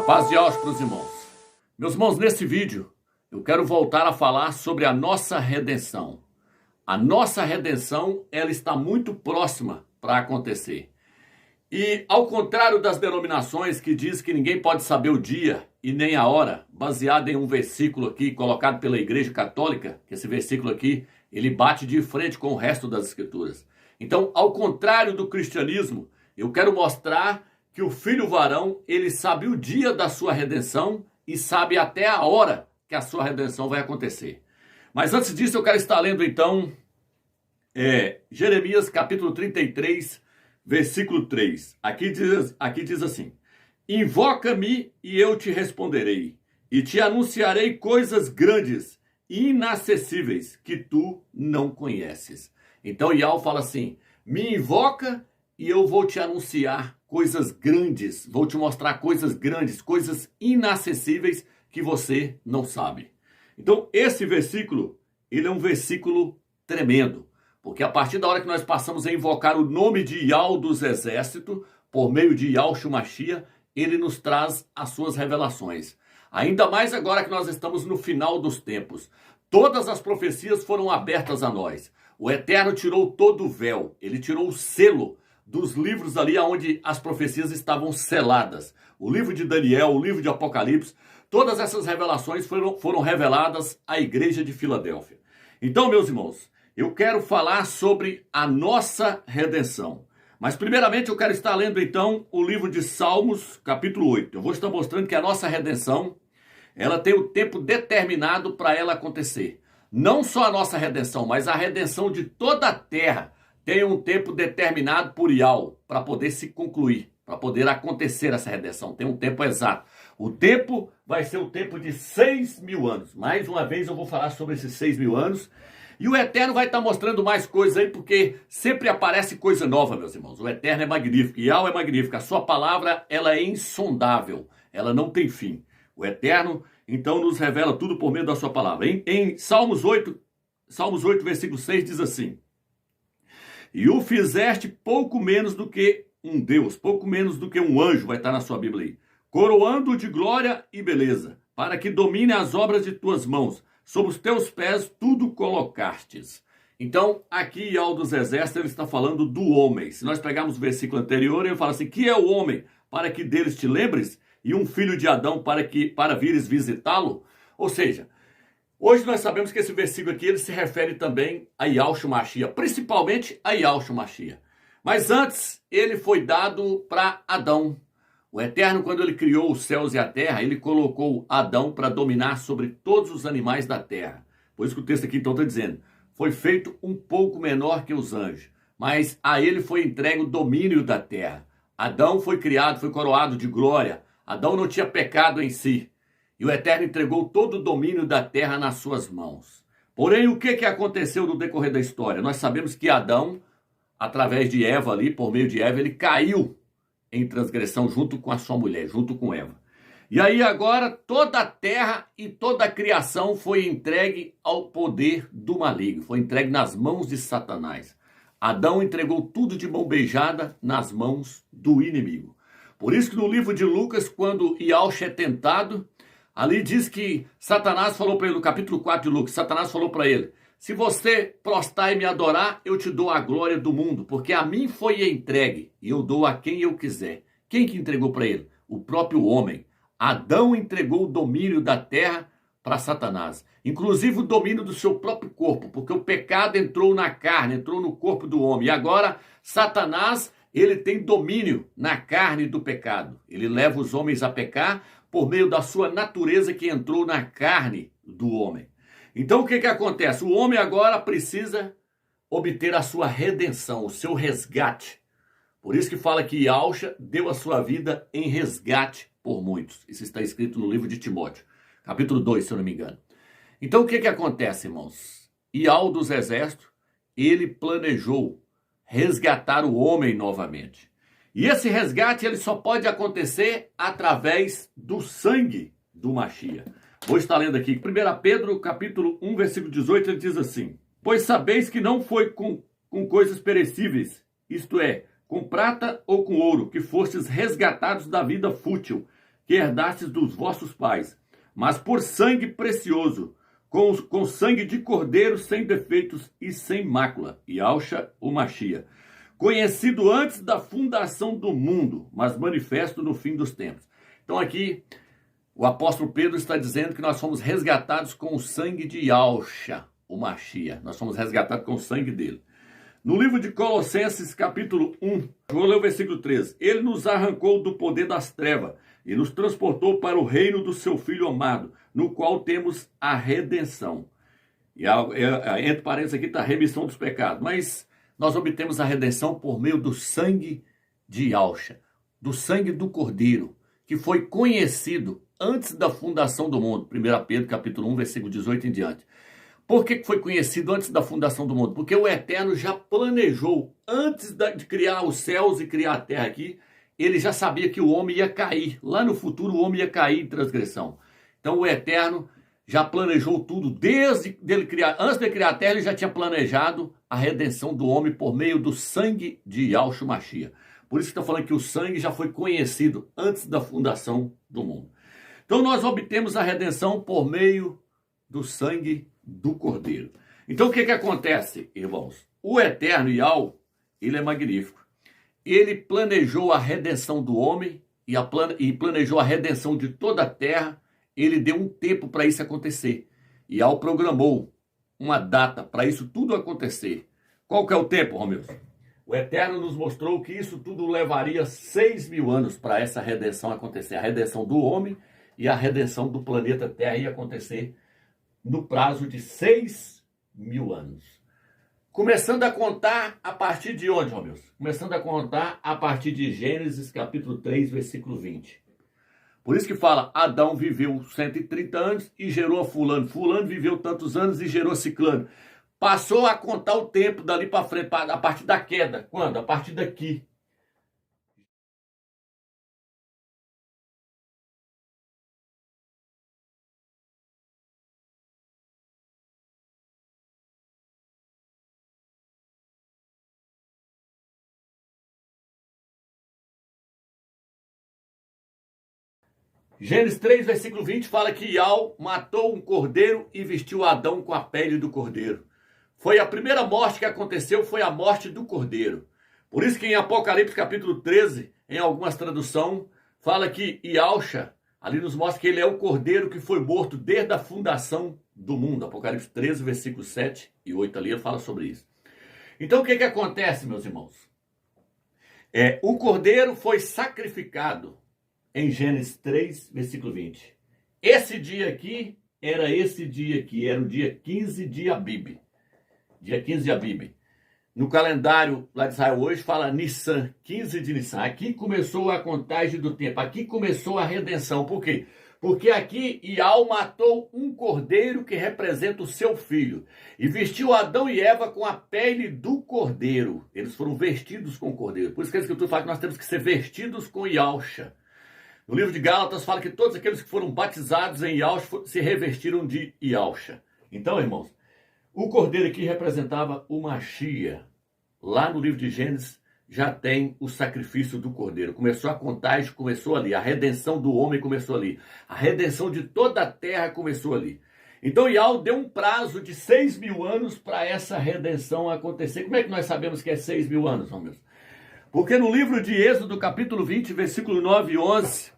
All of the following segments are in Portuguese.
Paz de Deus para os irmãos. Meus irmãos, nesse vídeo eu quero voltar a falar sobre a nossa redenção. A nossa redenção, ela está muito próxima para acontecer. E ao contrário das denominações que diz que ninguém pode saber o dia e nem a hora, baseado em um versículo aqui colocado pela Igreja Católica, que esse versículo aqui, ele bate de frente com o resto das Escrituras. Então, ao contrário do cristianismo, eu quero mostrar que o filho varão, ele sabe o dia da sua redenção e sabe até a hora que a sua redenção vai acontecer. Mas antes disso, eu quero estar lendo então Jeremias capítulo 33, versículo 3. Aqui diz assim: Invoca-me e eu te responderei, e te anunciarei coisas grandes e inacessíveis que tu não conheces. Então Iau fala assim: me invoca e eu vou te anunciar coisas grandes, vou te mostrar coisas grandes, coisas inacessíveis que você não sabe. Então esse versículo, ele é um versículo tremendo, porque a partir da hora que nós passamos a invocar o nome de Iau dos exércitos, por meio de Yahushua Mashiach, ele nos traz as suas revelações. Ainda mais agora que nós estamos no final dos tempos. Todas as profecias foram abertas a nós. O Eterno tirou todo o véu, ele tirou o selo dos livros ali onde as profecias estavam seladas. O livro de Daniel, o livro de Apocalipse, todas essas revelações foram reveladas à igreja de Filadélfia. Então, meus irmãos, eu quero falar sobre a nossa redenção. Mas primeiramente eu quero estar lendo então o livro de Salmos, capítulo 8. Eu vou estar mostrando que a nossa redenção, ela tem o tempo determinado para ela acontecer. Não só a nossa redenção, mas a redenção de toda a terra tem um tempo determinado por Iau para poder se concluir, para poder acontecer essa redenção. Tem um tempo exato. O tempo vai ser o tempo de 6.000 anos. Mais uma vez eu vou falar sobre esses 6.000 anos. E o Eterno vai estar mostrando mais coisas aí, porque sempre aparece coisa nova, meus irmãos. O Eterno é magnífico, Iau é magnífico. A sua palavra, ela é insondável, ela não tem fim. O Eterno, então, nos revela tudo por meio da sua palavra. Em Salmos 8, versículo 6, diz assim: E o fizeste pouco menos do que um Deus, pouco menos do que um anjo, vai estar na sua Bíblia aí, coroando de glória e beleza, para que domine as obras de tuas mãos. Sob os teus pés tudo colocastes. Então, aqui Iau dos exércitos, ele está falando do homem. Se nós pegarmos o versículo anterior, ele fala assim: que é o homem para que deles te lembres? E um filho de Adão para vires visitá-lo? Ou seja, hoje nós sabemos que esse versículo aqui, ele se refere também a Yahushua Mashiach, principalmente a Yahushua Mashiach. Mas antes, ele foi dado para Adão. O Eterno, quando ele criou os céus e a terra, ele colocou Adão para dominar sobre todos os animais da terra. Por isso que o texto aqui então está dizendo: foi feito um pouco menor que os anjos, mas a ele foi entregue o domínio da terra. Adão foi criado, foi coroado de glória. Adão não tinha pecado em si. E o Eterno entregou todo o domínio da terra nas suas mãos. Porém, o que aconteceu no decorrer da história? Nós sabemos que Adão, através de Eva ali, por meio de Eva, ele caiu em transgressão junto com a sua mulher, junto com Eva. E aí agora toda a terra e toda a criação foi entregue ao poder do maligno, foi entregue nas mãos de Satanás. Adão entregou tudo de mão beijada nas mãos do inimigo. Por isso que no livro de Lucas, quando Yahushua é tentado, ali diz que Satanás falou para ele, no capítulo 4 de Lucas, Satanás falou para ele: se você prostrar e me adorar, eu te dou a glória do mundo, porque a mim foi entregue, e eu dou a quem eu quiser. Quem que entregou para ele? O próprio homem. Adão entregou o domínio da terra para Satanás, inclusive o domínio do seu próprio corpo, porque o pecado entrou na carne, entrou no corpo do homem. E agora, Satanás, ele tem domínio na carne do pecado. Ele leva os homens a pecar por meio da sua natureza que entrou na carne do homem. Então o que acontece? O homem agora precisa obter a sua redenção, o seu resgate. Por isso que fala que Yahushua deu a sua vida em resgate por muitos. Isso está escrito no livro de Timóteo, capítulo 2, se eu não me engano. Então o que acontece, irmãos? Iau dos exércitos, ele planejou resgatar o homem novamente. E esse resgate ele só pode acontecer através do sangue do Mashiach. Vou estar lendo aqui, 1 Pedro, capítulo 1, versículo 18, ele diz assim: Pois sabeis que não foi com coisas perecíveis, isto é, com prata ou com ouro, que fostes resgatados da vida fútil, que herdastes dos vossos pais, mas por sangue precioso, com sangue de cordeiro sem defeitos e sem mácula, Yahshua o Machia, conhecido antes da fundação do mundo, mas manifesto no fim dos tempos. Então aqui o apóstolo Pedro está dizendo que nós fomos resgatados com o sangue de Yahshua o Machia. Nós fomos resgatados com o sangue dele. No livro de Colossenses, capítulo 1, vou ler o versículo 13. Ele nos arrancou do poder das trevas e nos transportou para o reino do seu Filho amado, no qual temos a redenção. E entre parênteses aqui está a remissão dos pecados. Mas nós obtemos a redenção por meio do sangue de Yahshua, do sangue do Cordeiro, que foi conhecido antes da fundação do mundo. 1 Pedro, capítulo 1, versículo 18 em diante. Por que foi conhecido antes da fundação do mundo? Porque o Eterno já planejou, antes de criar os céus e criar a terra aqui, ele já sabia que o homem ia cair. Lá no futuro o homem ia cair em transgressão. Então o Eterno já planejou tudo, desde dele criar, antes de criar a terra, ele já tinha planejado a redenção do homem por meio do sangue de Yahshua Machia. Por isso que está falando que o sangue já foi conhecido antes da fundação do mundo. Então nós obtemos a redenção por meio do sangue do Cordeiro. Então o que acontece, irmãos? O Eterno Yahweh, ele é magnífico. Ele planejou a redenção do homem e planejou a redenção de toda a terra. Ele deu um tempo para isso acontecer. Yahweh programou uma data para isso tudo acontecer. Qual que é o tempo, Romeu? O Eterno nos mostrou que isso tudo levaria 6.000 anos para essa redenção acontecer. A redenção do homem e a redenção do planeta Terra ia acontecer no prazo de 6.000 anos. Começando a contar a partir de onde, Romeu? Começando a contar a partir de Gênesis capítulo 3, versículo 20. Por isso que fala, Adão viveu 130 anos e gerou a fulano. Fulano viveu tantos anos e gerou ciclano. Passou a contar o tempo dali para frente, a partir da queda. Quando? A partir daqui. Gênesis 3, versículo 20 fala que Yahweh matou um cordeiro e vestiu Adão com a pele do cordeiro. Foi a primeira morte que aconteceu, foi a morte do cordeiro. Por isso que em Apocalipse capítulo 13, em algumas traduções, fala que Yahshua, ali nos mostra que ele é o cordeiro que foi morto desde a fundação do mundo. Apocalipse 13, versículos 7 e 8 ali, ele fala sobre isso. Então o que acontece, meus irmãos? O cordeiro foi sacrificado em Gênesis 3, versículo 20. Esse dia aqui, era o dia 15 de Abib. Dia 15 de Abib. No calendário lá de Israel hoje fala Nissan, 15 de Nissan. Aqui começou a contagem do tempo, aqui começou a redenção. Por quê? Porque aqui Yahweh matou um cordeiro que representa o seu filho. E vestiu Adão e Eva com a pele do cordeiro. Eles foram vestidos com o cordeiro. Por isso que a Escritura fala que nós temos que ser vestidos com Yahshua. No livro de Gálatas fala que todos aqueles que foram batizados em Yahshua se revestiram de Yahshua. Então, irmãos, o cordeiro aqui representava o Machia. Lá no livro de Gênesis já tem o sacrifício do cordeiro. Começou a contagem, começou ali. A redenção do homem começou ali. A redenção de toda a terra começou ali. Então Yahweh deu um prazo de 6.000 anos para essa redenção acontecer. Como é que nós sabemos que é 6.000 anos, irmãos? Porque no livro de Êxodo, capítulo 20, versículo 9 e 11,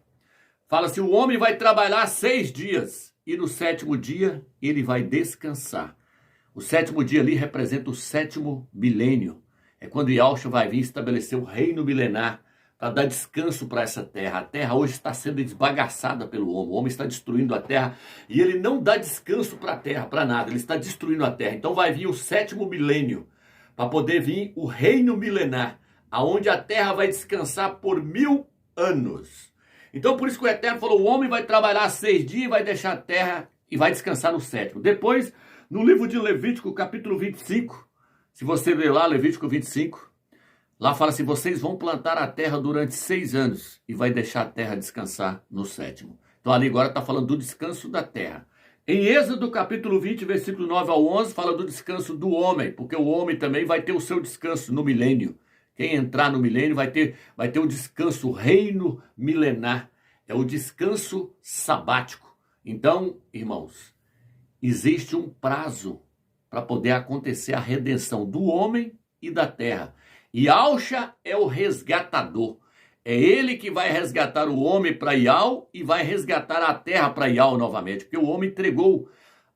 fala assim, o homem vai trabalhar 6 dias e no 7º dia ele vai descansar. O 7º dia ali representa o 7º milênio. É quando Yahshua vai vir estabelecer o reino milenar para dar descanso para essa terra. A terra hoje está sendo esbagaçada pelo homem. O homem está destruindo a terra e ele não dá descanso para a terra, para nada. Ele está destruindo a terra. Então vai vir o 7º milênio para poder vir o reino milenar, aonde a terra vai descansar por 1000 anos. Então por isso que o Eterno falou, o homem vai trabalhar 6 dias e vai deixar a terra e vai descansar no 7º. Depois, no livro de Levítico, capítulo 25, se você ler lá, Levítico 25, lá fala assim, vocês vão plantar a terra durante 6 anos e vai deixar a terra descansar no 7º. Então ali agora está falando do descanso da terra. Em Êxodo capítulo 20, versículo 9 ao 11, fala do descanso do homem, porque o homem também vai ter o seu descanso no milênio. Quem entrar no milênio vai ter o descanso, o reino milenar. é o descanso sabático. Então, irmãos, existe um prazo para poder acontecer a redenção do homem e da terra. E Yahshua é o resgatador. É ele que vai resgatar o homem para Yahweh e vai resgatar a terra para Yahweh novamente. Porque o homem entregou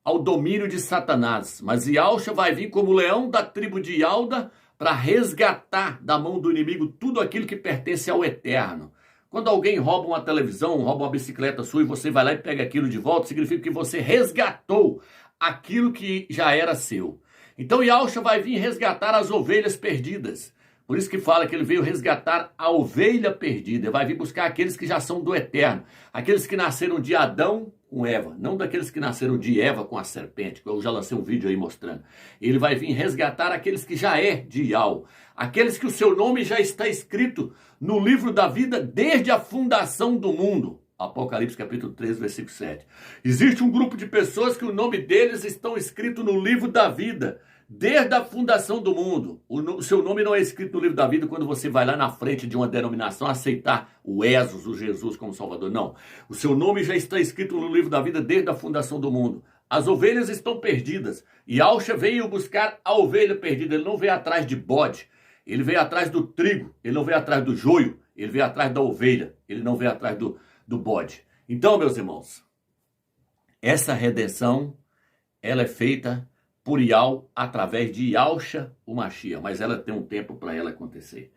ao domínio de Satanás. Mas Yahshua vai vir como leão da tribo de Judá para resgatar da mão do inimigo tudo aquilo que pertence ao eterno. Quando alguém rouba uma televisão, rouba uma bicicleta sua e você vai lá e pega aquilo de volta, significa que você resgatou aquilo que já era seu. Então Yahshua vai vir resgatar as ovelhas perdidas. Por isso que fala que ele veio resgatar a ovelha perdida. Vai vir buscar aqueles que já são do eterno. Aqueles que nasceram de Adão com Eva. Não daqueles que nasceram de Eva com a serpente. Que eu já lancei um vídeo aí mostrando. Ele vai vir resgatar aqueles que já é de Yahweh. Aqueles que o seu nome já está escrito no livro da vida desde a fundação do mundo. Apocalipse capítulo 3, versículo 7. Existe um grupo de pessoas que o nome deles estão escrito no livro da vida. Desde a fundação do mundo. O seu nome não é escrito no livro da vida quando você vai lá na frente de uma denominação aceitar o Jesus, o Jesus como Salvador. Não. O seu nome já está escrito no livro da vida desde a fundação do mundo. As ovelhas estão perdidas. E Yahshua veio buscar a ovelha perdida. Ele não veio atrás de bode. Ele veio atrás do trigo. Ele não veio atrás do joio. Ele veio atrás da ovelha. Ele não veio atrás do bode. Então, meus irmãos, essa redenção, ela é feita por Yahweh, através de Yahshua, o Mashiach. Mas ela tem um tempo para ela acontecer.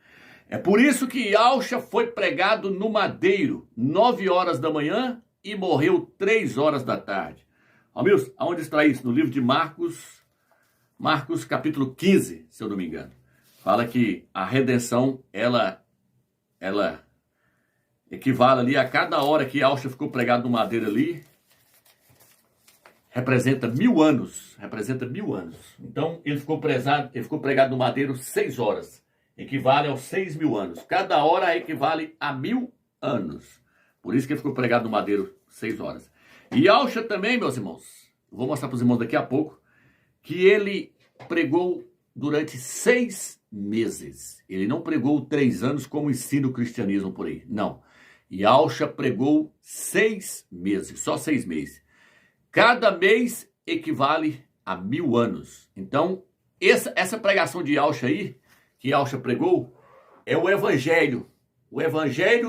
É por isso que Yahshua foi pregado no madeiro, 9 horas da manhã, e morreu 3 horas da tarde. Amigos, aonde está isso? No livro de Marcos capítulo 15, se eu não me engano. Fala que a redenção, ela equivale ali a cada hora que Yahshua ficou pregado no madeiro ali, representa 1000 anos. Então, ele ficou pregado no madeiro 6 horas. Equivale aos 6.000 anos. Cada hora equivale a 1000 anos. Por isso que ele ficou pregado no madeiro 6 horas. E Yahshua também, meus irmãos, vou mostrar para os irmãos daqui a pouco, que ele pregou durante 6 meses. Ele não pregou 3 anos como ensina o cristianismo por aí. Não. Yahshua pregou 6 meses, só 6 meses. Cada mês equivale a 1000 anos. Então, essa pregação de Yahshua aí, que Yahshua pregou, é o evangelho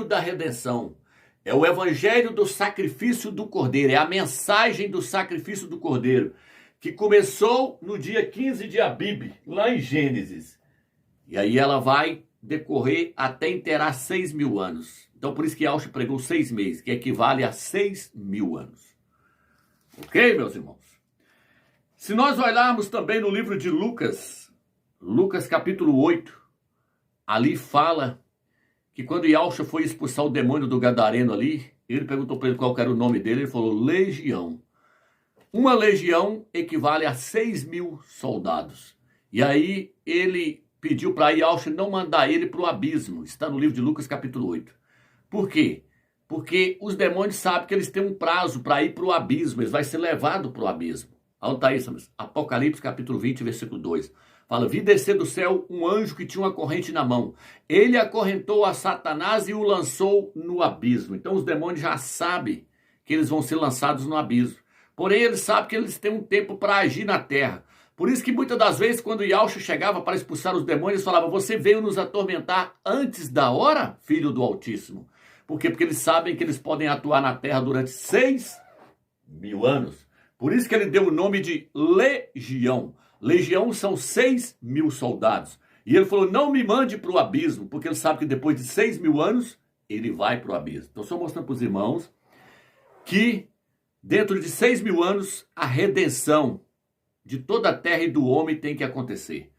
da redenção. É o evangelho do sacrifício do Cordeiro. É a mensagem do sacrifício do Cordeiro, que começou no dia 15 de Abib, lá em Gênesis. E aí ela vai decorrer até inteirar 6.000 anos. Então, por isso que Yahshua pregou 6 meses, que equivale a 6.000 anos. Ok, meus irmãos? Se nós olharmos também no livro de Lucas capítulo 8, ali fala que quando Yahshua foi expulsar o demônio do gadareno ali, ele perguntou para ele qual era o nome dele, ele falou legião. Uma legião equivale a 6.000 soldados. E aí ele pediu para Yahshua não mandar ele para o abismo. Está no livro de Lucas capítulo 8. Por quê? Porque os demônios sabem que eles têm um prazo para ir para o abismo. Eles vão ser levados para o abismo. Onde está isso? Apocalipse capítulo 20, versículo 2. Fala, vi descer do céu um anjo que tinha uma corrente na mão. Ele acorrentou a Satanás e o lançou no abismo. Então os demônios já sabem que eles vão ser lançados no abismo. Porém, eles sabem que eles têm um tempo para agir na terra. Por isso que muitas das vezes, quando Yahshua chegava para expulsar os demônios, eles falavam, você veio nos atormentar antes da hora, filho do Altíssimo? Por quê? Porque eles sabem que eles podem atuar na terra durante 6.000 anos. Por isso que ele deu o nome de legião. Legião são 6.000 soldados. E ele falou, não me mande para o abismo, porque ele sabe que depois de 6.000 anos, ele vai para o abismo. Então, só mostrando para os irmãos que dentro de 6.000 anos, a redenção de toda a terra e do homem tem que acontecer.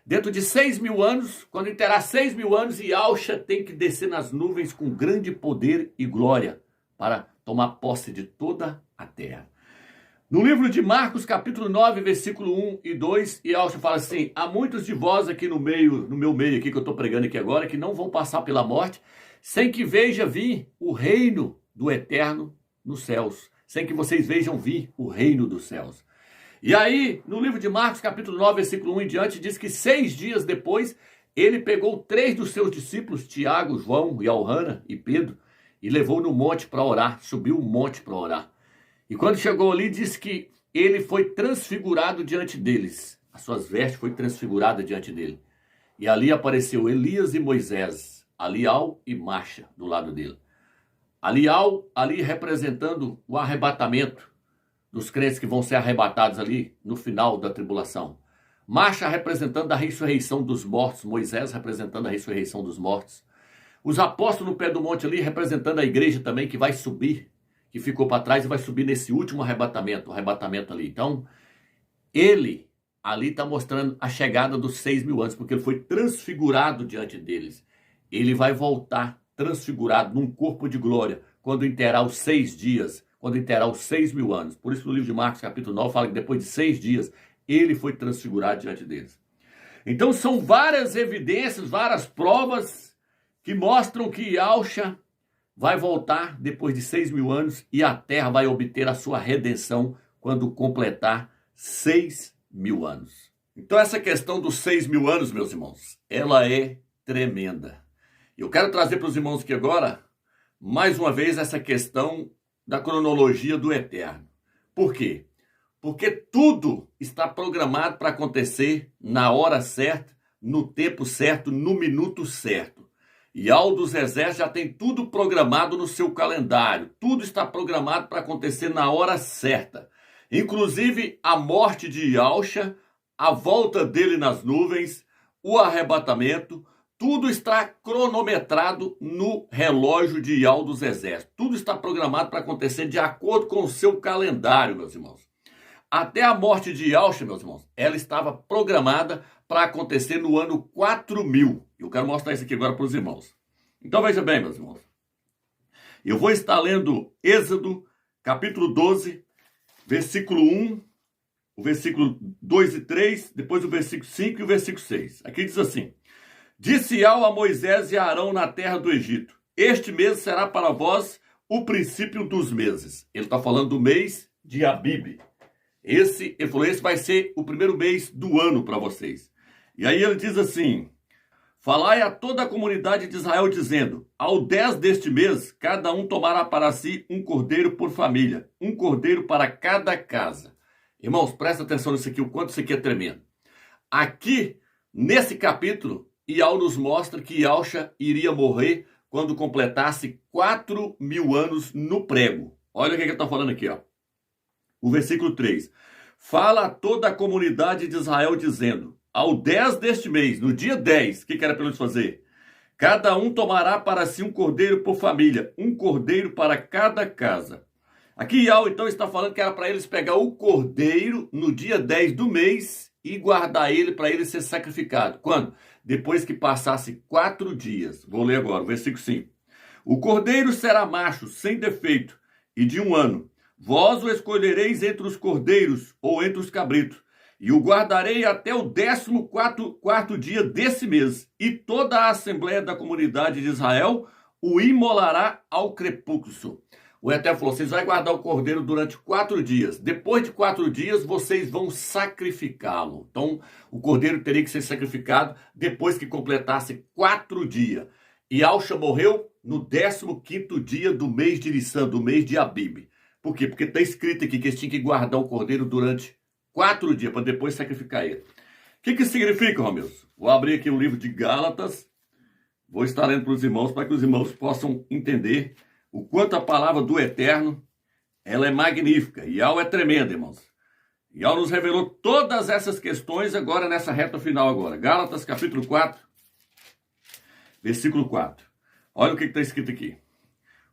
Dentro de 6.000 anos, quando ele terá 6.000 anos, Yahshua tem que descer nas nuvens com grande poder e glória para tomar posse de toda a terra. No livro de Marcos, capítulo 9, versículo 1 e 2, Yahshua fala assim, há muitos de vós aqui no meu meio aqui, que eu estou pregando aqui agora, que não vão passar pela morte, sem que veja vir o reino do eterno nos céus. Sem que vocês vejam vir o reino dos céus. E aí, no livro de Marcos, capítulo 9, versículo 1 em diante, diz que 6 dias depois, ele pegou 3 dos seus discípulos, Tiago, João, Yohana e Pedro, e levou no monte para orar, subiu o monte para orar. E quando chegou ali, disse que ele foi transfigurado diante deles. As suas vestes foi transfigurada diante dele. E ali apareceu Elias e Moisés, Alial e Marcha do lado dele. Alial ali representando o arrebatamento dos crentes que vão ser arrebatados ali no final da tribulação. Marcha representando a ressurreição dos mortos, Moisés representando a ressurreição dos mortos. Os apóstolos no pé do monte ali representando a igreja também que vai subir, que ficou para trás e vai subir nesse último arrebatamento, o arrebatamento ali. Então, ele ali está mostrando a chegada dos 6.000 anos, porque ele foi transfigurado diante deles. Ele vai voltar transfigurado num corpo de glória, quando inteirar os 6 dias, quando inteirar os 6.000 anos. Por isso no livro de Marcos, capítulo 9, fala que depois de 6 dias, ele foi transfigurado diante deles. Então são várias evidências, várias provas que mostram que Yahshua vai voltar depois de 6.000 anos e a terra vai obter a sua redenção quando completar 6.000 anos. Então essa questão dos 6.000 anos, meus irmãos, ela é tremenda. Eu quero trazer para os irmãos aqui agora, mais uma vez, essa questão da cronologia do eterno. Por quê? Porque tudo está programado para acontecer na hora certa, no tempo certo, no minuto certo. E Yahweh dos Exércitos já tem tudo programado no seu calendário. Tudo está programado para acontecer na hora certa. Inclusive a morte de Yahshua, a volta dele nas nuvens, o arrebatamento, tudo está cronometrado no relógio de Yahweh dos Exércitos. Tudo está programado para acontecer de acordo com o seu calendário, meus irmãos. Até a morte de Yahshua, meus irmãos, ela estava programada para acontecer no ano 4000. Eu quero mostrar isso aqui agora para os irmãos. Então veja bem, meus irmãos. Eu vou estar lendo Êxodo, capítulo 12, versículo 1, o versículo 2 e 3, depois o versículo 5 e o versículo 6. Aqui diz assim: Disse Yahweh a Moisés e a Arão na terra do Egito: Este mês será para vós o princípio dos meses. Ele está falando do mês de Abib. Ele falou, esse vai ser o primeiro mês do ano para vocês. E aí ele diz assim: Falai a toda a comunidade de Israel, dizendo: Ao 10 deste mês, cada um tomará para si um cordeiro por família, um cordeiro para cada casa. Irmãos, presta atenção nisso aqui, o quanto isso aqui é tremendo. Aqui, nesse capítulo, Yahweh nos mostra que Yahshua iria morrer quando completasse 4.000 anos no prego. Olha o que ele está falando aqui, ó. O versículo 3. Fala a toda a comunidade de Israel, dizendo: Ao 10 deste mês, no dia 10, o que era para eles fazer? Cada um tomará para si um cordeiro por família, um cordeiro para cada casa. Aqui Yahweh então está falando que era para eles pegar o cordeiro no dia 10 do mês e guardar ele para ele ser sacrificado. Quando? Depois que passasse 4 dias. Vou ler agora, o versículo 5. O cordeiro será macho, sem defeito, e de 1 ano. Vós o escolhereis entre os cordeiros ou entre os cabritos, e o guardarei até o 14º dia desse mês, e toda a assembleia da comunidade de Israel o imolará ao crepúsculo. O Eterno falou: vocês vão guardar o cordeiro durante 4 dias. Depois de 4 dias, vocês vão sacrificá-lo. Então, o cordeiro teria que ser sacrificado depois que completasse 4 dias. E Yahshua morreu no 15º dia do mês de Nissan, do mês de Abib. Por quê? Porque está escrito aqui que eles tinham que guardar o cordeiro durante 4 dias, para depois sacrificar ele. O que isso significa, Romeus? Vou abrir aqui o livro de Gálatas, vou estar lendo para os irmãos, para que os irmãos possam entender o quanto a palavra do Eterno, ela é magnífica. E Yahweh é tremendo, irmãos. Yahweh nos revelou todas essas questões agora nessa reta final agora. Gálatas, capítulo 4, versículo 4. Olha o que está escrito aqui.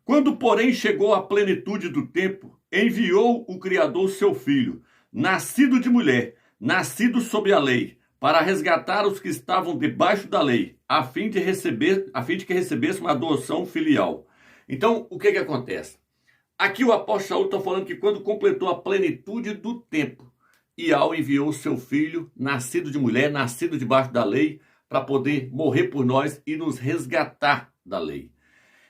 Quando, porém, chegou a plenitude do tempo, enviou o Criador seu Filho, nascido de mulher, nascido sob a lei, para resgatar os que estavam debaixo da lei, a fim de que recebesse uma adoção filial. Então, o que acontece? Aqui o apóstolo Saul está falando que quando completou a plenitude do tempo, Yahweh enviou o seu Filho, nascido de mulher, nascido debaixo da lei, para poder morrer por nós e nos resgatar da lei.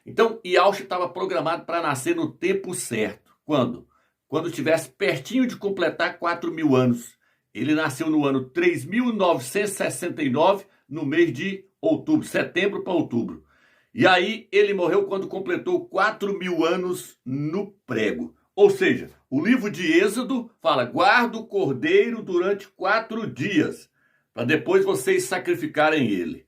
Então, Yahshua estava programado para nascer no tempo certo. Quando? Quando estivesse pertinho de completar 4.000 anos. Ele nasceu no ano 3.969, no mês de outubro, setembro para outubro. E aí ele morreu quando completou 4.000 anos no prego. Ou seja, o livro de Êxodo fala, guarda o cordeiro durante 4 dias, para depois vocês sacrificarem ele.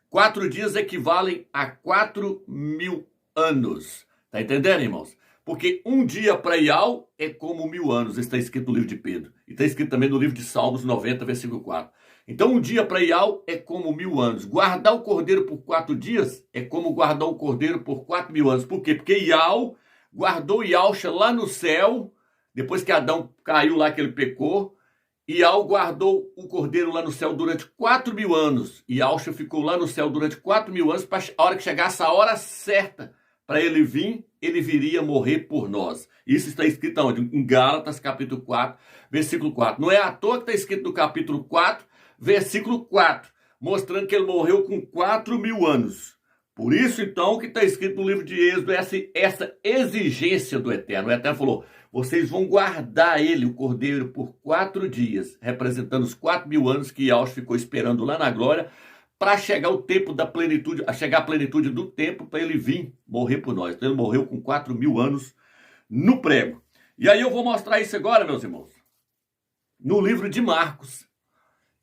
4 dias equivalem a 4.000 anos. Tá entendendo, irmãos? Porque um dia para Ial é como 1.000 anos. Está escrito no livro de Pedro. E está escrito também no livro de Salmos 90, versículo 4. Então um dia para Ial é como 1.000 anos. Guardar o cordeiro por 4 dias é como guardar o cordeiro por 4.000 anos. Por quê? Porque Ial guardou Yalcha lá no céu, depois que Adão caiu lá, que ele pecou. Ial guardou o cordeiro lá no céu durante 4.000 anos. Yalcha ficou lá no céu durante 4.000 anos, para a hora que chegasse a hora certa para ele vir, ele viria morrer por nós. Isso está escrito onde? Em Gálatas, capítulo 4, versículo 4. Não é à toa que está escrito no capítulo 4, versículo 4, mostrando que ele morreu com 4.000 anos. Por isso, então, que está escrito no livro de Êxodo, essa exigência do Eterno. O Eterno falou, vocês vão guardar ele, o cordeiro, por 4 dias, representando os 4.000 anos que Yahshua ficou esperando lá na glória, para chegar o tempo da plenitude, a chegar a plenitude do tempo, para ele vir morrer por nós. Então ele morreu com 4.000 anos no prego. E aí eu vou mostrar isso agora, meus irmãos, no livro de Marcos,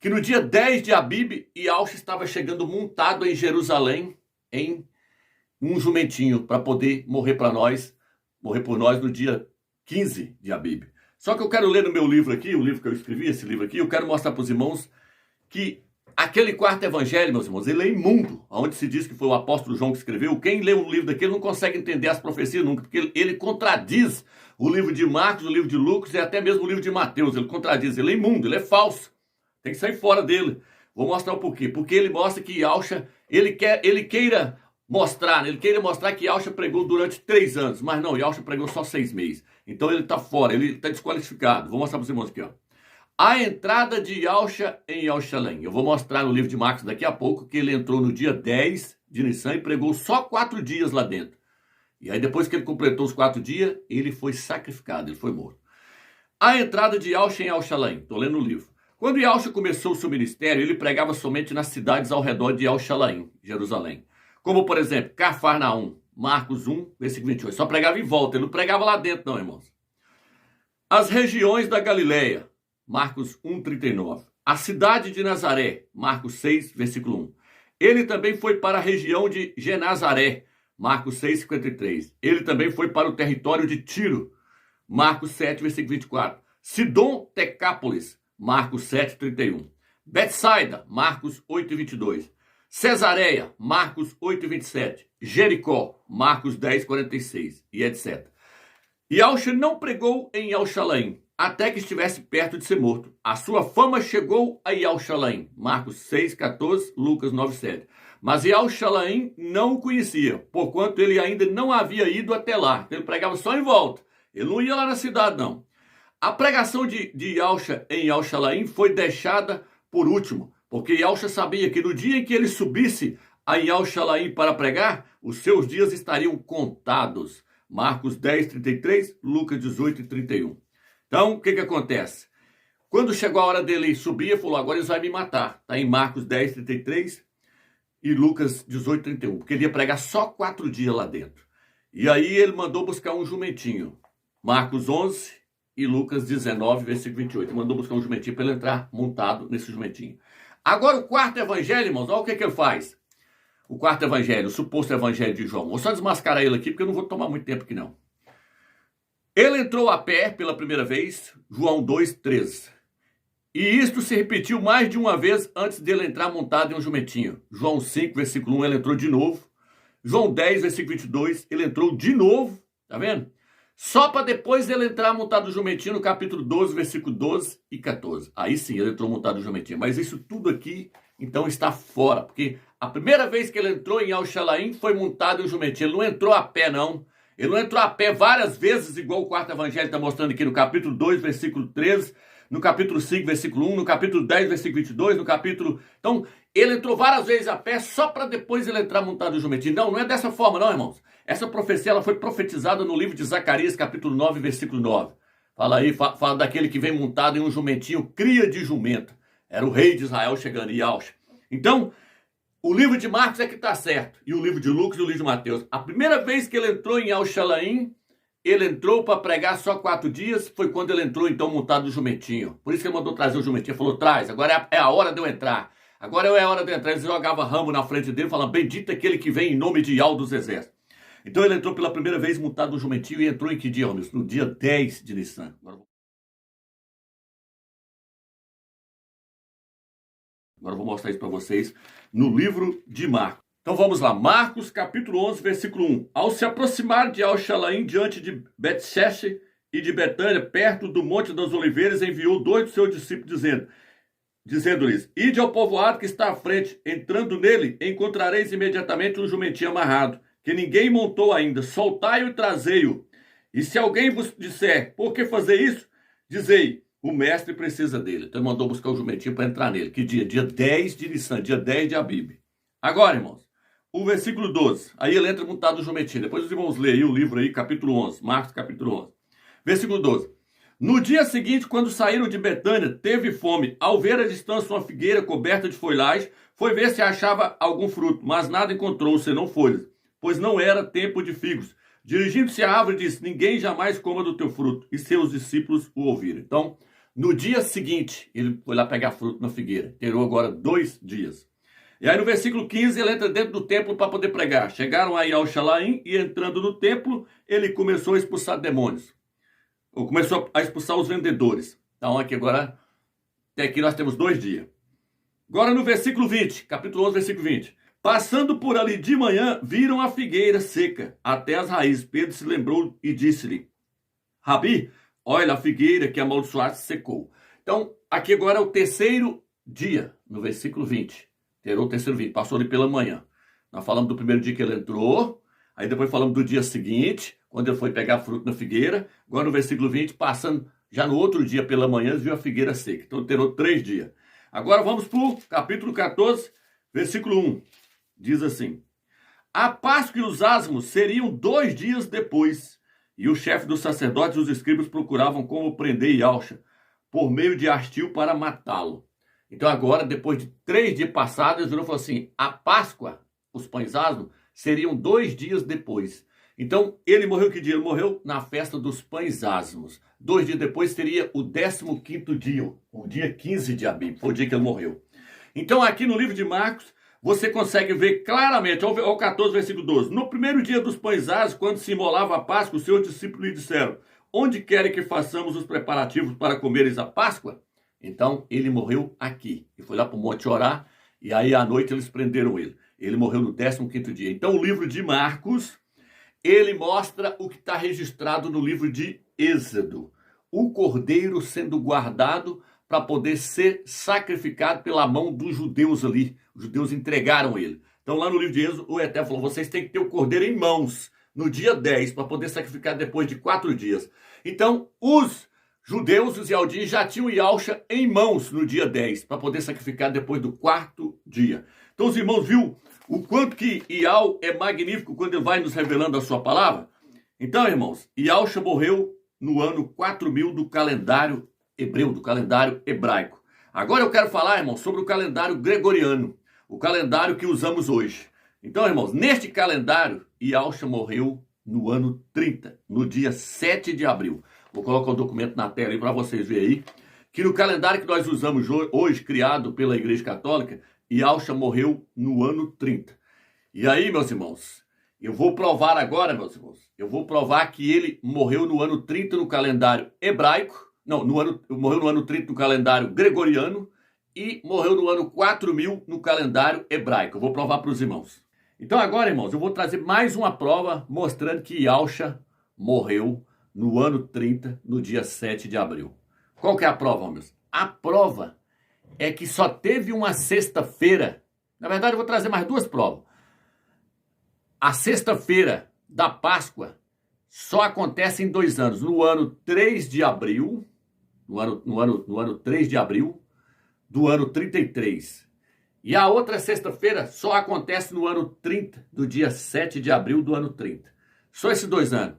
que no dia 10 de Abib, Yahshua estava chegando montado em Jerusalém, em um jumentinho, para poder morrer por nós no dia 15 de Abib. Só que eu quero ler no meu livro aqui, o livro que eu escrevi, esse livro aqui, eu quero mostrar para os irmãos que aquele quarto evangelho, meus irmãos, ele é imundo, onde se diz que foi o apóstolo João que escreveu. Quem lê um livro daquele não consegue entender as profecias nunca, porque ele contradiz o livro de Marcos, o livro de Lucas e até mesmo o livro de Mateus. Ele contradiz, ele é imundo, ele é falso. Tem que sair fora dele. Vou mostrar o porquê. Porque ele mostra que Yahshua, ele queira mostrar que Yahshua pregou durante 3 anos. Mas não, Yahshua pregou só 6 meses. Então ele está fora, ele está desqualificado. Vou mostrar para os irmãos aqui, ó. A entrada de Yahshua em Jerusalém. Eu vou mostrar no livro de Marcos daqui a pouco que ele entrou no dia 10 de Nissan e pregou só 4 dias lá dentro. E aí depois que ele completou os 4 dias, ele foi sacrificado, ele foi morto. A entrada de Yahshua em Jerusalém. Estou lendo o livro. Quando Yahshua começou o seu ministério, ele pregava somente nas cidades ao redor de Jerusalém. Como, por exemplo, Cafarnaum, Marcos 1, versículo 28. Só pregava em volta, ele não pregava lá dentro não, irmãos. As regiões da Galileia, Marcos 1, 39. A cidade de Nazaré, Marcos 6, versículo 1. Ele também foi para a região de Genazaré, Marcos 6, 53. Ele também foi para o território de Tiro, Marcos 7, versículo 24. Sidom, Decápolis, Marcos 7, 31. Betsaida, Marcos 8, 22. Cesareia, Marcos 8, 27. Jericó, Marcos 10, 46. E etc. Yahshua não pregou em Jerusalém até que estivesse perto de ser morto. A sua fama chegou a Jerusalém, Marcos 6, 14, Lucas 9, 7. Mas Jerusalém não o conhecia, porquanto ele ainda não havia ido até lá. Ele pregava só em volta. Ele não ia lá na cidade, não. A pregação de Yahshua em Jerusalém foi deixada por último, porque Yahshua sabia que no dia em que ele subisse a Jerusalém para pregar, os seus dias estariam contados. Marcos 10, 33, Lucas 18, 31. Então, o que acontece? Quando chegou a hora dele subir, ele falou, agora eles vão me matar. Está em Marcos 10, 33 e Lucas 18, 31. Porque ele ia pregar só 4 dias lá dentro. E aí ele mandou buscar um jumentinho. Marcos 11 e Lucas 19, versículo 28. Mandou buscar um jumentinho para ele entrar montado nesse jumentinho. Agora o quarto evangelho, irmãos, olha o que ele faz. O quarto evangelho, o suposto evangelho de João. Vou só desmascarar ele aqui, porque eu não vou tomar muito tempo aqui não. Ele entrou a pé pela primeira vez, João 2, 13. E isto se repetiu mais de uma vez antes dele entrar montado em um jumentinho. João 5, versículo 1, ele entrou de novo. João 10, versículo 22, ele entrou de novo. Tá vendo? Só para depois ele entrar montado no jumentinho no capítulo 12, versículo 12 e 14. Aí sim, ele entrou montado no jumentinho. Mas isso tudo aqui, então, está fora. Porque a primeira vez que ele entrou em Jerusalém foi montado em um jumentinho. Ele não entrou a pé, não. Ele não entrou a pé várias vezes, igual o quarto evangelho está mostrando aqui no capítulo 2, versículo 13, no capítulo 5, versículo 1, no capítulo 10, versículo 22, no capítulo... Então, ele entrou várias vezes a pé só para depois ele entrar montado no jumentinho. Não, não é dessa forma não, irmãos. Essa profecia ela foi profetizada no livro de Zacarias, capítulo 9, versículo 9. Fala aí, fala daquele que vem montado em um jumentinho, cria de jumento. Era o rei de Israel chegando, Yahshua. Então, O livro de Marcos é que está certo, e o livro de Lucas e o livro de Mateus. A primeira vez que ele entrou em Alxalaim, ele entrou para pregar só 4 dias, foi quando ele entrou então montado no jumentinho. Por isso que ele mandou trazer o jumentinho, falou, traz, agora é a hora de eu entrar. Agora é a hora de eu entrar. Ele jogava ramo na frente dele, falando, bendito aquele que vem em nome de Yahweh dos Exércitos. Então ele entrou pela primeira vez montado no jumentinho e entrou em que dia, homens? No dia 10 de Nissan. Agora eu vou mostrar isso para vocês no livro de Marcos. Então vamos lá, Marcos capítulo 11, versículo 1. Ao se aproximar de Alxalaim, diante de Betxexe e de Betânia, perto do Monte das Oliveiras, enviou 2 dos seus discípulos, dizendo-lhes, ide ao povoado que está à frente, entrando nele, encontrareis imediatamente um jumentinho amarrado, que ninguém montou ainda, soltai-o e trazei-o. E se alguém vos disser, por que fazer isso? Dizei, o mestre precisa dele. Então ele mandou buscar o jumentinho para entrar nele. Que dia? Dia 10 de Nissan, dia 10 de Abib. Agora, irmãos, o versículo 12. Aí ele entra montado no jumentinho. Depois os irmãos leem aí o livro aí, capítulo 11. Marcos, capítulo 11. Versículo 12. No dia seguinte, quando saíram de Betânia, teve fome. Ao ver à distância uma figueira coberta de folhagem, foi ver se achava algum fruto, mas nada encontrou, senão folhas, pois não era tempo de figos. Dirigindo-se à árvore, disse, ninguém jamais coma do teu fruto. E seus discípulos o ouviram. Então, no dia seguinte, ele foi lá pegar fruto na figueira. Terou agora 2 dias. E aí no versículo 15, ele entra dentro do templo para poder pregar. Chegaram aí ao Alxalaim e entrando no templo, ele começou a expulsar demônios. Ou começou a expulsar os vendedores. Então aqui agora, até aqui nós temos 2 dias. Agora no versículo 20, capítulo 11, versículo 20. Passando por ali de manhã, viram a figueira seca, até as raízes. Pedro se lembrou e disse-lhe, Rabi, olha, a figueira que amaldiçoaste secou. Então, aqui agora é o 3º dia, no versículo 20. Terou o 3º 20, passou ali pela manhã. Nós falamos do primeiro dia que ele entrou, aí depois falamos do dia seguinte, quando ele foi pegar fruto na figueira. Agora no versículo 20, passando já no outro dia pela manhã, viu a figueira seca. Então, terou 3 dias. Agora vamos para o capítulo 14, versículo 1. Diz assim, a Páscoa e os ázimos seriam 2 dias depois. E o chefe dos sacerdotes e os escribas procuravam como prender Yahshua por meio de hastil para matá-lo. Então agora, depois de 3 dias passados, eles viram e falaram assim, a Páscoa, os pães ázimos, seriam 2 dias depois. Então ele morreu que dia? Ele morreu na festa dos pães ázimos. 2 dias depois seria o 15º dia, o dia 15 de Abib, foi o dia que ele morreu. Então aqui no livro de Marcos, você consegue ver claramente, ao 14, versículo 12. No primeiro dia dos pães ázimos, quando se imolava a Páscoa, os seus discípulos lhe disseram, onde querem que façamos os preparativos para comeres a Páscoa? Então, ele morreu aqui. E foi lá para o monte orar, e aí à noite eles prenderam ele. Ele morreu no 15º dia. Então, o livro de Marcos, ele mostra o que está registrado no livro de Êxodo. O cordeiro sendo guardado para poder ser sacrificado pela mão dos judeus ali. Os judeus entregaram ele. Então lá no livro de Êxodo, o Eterno falou, vocês têm que ter o cordeiro em mãos no dia 10 para poder sacrificar depois de 4 dias. Então os judeus, os Yaldins, já tinham Yahshua em mãos no dia 10 para poder sacrificar depois do 4º dia. Então os irmãos viu o quanto que Yahweh é magnífico quando ele vai nos revelando a sua palavra? Então, irmãos, Yahshua morreu no ano 4000 do calendário hebreu, do calendário hebraico. Agora eu quero falar, irmãos, sobre o calendário gregoriano, o calendário que usamos hoje. Então, irmãos, neste calendário, Yahshua morreu no ano 30, no dia 7 de abril. Vou colocar o documento na tela aí para vocês verem aí, que no calendário que nós usamos hoje, criado pela Igreja Católica, Yahshua morreu no ano 30. E aí, meus irmãos, eu vou provar agora, meus irmãos, eu vou provar que ele morreu no ano 30 no calendário hebraico, não, morreu no ano 30 no calendário gregoriano e morreu no ano 4000 no calendário hebraico. Eu vou provar para os irmãos. Então agora, irmãos, eu vou trazer mais uma prova mostrando que Yahshua morreu no ano 30, no dia 7 de abril. Qual que é a prova, meus? A prova é que só teve uma sexta-feira. Na verdade, eu vou trazer mais 2 provas. A sexta-feira da Páscoa só acontece em 2 anos. No ano 3 de abril, no ano 3 de abril do ano 33. E a outra sexta-feira só acontece no ano 30, do dia 7 de abril do ano 30. Só esses 2 anos.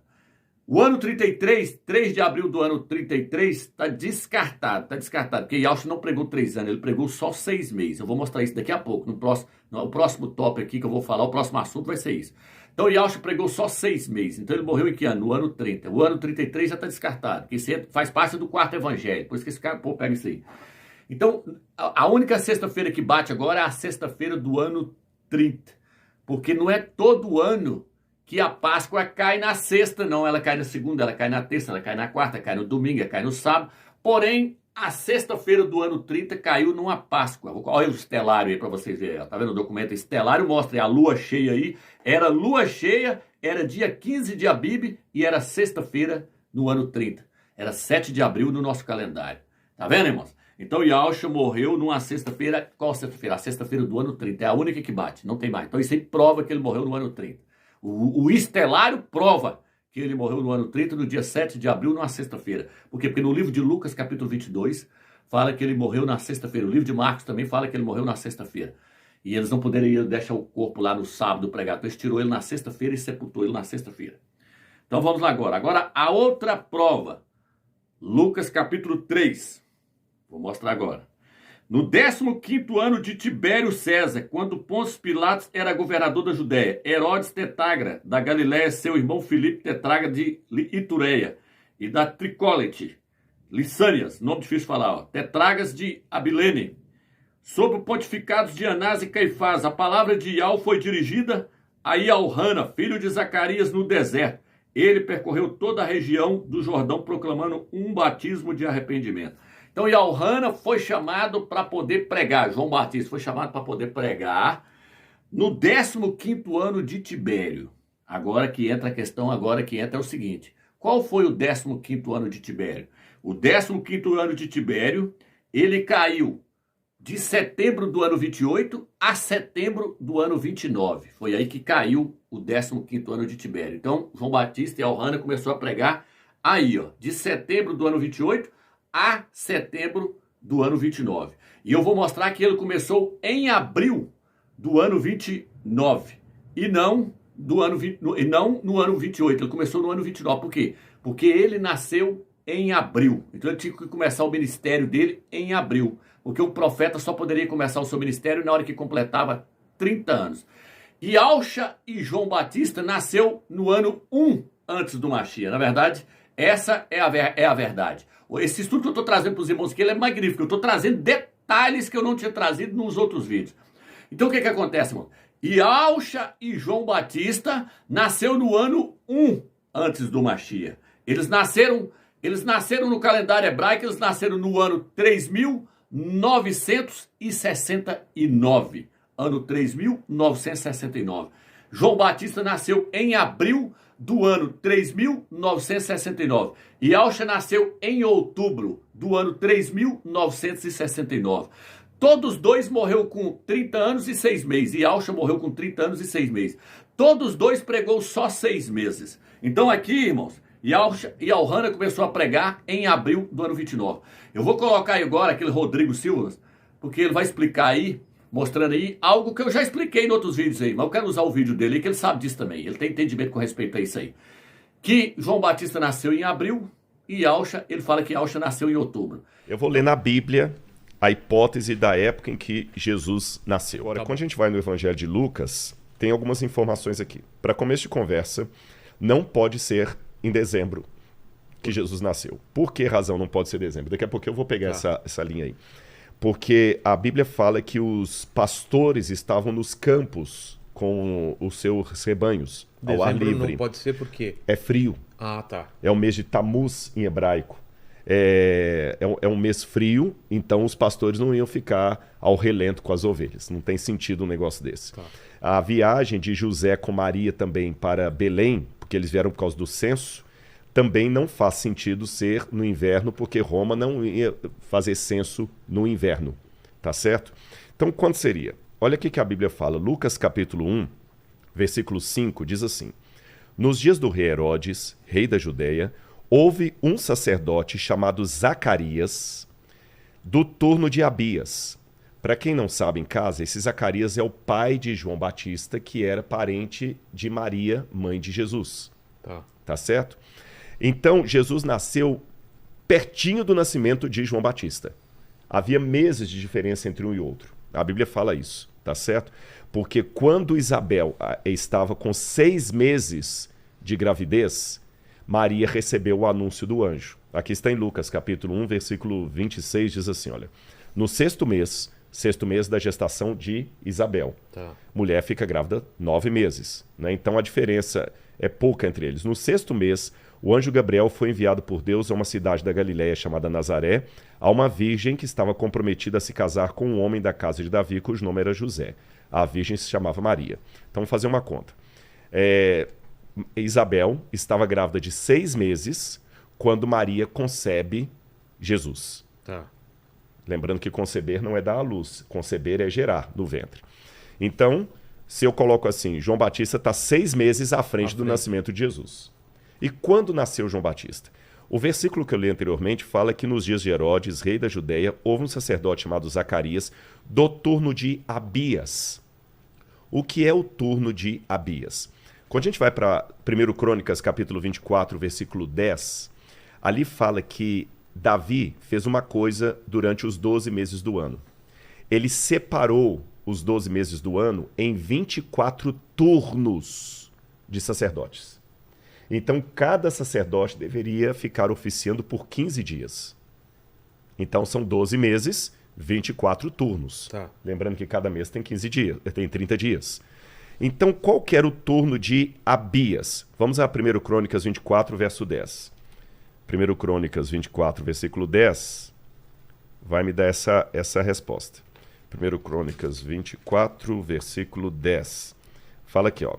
O ano 33, 3 de abril do ano 33, está descartado, porque Yauch não pregou 3 anos, ele pregou só 6 meses. Eu vou mostrar isso daqui a pouco, no próximo tópico aqui que eu vou falar, o próximo assunto vai ser isso. Então Yauch pregou só 6 meses, então ele morreu em que ano? No ano 30. O ano 33 já está descartado, porque isso faz parte do quarto evangelho, por isso que esse cara pega isso aí. Então, a única sexta-feira que bate agora é a sexta-feira do ano 30, porque não é todo ano que a Páscoa cai na sexta, não. Ela cai na segunda, ela cai na terça, ela cai na quarta, cai no domingo, ela cai no sábado. Porém, a sexta-feira do ano 30 caiu numa Páscoa. Olha o estelário aí para vocês verem. Tá vendo o documento? Estelário mostra a lua cheia aí. Era lua cheia, era dia 15 de Abib e era sexta-feira no ano 30. Era 7 de abril no nosso calendário. Tá vendo, irmãos? Então Yauch morreu numa sexta-feira. Qual sexta-feira? A sexta-feira do ano 30. É a única que bate, não tem mais. Então isso aí prova que ele morreu no ano 30. O estelário prova que ele morreu no ano 30, no dia 7 de abril, numa sexta-feira. Por quê? Porque no livro de Lucas, capítulo 22, fala que ele morreu na sexta-feira. O livro de Marcos também fala que ele morreu na sexta-feira. E eles não poderiam deixar o corpo lá no sábado pregado. Então eles tirou ele na sexta-feira e sepultou ele na sexta-feira. Então vamos lá agora. Agora a outra prova. Lucas capítulo 3. Vou mostrar agora. No 15º ano de Tibério César, quando Pôncio Pilatos era governador da Judéia, Herodes Tetragra, da Galiléia, seu irmão Filipe Tetragra de Itureia, e da Tricólite, Lissânias, nome difícil de falar, Tetragas de Abilene, sob o pontificados de Anás e Caifás, a palavra de Iau foi dirigida a Ialhana, filho de Zacarias, no deserto. Ele percorreu toda a região do Jordão, proclamando um batismo de arrependimento. Então Ialhana foi chamado para poder pregar, João Batista foi chamado para poder pregar no 15º ano de Tibério. Agora que entra a questão, é o seguinte, qual foi o 15º ano de Tibério? O 15º ano de Tibério, ele caiu de setembro do ano 28 a setembro do ano 29. Foi aí que caiu o 15º ano de Tibério. Então João Batista e Ialhana começou a pregar aí, de setembro do ano 28 a setembro do ano 29. E eu vou mostrar que ele começou em abril do ano 29 e não no ano 28. Ele começou no ano 29. Por quê? Porque ele nasceu em abril. Então ele tinha que começar o ministério dele em abril. Porque o profeta só poderia começar o seu ministério na hora que completava 30 anos. Yauch e João Batista nasceu no ano 1 antes do Mashiach. Na verdade, essa é a verdade. Esse estudo que eu estou trazendo para os irmãos aqui, ele é magnífico. Eu estou trazendo detalhes que eu não tinha trazido nos outros vídeos. Então o que acontece, irmão? Yauch e João Batista nasceu no ano 1 antes do Mashiach. Eles nasceram no calendário hebraico, eles nasceram no ano 3969. Ano 3969. João Batista nasceu em abril do ano 3969. E Yauch nasceu em outubro do ano 3969. Todos dois morreram com 30 anos e 6 meses. E Yauch morreu com 30 anos e 6 meses. Todos dois pregou só 6 meses. Então aqui, irmãos, Yauch e Ialhana começou a pregar em abril do ano 29. Eu vou colocar aí agora aquele Rodrigo Silva, porque ele vai explicar aí, mostrando aí algo que eu já expliquei em outros vídeos aí, mas eu quero usar o vídeo dele, que ele sabe disso também, ele tem entendimento com respeito a isso aí. Que João Batista nasceu em abril e Yauch, ele fala que Yauch nasceu em outubro. Eu vou ler na Bíblia a hipótese da época em que Jesus nasceu. Agora, quando a gente vai no Evangelho de Lucas, tem algumas informações aqui. Para começo de conversa, não pode ser em dezembro que Jesus nasceu. Por que razão não pode ser dezembro? Daqui a pouco eu vou pegar essa linha aí. Porque a Bíblia fala que os pastores estavam nos campos com os seus rebanhos, ao ar livre. Não pode ser por quê? É frio. Ah, tá. É o mês de Tamuz em hebraico. É um mês frio, então os pastores não iam ficar ao relento com as ovelhas. Não tem sentido um negócio desse. Tá. A viagem de José com Maria também para Belém, porque eles vieram por causa do censo, também não faz sentido ser no inverno, porque Roma não ia fazer censo no inverno, tá certo? Então, quando seria? Olha o que a Bíblia fala. Lucas capítulo 1, versículo 5, diz assim: Nos dias do rei Herodes, rei da Judéia, houve um sacerdote chamado Zacarias, do turno de Abias. Para quem não sabe em casa, esse Zacarias é o pai de João Batista, que era parente de Maria, mãe de Jesus. Tá certo? Então, Jesus nasceu pertinho do nascimento de João Batista. Havia meses de diferença entre um e outro. A Bíblia fala isso, tá certo? Porque quando Isabel estava com 6 meses de gravidez, Maria recebeu o anúncio do anjo. Aqui está em Lucas, capítulo 1, versículo 26, diz assim, olha. No sexto mês da gestação de Isabel. Tá. Mulher fica grávida 9 meses. Né? Então a diferença é pouca entre eles. No sexto mês, o anjo Gabriel foi enviado por Deus a uma cidade da Galiléia chamada Nazaré, a uma virgem que estava comprometida a se casar com um homem da casa de Davi, cujo nome era José. A virgem se chamava Maria. Então vamos fazer uma conta. Isabel estava grávida de 6 meses quando Maria concebe Jesus. Tá. Lembrando que conceber não é dar à luz, conceber é gerar no ventre. Então, se eu coloco assim, João Batista está 6 meses à frente do nascimento de Jesus. E quando nasceu João Batista? O versículo que eu li anteriormente fala que nos dias de Herodes, rei da Judéia, houve um sacerdote chamado Zacarias, do turno de Abias. O que é o turno de Abias? Quando a gente vai para 1 Crônicas, capítulo 24, versículo 10, ali fala que Davi fez uma coisa durante os 12 meses do ano. Ele separou os 12 meses do ano em 24 turnos de sacerdotes. Então, cada sacerdote deveria ficar oficiando por 15 dias. Então, são 12 meses, 24 turnos. Tá. Lembrando que cada mês tem 15 dias, tem 30 dias. Então, qual que era o turno de Abias? Vamos a 1 Crônicas 24, verso 10. 1 Crônicas 24, versículo 10, vai me dar essa resposta. 1 Crônicas 24, versículo 10. Fala aqui, ó.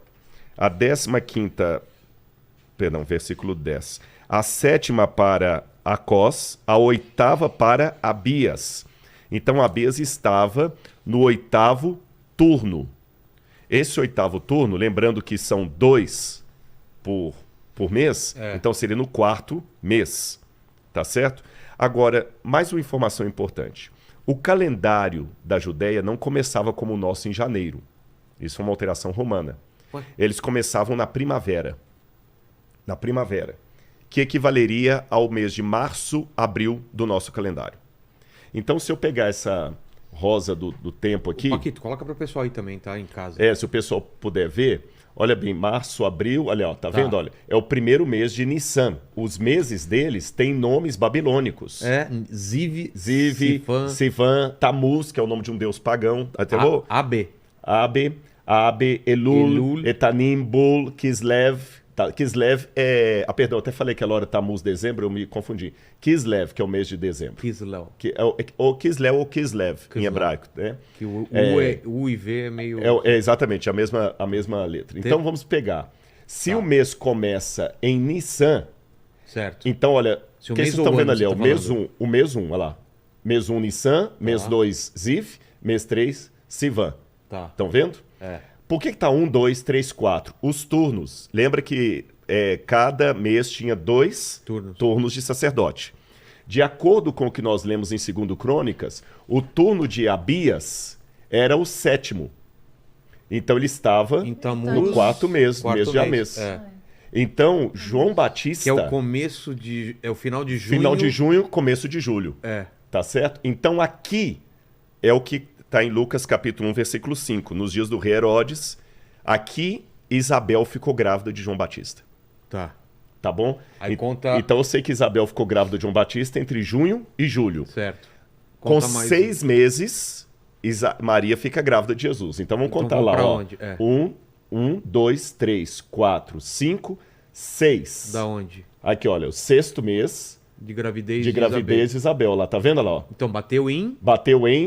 A 15ª, versículo 10. A 7ª para Acós, a 8ª para Abias. Então, Abias estava no 8º turno. Esse 8º turno, lembrando que são 2 por mês, então seria no 4º mês, tá certo? Agora, mais uma informação importante. O calendário da Judéia não começava como o nosso em janeiro. Isso é uma alteração romana. Ué? Eles começavam na primavera. Na primavera. Que equivaleria ao mês de março, abril do nosso calendário. Então, se eu pegar essa rosa do tempo aqui... Paquito, coloca para o pessoal aí também, tá? Em casa. Se o pessoal puder ver... Olha bem, março, abril, olha, ó, tá vendo? Olha, é o primeiro mês de Nissan. Os meses deles têm nomes babilônicos. Ziv, Sivan, Tamuz, que é o nome de um deus pagão. Ab, Elul, Etanim, Bul, Kislev. Kislev é... perdão, eu até falei que ela era Tamuz, dezembro, eu me confundi. Kislev, que é o mês de dezembro. Kislev. Ou Kislev ou Kislev, em hebraico. Né? Que o U e V é meio... Exatamente, a mesma letra. Então vamos pegar. Se o mês começa em Nissan... Certo. Então, olha, o que vocês estão vendo ali? O mês 1, olha lá. Mês 1, Nissan. Mês 2, Ziv. Mês 3, Sivan. Estão vendo? Por que tá 1, 2, 3, 4? Os turnos. Lembra que cada mês tinha 2 turnos de sacerdote. De acordo com o que nós lemos em 2 Crônicas, o turno de Abias era o 7º. Então ele estava no 4º mês, mês de Amês. Então, João Batista... Que é o começo de... É o final de junho. Final de junho, começo de julho. Tá certo? Então aqui é o que... Está em Lucas capítulo 1, versículo 5. Nos dias do rei Herodes, aqui Isabel ficou grávida de João Batista. Tá bom? Aí conta... Então eu sei que Isabel ficou grávida de João Batista entre junho e julho. Certo. Com 6 meses, Maria fica grávida de Jesus. Então vamos contar lá. Onde? 1, 2, 3, 4, 5, 6. Da onde? Aqui, olha, o 6º mês... De gravidez de Isabel, lá, tá vendo lá? Ó? Então, bateu em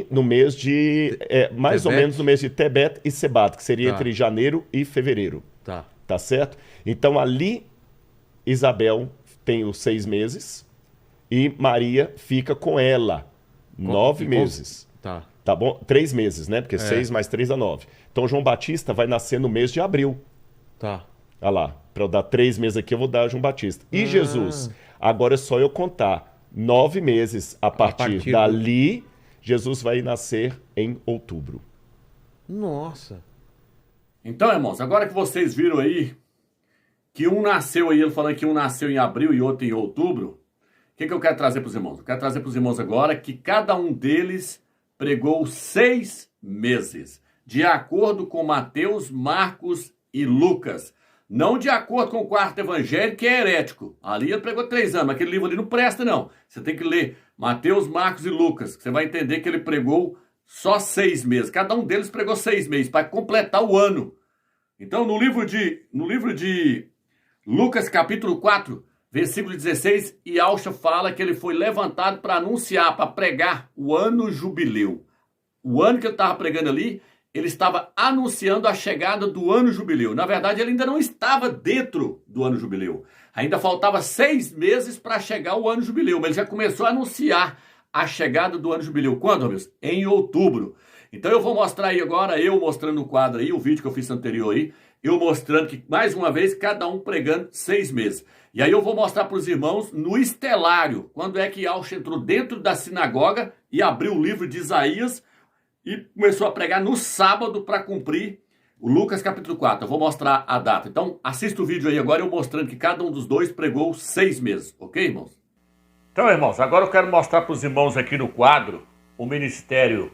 no mês de... mais Tebet. Ou menos no mês de Tebet e Sebat, que seria entre janeiro e fevereiro. Tá certo? Então, ali, Isabel tem os 6 meses e Maria fica com ela 9 meses. Tá bom? 3 meses, né? Porque 6 mais 3 dá 9. Então, João Batista vai nascer no mês de abril. Olha lá. Para eu dar 3 meses aqui, eu vou dar João Batista. E Jesus... Agora é só eu contar 9 meses a partir dali, Jesus vai nascer em outubro. Nossa! Então, irmãos, agora que vocês viram aí que um nasceu aí, ele falando que um nasceu em abril e outro em outubro, o que eu quero trazer para os irmãos? Eu quero trazer para os irmãos agora que cada um deles pregou 6 meses, de acordo com Mateus, Marcos e Lucas. Não de acordo com o quarto evangelho, que é herético. Ali ele pregou 3 anos, aquele livro ali não presta não. Você tem que ler Mateus, Marcos e Lucas, que você vai entender que ele pregou só 6 meses. Cada um deles pregou 6 meses, para completar o ano. Então no livro de Lucas capítulo 4, versículo 16, Yahshua fala que ele foi levantado para anunciar, para pregar o ano jubileu. O ano que ele estava pregando ali, ele estava anunciando a chegada do ano jubileu. Na verdade, ele ainda não estava dentro do ano jubileu. Ainda faltava 6 meses para chegar o ano jubileu, mas ele já começou a anunciar a chegada do ano jubileu. Quando, meus? Em outubro. Então eu vou mostrar aí agora, eu mostrando o quadro aí, o vídeo que eu fiz anterior aí, eu mostrando que, mais uma vez, cada um pregando 6 meses. E aí eu vou mostrar para os irmãos no estelário, quando é que Yahshua entrou dentro da sinagoga e abriu o livro de Isaías e começou a pregar no sábado para cumprir o Lucas capítulo 4. Eu vou mostrar a data. Então, assista o vídeo aí agora, eu mostrando que cada um dos dois pregou 6 meses. Ok, irmãos? Então, irmãos, agora eu quero mostrar para os irmãos aqui no quadro o ministério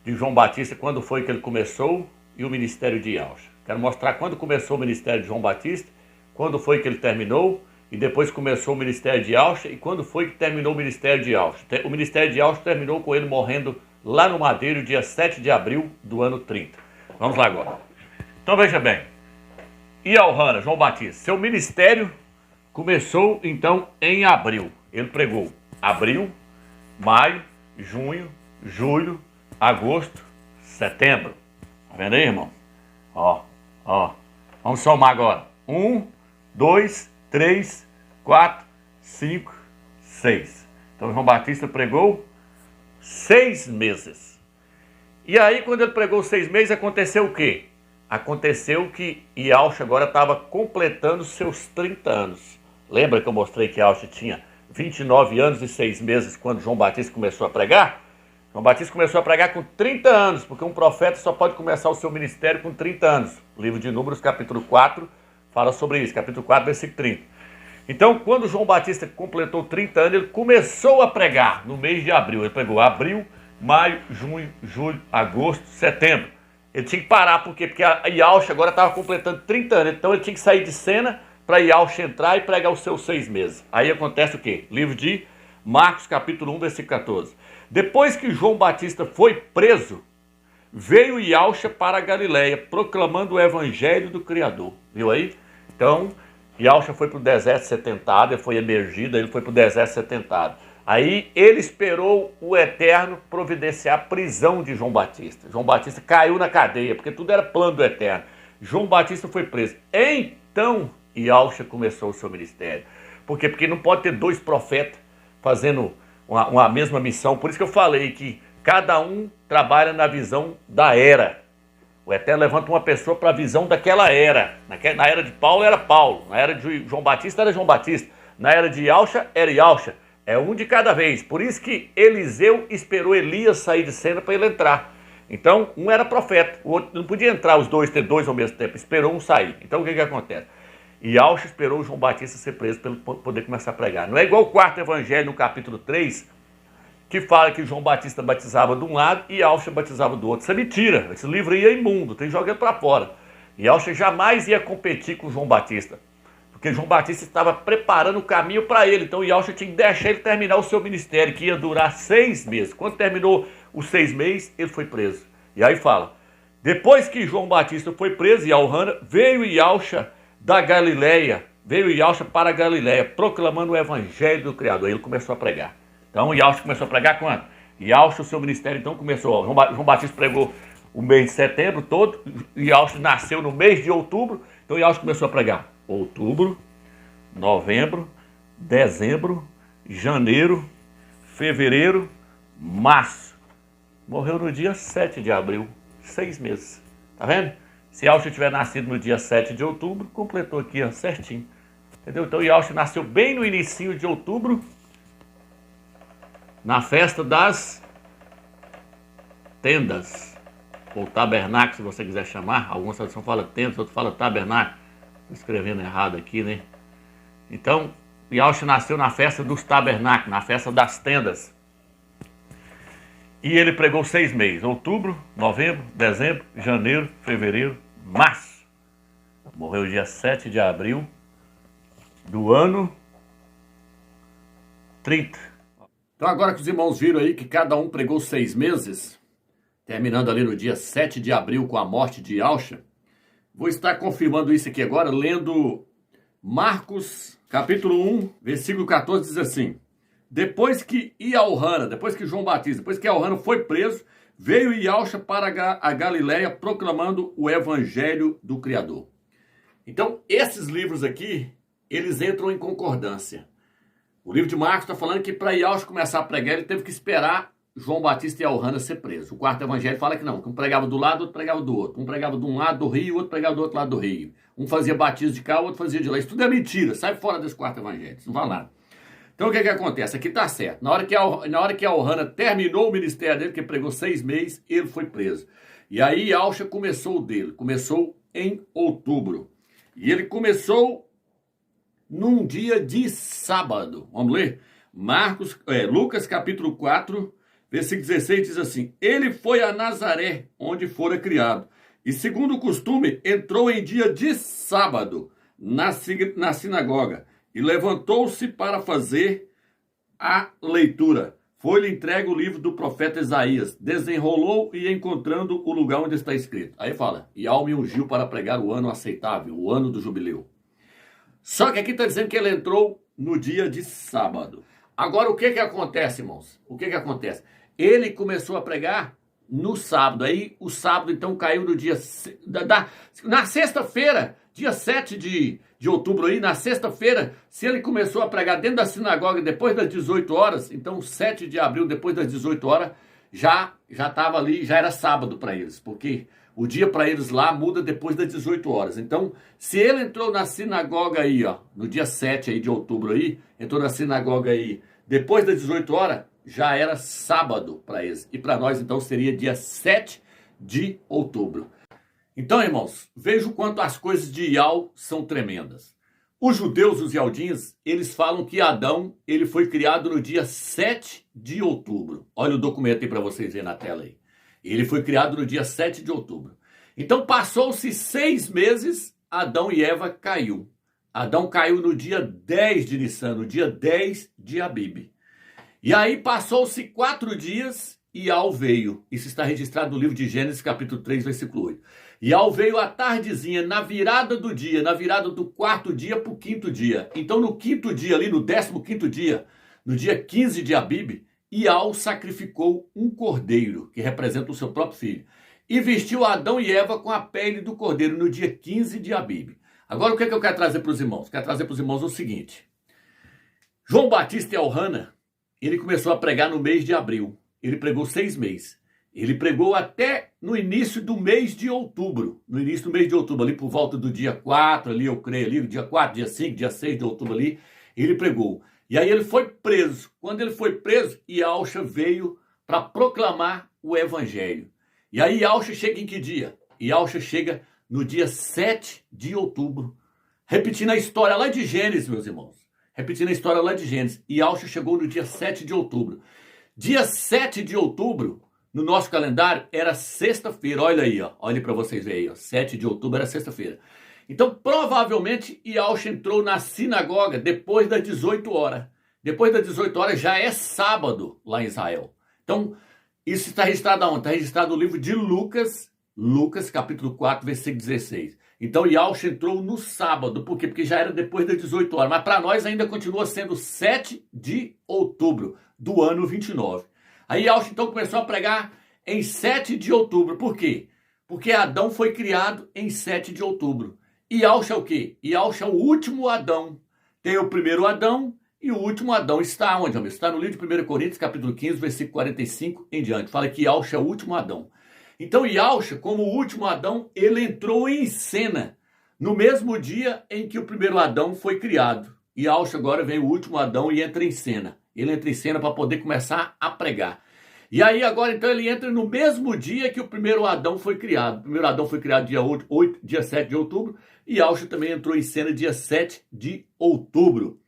de João Batista, quando foi que ele começou, e o ministério de Yahshua. Quero mostrar quando começou o ministério de João Batista, quando foi que ele terminou, e depois começou o ministério de Yahshua, e quando foi que terminou o ministério de Yahshua. O ministério de Yahshua terminou com ele morrendo lá no Madeiro, dia 7 de abril do ano 30. Vamos lá agora. Então veja bem. Yahshua, João Batista, seu ministério começou então em abril. Ele pregou abril, maio, junho, julho, agosto, setembro. Tá vendo aí, irmão? Ó. Vamos somar agora. 1, 2, 3, 4, 5, 6. Então João Batista pregou 6 meses. E aí, quando ele pregou 6 meses, aconteceu o quê? Aconteceu que Yahshua agora estava completando seus 30 anos. Lembra que eu mostrei que Yahshua tinha 29 anos e 6 meses quando João Batista começou a pregar? João Batista começou a pregar com 30 anos, porque um profeta só pode começar o seu ministério com 30 anos. O livro de Números, capítulo 4, fala sobre isso, capítulo 4, versículo 30. Então, quando João Batista completou 30 anos, ele começou a pregar no mês de abril. Ele pregou abril, maio, junho, julho, agosto, setembro. Ele tinha que parar, por quê? Porque a Yahshua agora estava completando 30 anos, então ele tinha que sair de cena para Yahshua entrar e pregar os seus 6 meses. Aí acontece o quê? Livro de Marcos, capítulo 1, versículo 14. Depois que João Batista foi preso, veio Yahshua para a Galileia, proclamando o evangelho do Criador. Viu aí? Então, Yahshua foi para o deserto setentado, ele foi emergido, ele foi para o deserto setentado. Aí ele esperou o Eterno providenciar a prisão de João Batista. João Batista caiu na cadeia, porque tudo era plano do Eterno. João Batista foi preso. Então, Yahshua começou o seu ministério. Por quê? Porque não pode ter 2 profetas fazendo uma mesma missão. Por isso que eu falei que cada um trabalha na visão da era. O Eterno levanta uma pessoa para a visão daquela era. Na era de Paulo era Paulo. Na era de João Batista era João Batista. Na era de Yahshua era Yahshua. É um de cada vez. Por isso que Eliseu esperou Elias sair de cena para ele entrar. Então, um era profeta. O outro não podia entrar os dois, ter 2 ao mesmo tempo. Esperou um sair. Então, o que acontece? Yahshua esperou João Batista ser preso para ele poder começar a pregar. Não é igual o quarto evangelho, no capítulo 3, que fala que João Batista batizava de um lado e Yahshua batizava do outro. Isso é mentira. Esse livro aí é imundo, tem que jogar ele para fora. Yahshua jamais ia competir com João Batista, porque João Batista estava preparando o caminho para ele. Então Yahshua tinha que deixar ele terminar o seu ministério, que ia durar 6 meses. Quando terminou os 6 meses, ele foi preso. E aí fala, depois que João Batista foi preso, Yahshua, veio Yahshua da Galileia, veio Yahshua para a Galileia, proclamando o evangelho do Criador. Aí ele começou a pregar. Então Yahshua começou a pregar quando? Yahshua, o seu ministério, então começou. João Batista pregou o mês de setembro todo, Yahshua nasceu no mês de outubro, então Yahshua começou a pregar. Outubro, novembro, dezembro, janeiro, fevereiro, março. Morreu no dia 7 de abril, 6 meses. Tá vendo? Se Yahshua tiver nascido no dia 7 de outubro, completou aqui, ó, certinho. Entendeu? Então Yahshua nasceu bem no início de outubro, na festa das tendas, ou tabernáculo, se você quiser chamar. Algumas traduções falam tendas, outras falam tabernáculo. escrevendo errado aqui, né? Então, Yahshua nasceu na festa dos tabernáculos, na festa das tendas. E ele pregou 6 meses, outubro, novembro, dezembro, janeiro, fevereiro, março. Morreu dia 7 de abril do ano 30. Então agora que os irmãos viram aí que cada um pregou 6 meses, terminando ali no dia 7 de abril com a morte de Yahshua, vou estar confirmando isso aqui agora, lendo Marcos, capítulo 1, versículo 14, diz assim: depois que Iauhana, depois que João Batista, depois que Iauhana foi preso, veio Yahshua para a Galileia proclamando o evangelho do Criador. Então, esses livros aqui, eles entram em concordância. O livro de Marcos está falando que para Yahshua começar a pregar, ele teve que esperar João Batista e Iauhana ser preso. O quarto evangelho fala que não, que um pregava do lado, outro pregava do outro. Um pregava de um lado do rio, outro pregava do outro lado do rio. Um fazia batismo de cá, o outro fazia de lá. Isso tudo é mentira, sai fora desse quarto evangelho, isso não vai lá. Então o que acontece? Aqui está certo. Na hora que Iauhana terminou o ministério dele, que pregou 6 meses, ele foi preso. E aí Yahshua começou o dele, começou em outubro. E ele começou num dia de sábado. Vamos ler? Lucas capítulo 4, versículo 16 diz assim: ele foi a Nazaré, onde fora criado, e segundo o costume, entrou em dia de sábado na sinagoga, e levantou-se para fazer a leitura. Foi-lhe entregue o livro do profeta Isaías, desenrolou e encontrando o lugar onde está escrito. Aí fala: e Yahweh me ungiu para pregar o ano aceitável, o ano do jubileu. Só que aqui está dizendo que ele entrou no dia de sábado. Agora, o que acontece, irmãos? O que acontece? Ele começou a pregar no sábado. Aí, o sábado, então, caiu no dia... na sexta-feira, dia 7 de outubro aí, na sexta-feira, se ele começou a pregar dentro da sinagoga depois das 18 horas, então, 7 de abril, depois das 18 horas, já estava ali, já era sábado para eles, porque o dia para eles lá muda depois das 18 horas. Então, se ele entrou na sinagoga aí, ó, no dia 7 aí de outubro aí, entrou na sinagoga aí depois das 18 horas, já era sábado para eles. E para nós, então, seria dia 7 de outubro. Então, irmãos, veja o quanto as coisas de Yahweh são tremendas. Os judeus, os Yaldins, eles falam que Adão, ele foi criado no dia 7 de outubro. Olha o documento aí para vocês verem na tela aí. Ele foi criado no dia 7 de outubro. Então, passou-se 6 meses, Adão e Eva caiu. Adão caiu no dia 10 de Nissan, no dia 10 de Abib. E aí passou-se 4 dias e Yahweh veio. Isso está registrado no livro de Gênesis, capítulo 3, versículo 8. Yahweh veio à tardezinha, na virada do dia, na virada do 4º dia para o 5º dia. Então, no 5º dia ali, no 15º dia, no dia 15 de Abib, Yahweh sacrificou um cordeiro, que representa o seu próprio filho, e vestiu Adão e Eva com a pele do cordeiro no dia 15 de Abib. Agora, o que eu quero trazer para os irmãos? Quero trazer para os irmãos o seguinte: João Batista e Iauhana, ele começou a pregar no mês de abril. Ele pregou 6 meses. Ele pregou até no início do mês de outubro. No início do mês de outubro, ali por volta do dia 4, ali eu creio, ali, dia 4, dia 5, dia 6 de outubro ali, ele pregou. E aí ele foi preso. Quando ele foi preso, Yahshua veio para proclamar o evangelho. E aí Yahshua chega em que dia? Yahshua chega no dia 7 de outubro. Repetindo a história lá de Gênesis, meus irmãos. Repetindo a história lá de Gênesis. Yahshua chegou no dia 7 de outubro. Dia 7 de outubro, no nosso calendário, era sexta-feira. Olha aí, ó. Olha para vocês verem aí, ó. 7 de outubro era sexta-feira. Então, provavelmente, Yahshua entrou na sinagoga depois das 18 horas. Depois das 18 horas já é sábado lá em Israel. Então, isso está registrado aonde? Está registrado no livro de Lucas, capítulo 4, versículo 16. Então, Yahshua entrou no sábado. Por quê? Porque já era depois das 18 horas. Mas para nós ainda continua sendo 7 de outubro do ano 29. Aí Yahshua então começou a pregar em 7 de outubro. Por quê? Porque Adão foi criado em 7 de outubro. E Yahshua é o quê? Yahshua é o último Adão. Tem o primeiro Adão e o último Adão. Está onde, amigo? Está no livro de 1 Coríntios, capítulo 15, versículo 45 em diante. Fala que Yahshua é o último Adão. Então Yahshua, como o último Adão, ele entrou em cena no mesmo dia em que o primeiro Adão foi criado. Yahshua agora vem o último Adão e entra em cena. Ele entra em cena para poder começar a pregar. E aí agora então ele entra no mesmo dia que o primeiro Adão foi criado. O primeiro Adão foi criado dia 7 de outubro e Yahshua também entrou em cena dia 7 de outubro.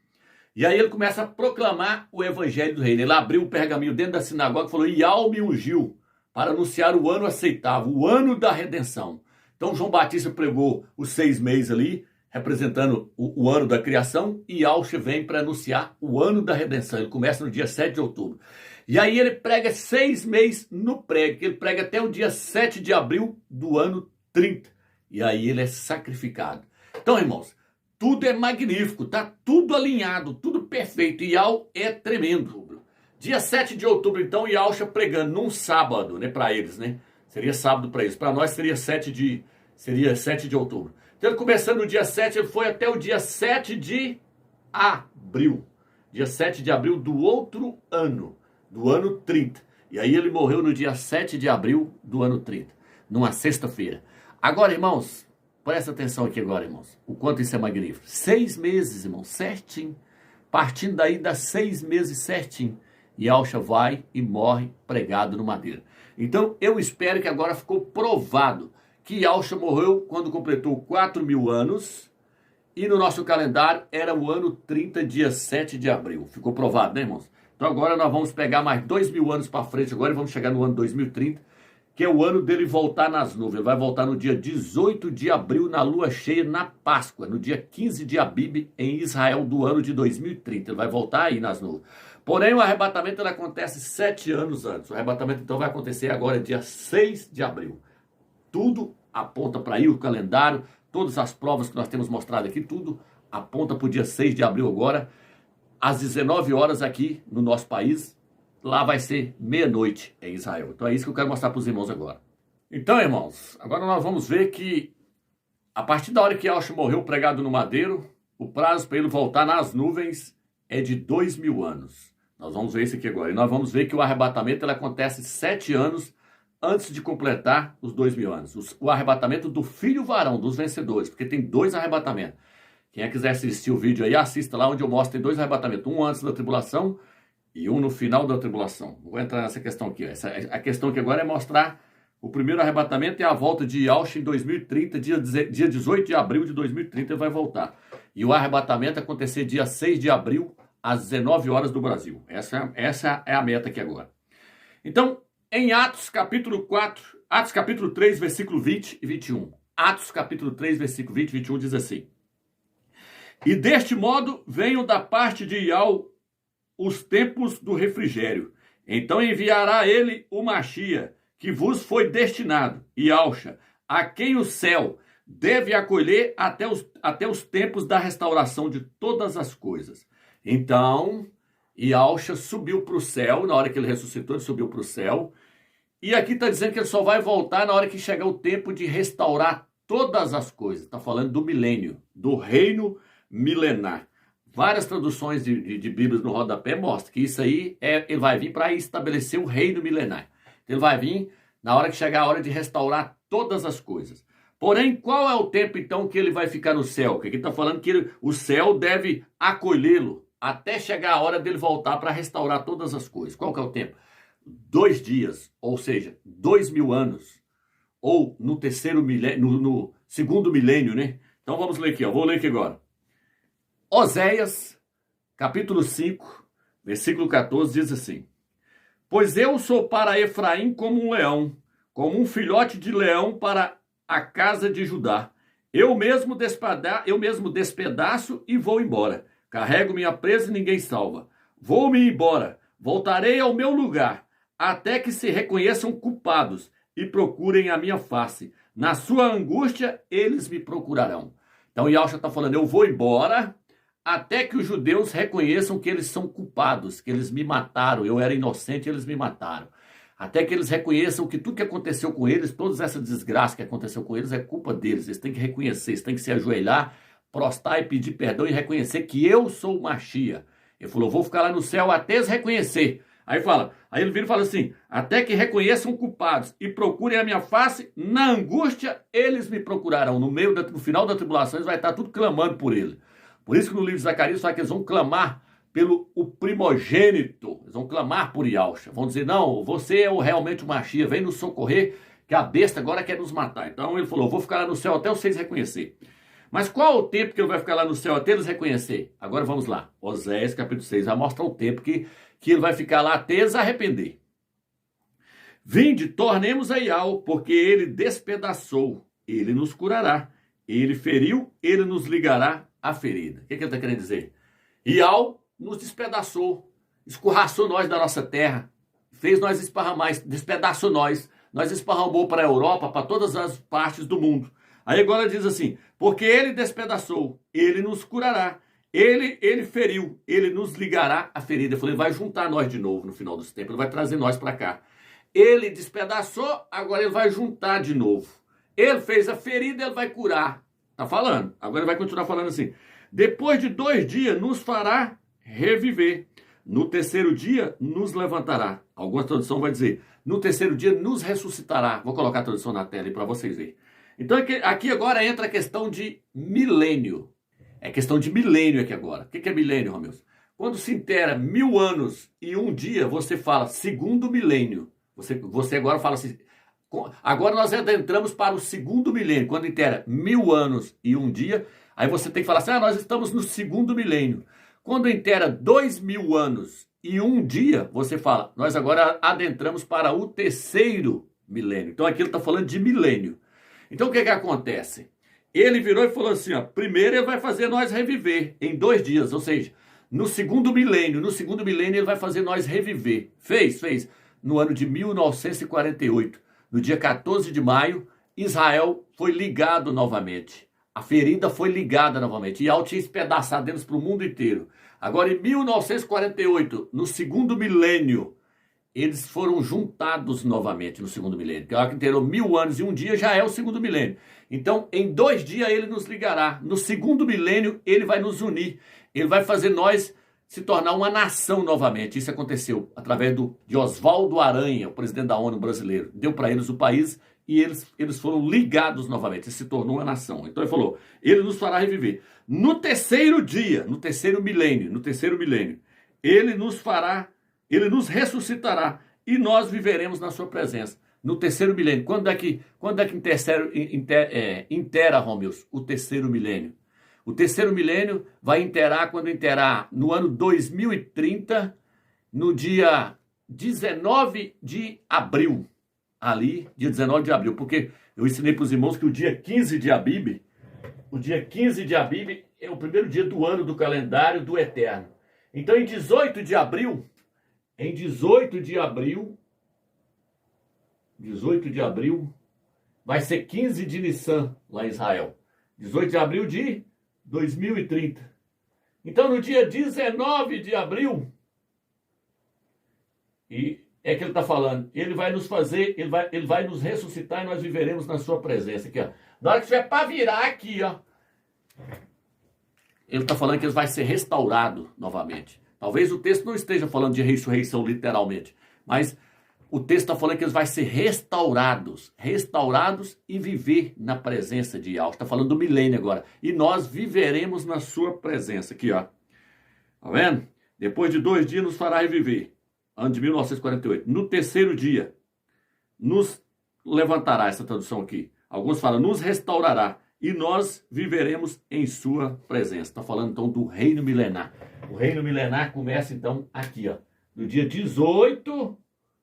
E aí ele começa a proclamar o evangelho do reino. Ele abriu um pergaminho dentro da sinagoga e falou: Yahweh me ungiu para anunciar o ano aceitável, o ano da redenção. Então João Batista pregou os 6 meses ali, representando o ano da criação, e Yahshua vem para anunciar o ano da redenção. Ele começa no dia 7 de outubro. E aí ele prega 6 meses no prego, ele prega até o dia 7 de abril do ano 30. E aí ele é sacrificado. Então, irmãos, tudo é magnífico, tá tudo alinhado, tudo perfeito. E Yahweh é tremendo. Dia 7 de outubro, então, Yahshua pregando num sábado, né, para eles, né? Seria sábado para eles. Para nós seria 7 de outubro. Então, ele começando no dia 7, ele foi até o dia 7 de abril. Dia 7 de abril do outro ano. Do ano 30. E aí ele morreu no dia 7 de abril do ano 30, numa sexta-feira. Agora, irmãos, presta atenção aqui agora, irmãos, o quanto isso é magnífico. 6 meses, irmãos, certinho. Partindo daí, dá 6 meses certinho. E Yahshua vai e morre pregado no madeiro. Então, eu espero que agora ficou provado que Yahshua morreu quando completou 4.000 anos. E no nosso calendário era o ano 30, dia 7 de abril. Ficou provado, né, irmãos? Então agora nós vamos pegar mais 2.000 anos para frente agora e vamos chegar no ano 2030, que é o ano dele voltar nas nuvens. Ele vai voltar no dia 18 de abril, na lua cheia, na Páscoa, no dia 15 de Abib, em Israel, do ano de 2030. Ele vai voltar aí nas nuvens. Porém, o arrebatamento ele acontece 7 anos antes. O arrebatamento então vai acontecer agora dia 6 de abril. Tudo aponta para aí, o calendário, todas as provas que nós temos mostrado aqui, tudo aponta para o dia 6 de abril agora, às 19 horas aqui no nosso país. Lá vai ser meia-noite em Israel. Então é isso que eu quero mostrar para os irmãos agora. Então, irmãos, agora nós vamos ver que a partir da hora que Yahshua morreu pregado no madeiro, o prazo para ele voltar nas nuvens é de 2.000 anos. Nós vamos ver isso aqui agora. E nós vamos ver que o arrebatamento ele acontece 7 anos antes de completar os 2.000 anos. O arrebatamento do filho varão, dos vencedores, porque tem 2 arrebatamentos. Quem quiser assistir o vídeo aí, assista lá onde eu mostro, tem 2 arrebatamentos. Um antes da tribulação e um no final da tribulação. Não vou entrar nessa questão aqui. A questão aqui agora é mostrar o primeiro arrebatamento e a volta de Yahshua em 2030, dia 18 de abril de 2030 ele vai voltar. E o arrebatamento acontecer dia 6 de abril, às 19 horas do Brasil. Essa é a meta aqui agora. Então, em Atos capítulo 3, versículo 20 e 21. Atos capítulo 3, versículo 20 e 21 diz assim: E deste modo venham da parte de Yahweh os tempos do refrigério. Então enviará ele o Machia, que vos foi destinado, Yahshua, a quem o céu deve acolher até os tempos da restauração de todas as coisas. Então, Yahshua subiu para o céu, na hora que ele ressuscitou, ele subiu para o céu. E aqui está dizendo que ele só vai voltar na hora que chegar o tempo de restaurar todas as coisas. Está falando do milênio, do reino milenar. Várias traduções de Bíblias no rodapé mostram que isso aí, ele vai vir para estabelecer o reino milenar. Ele vai vir na hora que chegar a hora de restaurar todas as coisas. Porém, qual é o tempo então que ele vai ficar no céu? Porque aqui está falando que o céu deve acolhê-lo até chegar a hora dele voltar para restaurar todas as coisas. Qual que é o tempo? 2 dias, ou seja, 2.000 anos. Ou no terceiro milênio, no segundo milênio, né? Então vamos ler aqui, ó. Vou ler aqui agora. Oséias, capítulo 5, versículo 14, diz assim: Pois eu sou para Efraim como um leão, como um filhote de leão para a casa de Judá. Eu mesmo despedaço e vou embora. Carrego minha presa e ninguém salva. Vou-me embora, voltarei ao meu lugar, até que se reconheçam culpados e procurem a minha face. Na sua angústia, eles me procurarão. Então, Yahshua está falando, eu vou embora até que os judeus reconheçam que eles são culpados, que eles me mataram, eu era inocente e eles me mataram. Até que eles reconheçam que tudo que aconteceu com eles, toda essa desgraça que aconteceu com eles, é culpa deles. Eles têm que reconhecer, eles têm que se ajoelhar, prostrar e pedir perdão e reconhecer que eu sou o Machia. Ele falou, vou ficar lá no céu até eles reconhecer. Aí ele vira e fala assim, até que reconheçam culpados e procurem a minha face, na angústia eles me procurarão. No final da tribulação eles vai estar tudo clamando por ele. Por isso que no livro de Zacarias fala que eles vão clamar pelo o primogênito. Eles vão clamar por Yahshua. Vão dizer, não, você é realmente o Mashiach, vem nos socorrer, que a besta agora quer nos matar. Então ele falou, vou ficar lá no céu até vocês reconhecer. Mas qual o tempo que ele vai ficar lá no céu até eles reconhecer? Agora vamos lá. Oséias, capítulo 6, vai mostrar o tempo que ele vai ficar lá até eles arrepender. Vinde, tornemos a Yahweh, porque ele despedaçou, ele nos curará. Ele feriu, ele nos ligará a ferida. O que ele está querendo dizer? Yahweh nos despedaçou, escorraçou nós da nossa terra, fez nós esparramar, despedaçou nós esparramou para a Europa, para todas as partes do mundo. Aí agora diz assim, porque ele despedaçou, ele nos curará, ele feriu, ele nos ligará a ferida. Eu falei, ele vai juntar nós de novo no final dos tempos, ele vai trazer nós para cá. Ele despedaçou, agora ele vai juntar de novo. Ele fez a ferida, ele vai curar. Tá falando, agora ele vai continuar falando assim, depois de 2 dias nos fará reviver. No terceiro dia nos levantará. Alguma tradução vai dizer, no terceiro dia nos ressuscitará. Vou colocar a tradução na tela aí para vocês verem. Então aqui agora entra a questão de milênio. É questão de milênio aqui agora. O que é milênio, Romeu? Quando se intera 1000 anos e 1 dia, você fala segundo milênio. Você agora fala assim, agora nós adentramos para o segundo milênio. Quando intera 1000 anos e 1 dia, aí você tem que falar assim, nós estamos no segundo milênio. Quando intera 2000 anos e 1 dia, você fala, nós agora adentramos para o terceiro milênio. Então aqui ele está falando de milênio. Então o que acontece? Ele virou e falou assim, primeiro ele vai fazer nós reviver em 2 dias, ou seja, no segundo milênio ele vai fazer nós reviver. Fez. No ano de 1948, no dia 14 de maio, Israel foi ligado novamente. A ferida foi ligada novamente. E Yahweh tinha espedaçado eles para o mundo inteiro. Agora, em 1948, no segundo milênio, eles foram juntados novamente no segundo milênio. Que que inteirou 1000 anos e 1 dia já é o segundo milênio. Então, em 2 dias ele nos ligará. No segundo milênio, ele vai nos unir. Ele vai fazer nós se tornar uma nação novamente. Isso aconteceu através de Oswaldo Aranha, o presidente da ONU brasileiro. Deu para eles o país e eles foram ligados novamente. Se tornou uma nação. Então ele falou, ele nos fará reviver. No terceiro dia, no terceiro milênio, ele nos ressuscitará e nós viveremos na sua presença. No terceiro milênio. Quando é que intera, Romeu, o terceiro milênio? O terceiro milênio vai interar quando interar no ano 2030, no dia 19 de abril. Ali, dia 19 de abril. Porque eu ensinei para os irmãos que o dia 15 de Abib, é o primeiro dia do ano do calendário do Eterno. Então, em 18 de abril, vai ser 15 de Nissan, lá em Israel. 18 de abril de 2030. Então, no dia 19 de abril, e é que ele está falando, ele vai nos fazer, ele vai nos ressuscitar e nós viveremos na sua presença. Aqui, ó. Na hora que tiver para virar aqui, ó, ele está falando que ele vai ser restaurado novamente. Talvez o texto não esteja falando de ressurreição literalmente, mas o texto está falando que eles vão ser restaurados e viver na presença de Yahweh. Está falando do milênio agora. E nós viveremos na sua presença. Aqui, ó. Tá vendo? Depois de 2 dias nos fará reviver. Ano de 1948. No terceiro dia, nos levantará, essa tradução aqui. Alguns falam, nos restaurará. E nós viveremos em sua presença. Está falando então do reino milenar. O reino milenar começa então aqui, ó. No dia 18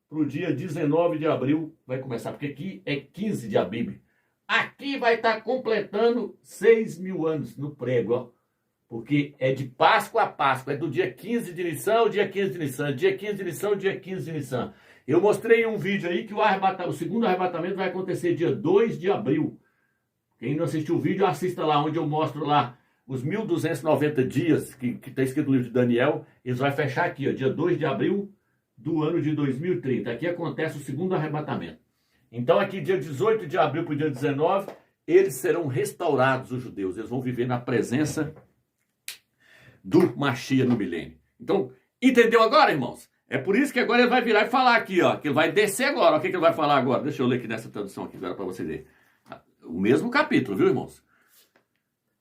para o dia 19 de abril vai começar. Porque aqui é 15 de Abib. Aqui vai estar completando 6.000 anos no prego, ó. Porque é de Páscoa a Páscoa. É do dia 15 de Nissan ao dia 15 de Nissan. Dia 15 de Nissan ao dia 15 de Nissan. Eu mostrei em um vídeo aí que o segundo arrebatamento vai acontecer dia 2 de abril. Quem não assistiu o vídeo, assista lá, onde eu mostro lá os 1.290 dias que está escrito no livro de Daniel. Eles vão fechar aqui, ó, dia 2 de abril do ano de 2030. Aqui acontece o segundo arrebatamento. Então aqui dia 18 de abril para o dia 19, eles serão restaurados, os judeus. Eles vão viver na presença do Mashiach no milênio. Então, entendeu agora, irmãos? É por isso que agora ele vai virar e falar aqui, ó, que ele vai descer agora. O que ele vai falar agora? Deixa eu ler aqui nessa tradução aqui agora para você ver. O mesmo capítulo, viu, irmãos?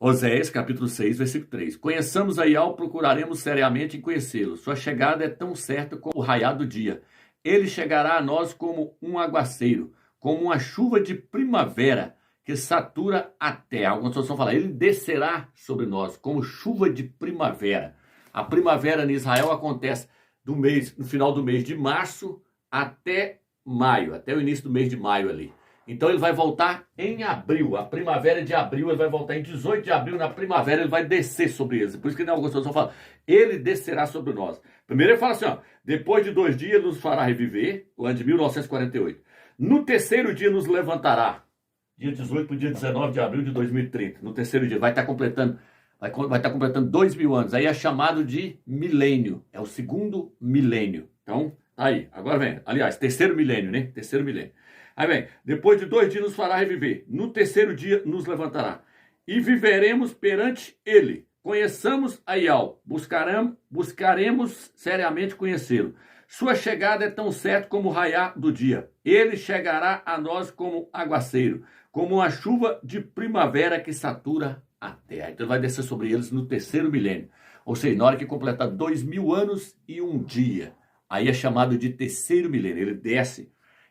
Oséias, capítulo 6, versículo 3. Conheçamos a Ial, procuraremos seriamente em conhecê-lo. Sua chegada é tão certa como o raiar do dia. Ele chegará a nós como um aguaceiro, como uma chuva de primavera que satura a terra. Algumas pessoas vão falar, ele descerá sobre nós como chuva de primavera. A primavera em Israel acontece no final do mês de março até maio, até o início do mês de maio ali. Então ele vai voltar em abril, a primavera de abril, ele vai voltar em 18 de abril, na primavera ele vai descer sobre eles. Por isso que algumas pessoas falam, ele descerá sobre nós. Primeiro ele fala assim, ó, depois de 2 dias nos fará reviver, o ano de 1948. No terceiro dia nos levantará, dia 18 para o dia 19 de abril de 2030. No terceiro dia, vai estar completando 2.000 anos. Aí é chamado de milênio, é o segundo milênio. Então, aí, agora vem, aliás, terceiro milênio, né? Terceiro milênio. Aí vem, depois de 2 dias nos fará reviver, no terceiro dia nos levantará. E viveremos perante ele. Conheçamos a Ial, buscaremos seriamente conhecê-lo. Sua chegada é tão certa como o raiar do dia. Ele chegará a nós como aguaceiro, como uma chuva de primavera que satura a terra. Então vai descer sobre eles no terceiro milênio. Ou seja, na hora que completar 2.000 anos e 1 dia. Aí é chamado de terceiro milênio.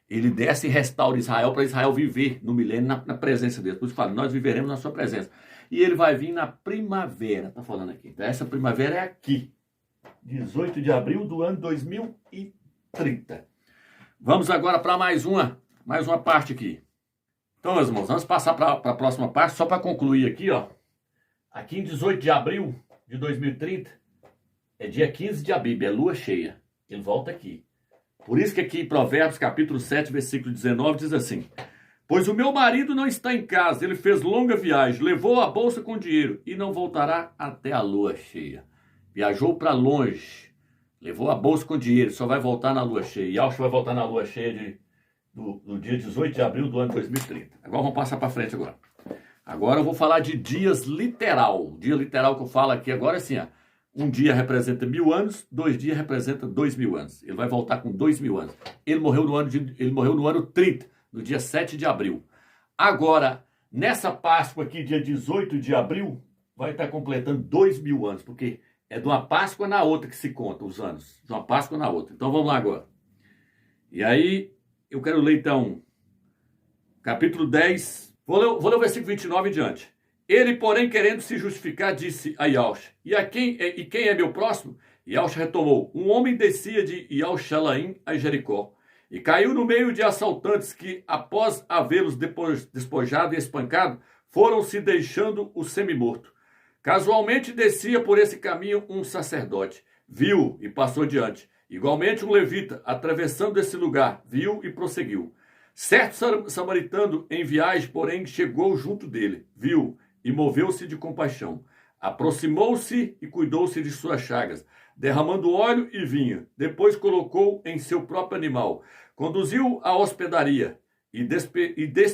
Ele desce e restaura Israel para Israel viver no milênio na presença dele. Por isso fala, nós viveremos na sua presença. E ele vai vir na primavera, está falando aqui. Então essa primavera é aqui, 18 de abril do ano 2030. Vamos agora para mais uma parte aqui. Então, meus irmãos, vamos passar para a próxima parte, só para concluir aqui, ó. Aqui em 18 de abril de 2030, é dia 15 de Abib, é lua cheia. Ele volta aqui. Por isso que aqui em Provérbios, capítulo 7, versículo 19, diz assim: pois o meu marido não está em casa, ele fez longa viagem, levou a bolsa com dinheiro e não voltará até a lua cheia. Viajou para longe, levou a bolsa com dinheiro, só vai voltar na lua cheia. E acho que vai voltar na lua cheia do dia 18 de abril do ano 2030. Agora vamos passar para frente agora. Agora eu vou falar de dias literal. O dia literal que eu falo aqui agora é assim, ó. Um dia representa 1.000 anos, 2 dias representa 2.000 anos. Ele vai voltar com 2.000 anos. Ele morreu no ano 30, no dia 7 de abril. Agora, nessa Páscoa aqui, dia 18 de abril, vai estar completando 2.000 anos, porque é de uma Páscoa na outra que se conta os anos. De uma Páscoa na outra. Então vamos lá agora. E aí, eu quero ler então, capítulo 10, vou ler o versículo 29 em diante. Ele, porém, querendo se justificar, disse a Iaush, e quem é meu próximo? Iaush retomou, um homem descia de Iaushalaim a Jericó, e caiu no meio de assaltantes que, após havê-los despojado e espancado, foram se deixando o semi-morto. Casualmente descia por esse caminho um sacerdote, viu e passou diante. Igualmente um levita, atravessando esse lugar, viu e prosseguiu. Certo samaritano em viagem, porém, chegou junto dele, viu e moveu-se de compaixão. Aproximou-se e cuidou-se de suas chagas, derramando óleo e vinho. Depois colocou em seu próprio animal. Conduziu à hospedaria e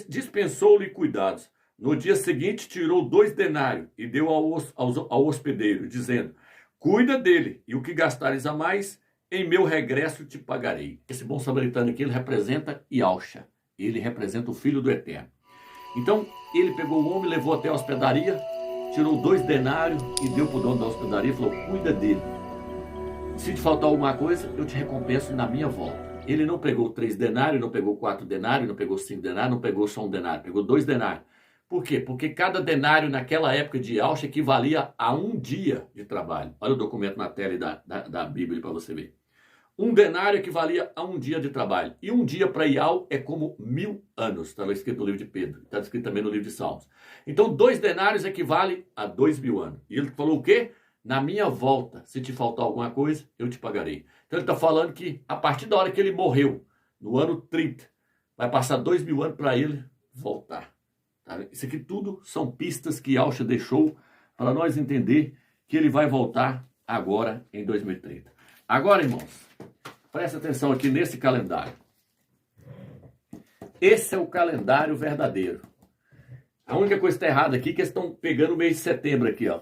dispensou-lhe cuidados. No dia seguinte, tirou 2 denários e deu ao hospedeiro, dizendo, cuida dele, e o que gastares a mais, em meu regresso te pagarei. Esse bom samaritano aqui, ele representa Iauxa. Ele representa o Filho do Eterno. Então, ele pegou o homem, levou até a hospedaria, tirou 2 denários e deu para o dono da hospedaria e falou, cuida dele. Se te faltar alguma coisa, eu te recompenso na minha volta. Ele não pegou 3 denários, não pegou 4 denários, não pegou 5 denários, não pegou só 1 denário, pegou 2 denários. Por quê? Porque cada denário naquela época de Iauxa equivalia a 1 dia de trabalho. Olha o documento na tela da Bíblia para você ver. 1 denário equivalia a 1 dia de trabalho. E 1 dia para Iau é como 1.000 anos. Está escrito no livro de Pedro. Está escrito também no livro de Salmos. Então, 2 denários equivale a 2.000 anos. E ele falou o quê? Na minha volta, se te faltar alguma coisa, eu te pagarei. Então, ele está falando que a partir da hora que ele morreu, no ano 30, vai passar 2.000 anos para ele voltar. Tá? Isso aqui tudo são pistas que Iauxa deixou para nós entender que ele vai voltar agora em 2030. Agora, irmãos, presta atenção aqui nesse calendário. Esse é o calendário verdadeiro. A única coisa que está errada aqui é que eles estão pegando o mês de setembro aqui, ó.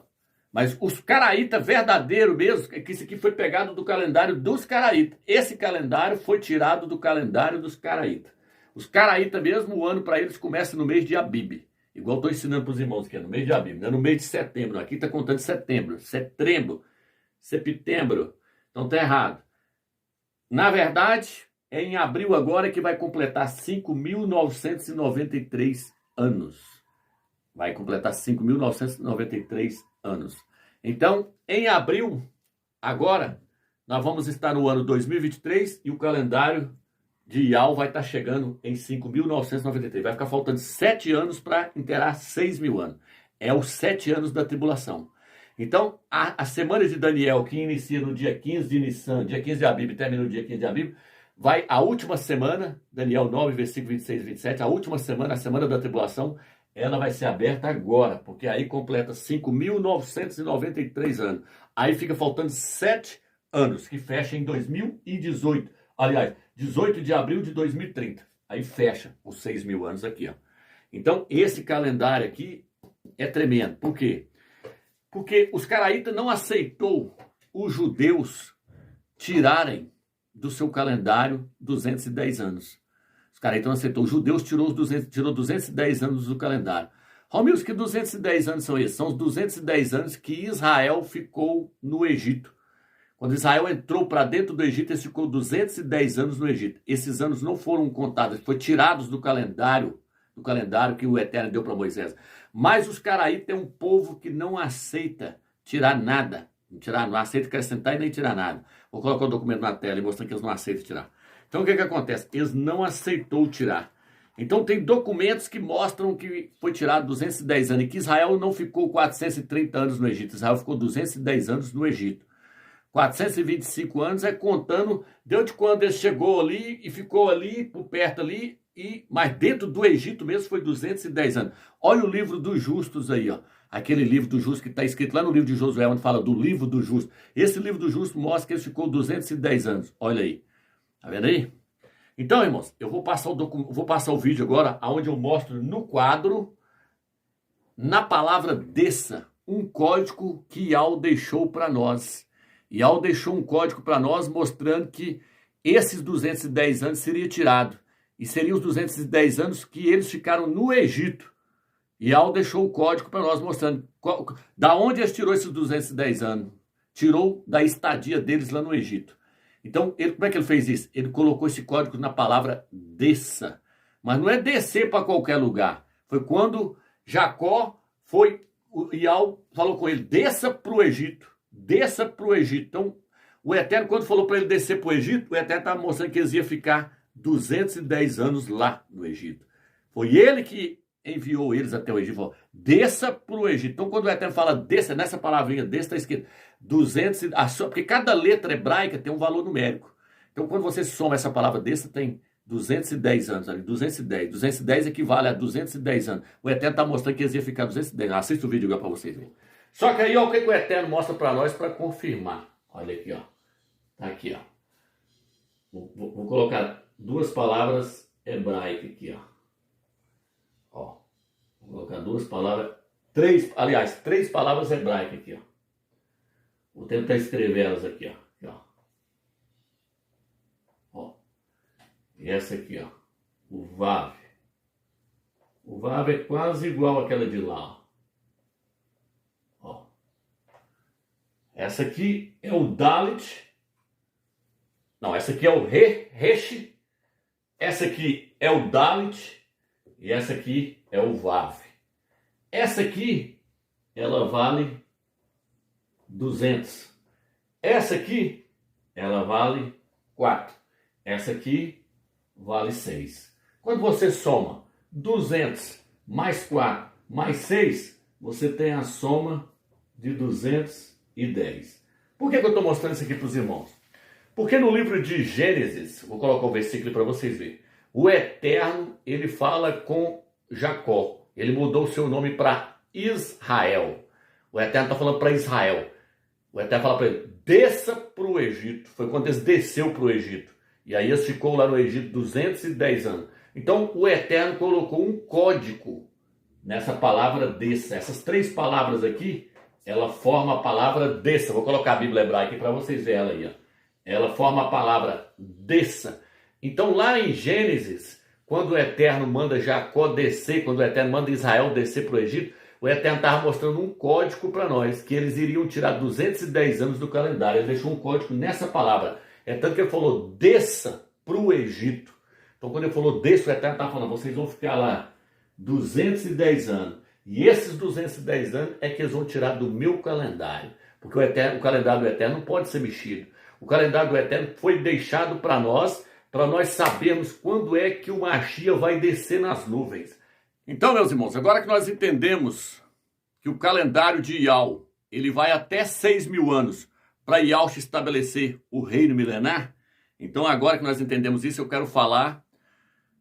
Mas os caraítas verdadeiros mesmo, é que isso aqui foi pegado do calendário dos caraítas. Esse calendário foi tirado do calendário dos caraítas. Os caraítas mesmo, o ano para eles começa no mês de Abib. igual estou ensinando para os irmãos aqui, no mês de abril, não é no mês de setembro, aqui está contando setembro, setembro, então está errado. Na verdade, é em abril agora que vai completar 5.993 anos. Vai completar 5.993 anos. Então, em abril, agora, nós vamos estar no ano 2023 e o calendário de Iau vai estar chegando em 5.993. Vai ficar faltando 7 anos para inteirar 6.000 anos. É os 7 anos da tribulação. Então, a semana de Daniel, que inicia no dia 15 de Nissan, dia 15 de Abib e termina no dia 15 de Abib, vai a última semana, Daniel 9, versículo 26 e 27, a última semana, a semana da tribulação, ela vai ser aberta agora, porque aí completa 5.993 anos. Aí fica faltando 7 anos, que fecha em 2018. Aliás, 18 de abril de 2030. Aí fecha os 6.000 anos aqui, ó. Então, esse calendário aqui é tremendo. Por quê? Porque os caraítas não aceitou os judeus tirarem do seu calendário 210 anos. Os caraítas não aceitou. Os judeus tirou 210 anos do calendário. Romilson, que 210 anos são esses? São os 210 anos que Israel ficou no Egito. Quando Israel entrou para dentro do Egito, ele ficou 210 anos no Egito. Esses anos não foram contados, foram tirados do calendário que o Eterno deu para Moisés. Mas os caraítas é um povo que não aceita tirar nada. Não aceita acrescentar e nem tirar nada. Vou colocar o documento na tela e mostrando que eles não aceitam tirar. Então o que acontece? Eles não aceitou tirar. Então tem documentos que mostram que foi tirado 210 anos e que Israel não ficou 430 anos no Egito. Israel ficou 210 anos no Egito. 425 anos é contando desde quando ele chegou ali e ficou ali, por perto ali, mas dentro do Egito mesmo foi 210 anos. Olha o livro dos justos aí, ó. Aquele livro do justo que está escrito lá no livro de Josué, onde fala do livro do justo. Esse livro do justo mostra que ele ficou 210 anos. Olha aí. Tá vendo aí? Então, irmãos, eu vou passar o vídeo agora, onde eu mostro no quadro, na palavra desça, um código que Iau deixou para nós. Iau deixou um código para nós mostrando que esses 210 anos seria tirado. E seriam os 210 anos que eles ficaram no Egito. Iau deixou o código para nós mostrando da onde eles tirou esses 210 anos. Tirou da estadia deles lá no Egito. Então, como é que ele fez isso? Ele colocou esse código na palavra desça. Mas não é descer para qualquer lugar. Foi quando Jacó Iau falou com ele, desça para o Egito. Desça para o Egito. Então, o Eterno, quando falou para ele descer para o Egito, o Eterno estava mostrando que eles iam ficar 210 anos lá no Egito. Foi ele que enviou eles até o Egito. Falou, desça para o Egito. Então, quando o Eterno fala desça, nessa palavrinha, desça está escrito 200, porque cada letra hebraica tem um valor numérico. Então, quando você soma essa palavra desça, tem 210 anos ali, 210. 210 equivale a 210 anos. O Eterno está mostrando que eles iam ficar 210. Assista o vídeo agora para vocês verem. Só que aí, ó, o que o Eterno mostra para nós para confirmar. Olha aqui, ó. Tá aqui, ó. Vou colocar duas palavras hebraicas aqui, ó. Ó. Vou colocar duas palavras, três palavras hebraicas aqui, ó. Vou tentar escrever elas aqui, ó. Aqui, ó. Ó. E essa aqui, ó. O Vav. O Vav é quase igual àquela de lá, ó. Essa aqui é o Dalit. Não, essa aqui é o Resh. Essa aqui é o Dalit. E essa aqui é o Vav. Essa aqui, ela vale 200. Essa aqui, ela vale 4. Essa aqui vale 6. Quando você soma 200 mais 4 mais 6, você tem a soma de 210. Por que eu estou mostrando isso aqui para os irmãos? Porque no livro de Gênesis, vou colocar o versículo para vocês verem, o Eterno, ele fala com Jacó. Ele mudou o seu nome para Israel. O Eterno está falando para Israel. O Eterno fala para ele, desça para o Egito. Foi quando eles desceu para o Egito. E aí eles ficou lá no Egito 210 anos. Então o Eterno colocou um código nessa palavra desça. Essas três palavras aqui, ela forma a palavra desça. Vou colocar a Bíblia hebraica aqui para vocês verem ela aí. Ó. Ela forma a palavra desça. Então lá em Gênesis, quando o Eterno manda Jacó descer, quando o Eterno manda Israel descer para o Egito, o Eterno estava mostrando um código para nós, que eles iriam tirar 210 anos do calendário. Ele deixou um código nessa palavra. É tanto que ele falou, desça para o Egito. Então, quando ele falou desça, o Eterno estava falando, vocês vão ficar lá 210 anos. E esses 210 anos é que eles vão tirar do meu calendário. Porque o calendário do Eterno não pode ser mexido. O calendário do Eterno foi deixado para nós sabermos quando é que o Mashiach vai descer nas nuvens. Então, meus irmãos, agora que nós entendemos que o calendário de Yahweh, ele vai até 6.000 anos para Yahweh estabelecer o reino milenar, então agora que nós entendemos isso, eu quero falar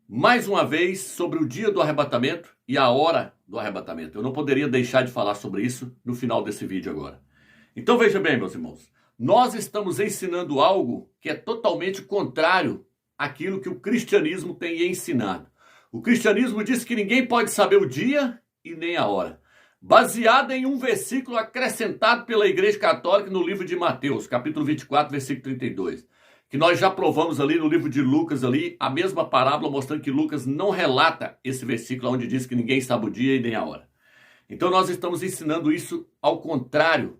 mais uma vez sobre o dia do arrebatamento e a hora do arrebatamento. Eu não poderia deixar de falar sobre isso no final desse vídeo agora. Então veja bem, meus irmãos, nós estamos ensinando algo que é totalmente contrário àquilo que o cristianismo tem ensinado. O cristianismo diz que ninguém pode saber o dia e nem a hora, baseado em um versículo acrescentado pela Igreja Católica no livro de Mateus, capítulo 24, versículo 32, que nós já provamos ali no livro de Lucas, ali, a mesma parábola, mostrando que Lucas não relata esse versículo onde diz que ninguém sabe o dia e nem a hora. Então nós estamos ensinando isso ao contrário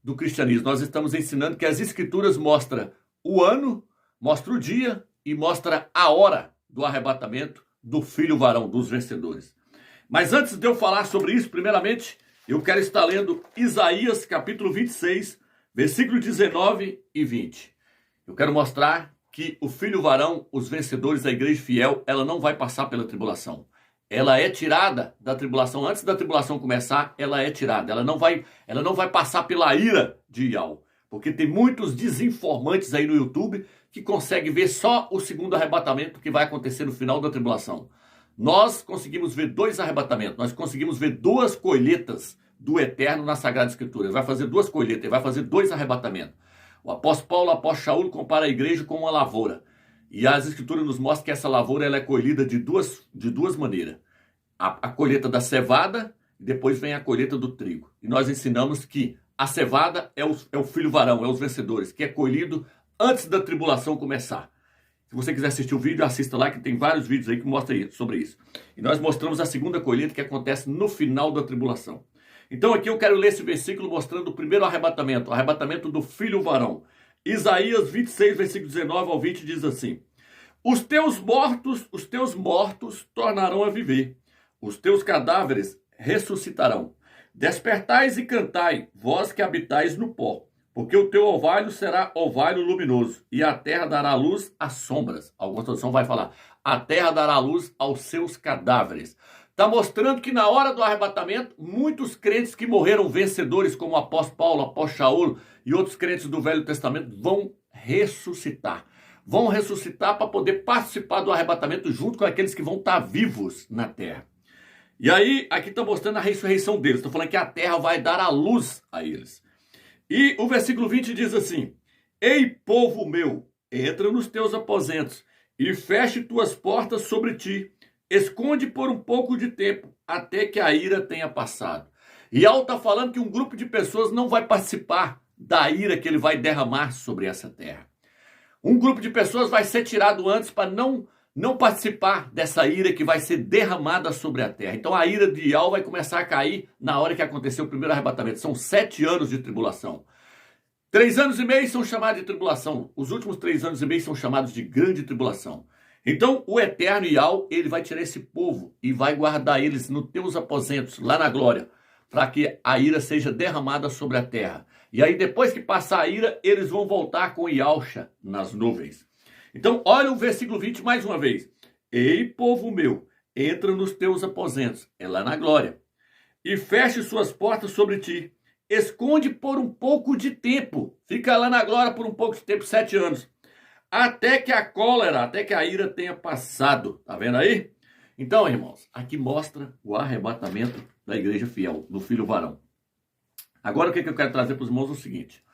do cristianismo. Nós estamos ensinando que as escrituras mostram o ano, mostram o dia e mostram a hora do arrebatamento do filho varão, dos vencedores. Mas antes de eu falar sobre isso, primeiramente, eu quero estar lendo Isaías capítulo 26, versículo 19 e 20. Eu quero mostrar que o filho varão, os vencedores da igreja fiel, ela não vai passar pela tribulação. Ela é tirada da tribulação. Antes da tribulação começar, ela é tirada. Ela não vai passar pela ira de Yahweh. Porque tem muitos desinformantes aí no YouTube que conseguem ver só o segundo arrebatamento que vai acontecer no final da tribulação. Nós conseguimos ver 2 arrebatamentos. Nós conseguimos ver 2 colheitas do Eterno na Sagrada Escritura. Ele vai fazer 2 colheitas, ele vai fazer 2 arrebatamentos. O apóstolo Paulo, o apóstolo Shaul compara a igreja com uma lavoura. E as escrituras nos mostram que essa lavoura ela é colhida de duas maneiras. A colheita da cevada e depois vem a colheita do trigo. E nós ensinamos que a cevada é o filho varão, é os vencedores, que é colhido antes da tribulação começar. Se você quiser assistir o vídeo, assista lá, que tem vários vídeos aí que mostram sobre isso. E nós mostramos a segunda colheita que acontece no final da tribulação. Então aqui eu quero ler esse versículo mostrando o primeiro arrebatamento, o arrebatamento do filho varão. Isaías 26, versículo 19 ao 20 diz assim: os teus mortos tornarão a viver, os teus cadáveres ressuscitarão. Despertais e cantai, vós que habitais no pó, porque o teu orvalho será orvalho luminoso, e a terra dará luz às sombras. Alguma tradução vai falar, a terra dará luz aos seus cadáveres. Está mostrando que na hora do arrebatamento, muitos crentes que morreram vencedores, como o apóstolo Paulo, o apóstolo Shaul e outros crentes do Velho Testamento, vão ressuscitar. Vão ressuscitar para poder participar do arrebatamento junto com aqueles que vão estar vivos na terra. E aí, aqui está mostrando a ressurreição deles. Está falando que a terra vai dar a luz a eles. E o versículo 20 diz assim: ei, povo meu, entra nos teus aposentos e feche tuas portas sobre ti. Esconde por um pouco de tempo, até que a ira tenha passado. E Yahweh está falando que um grupo de pessoas não vai participar da ira que ele vai derramar sobre essa terra. Um grupo de pessoas vai ser tirado antes para não participar dessa ira que vai ser derramada sobre a terra. Então a ira de Yahweh vai começar a cair na hora que aconteceu o primeiro arrebatamento. São 7 anos de tribulação. 3 anos e meio são chamados de tribulação. Os últimos 3 anos e meio são chamados de grande tribulação. Então o Eterno Yahweh, ele vai tirar esse povo e vai guardar eles nos teus aposentos, lá na glória, para que a ira seja derramada sobre a terra. E aí depois que passar a ira, eles vão voltar com Yahusha nas nuvens. Então olha o versículo 20 mais uma vez. Ei, povo meu, entra nos teus aposentos, é lá na glória, e feche suas portas sobre ti. Esconde por um pouco de tempo. Fica lá na glória por um pouco de tempo, 7 anos. Até que a cólera, até que a ira tenha passado. Tá vendo aí? Então, irmãos, aqui mostra o arrebatamento da igreja fiel, do filho varão. Agora o que eu quero trazer para os irmãos é o seguinte.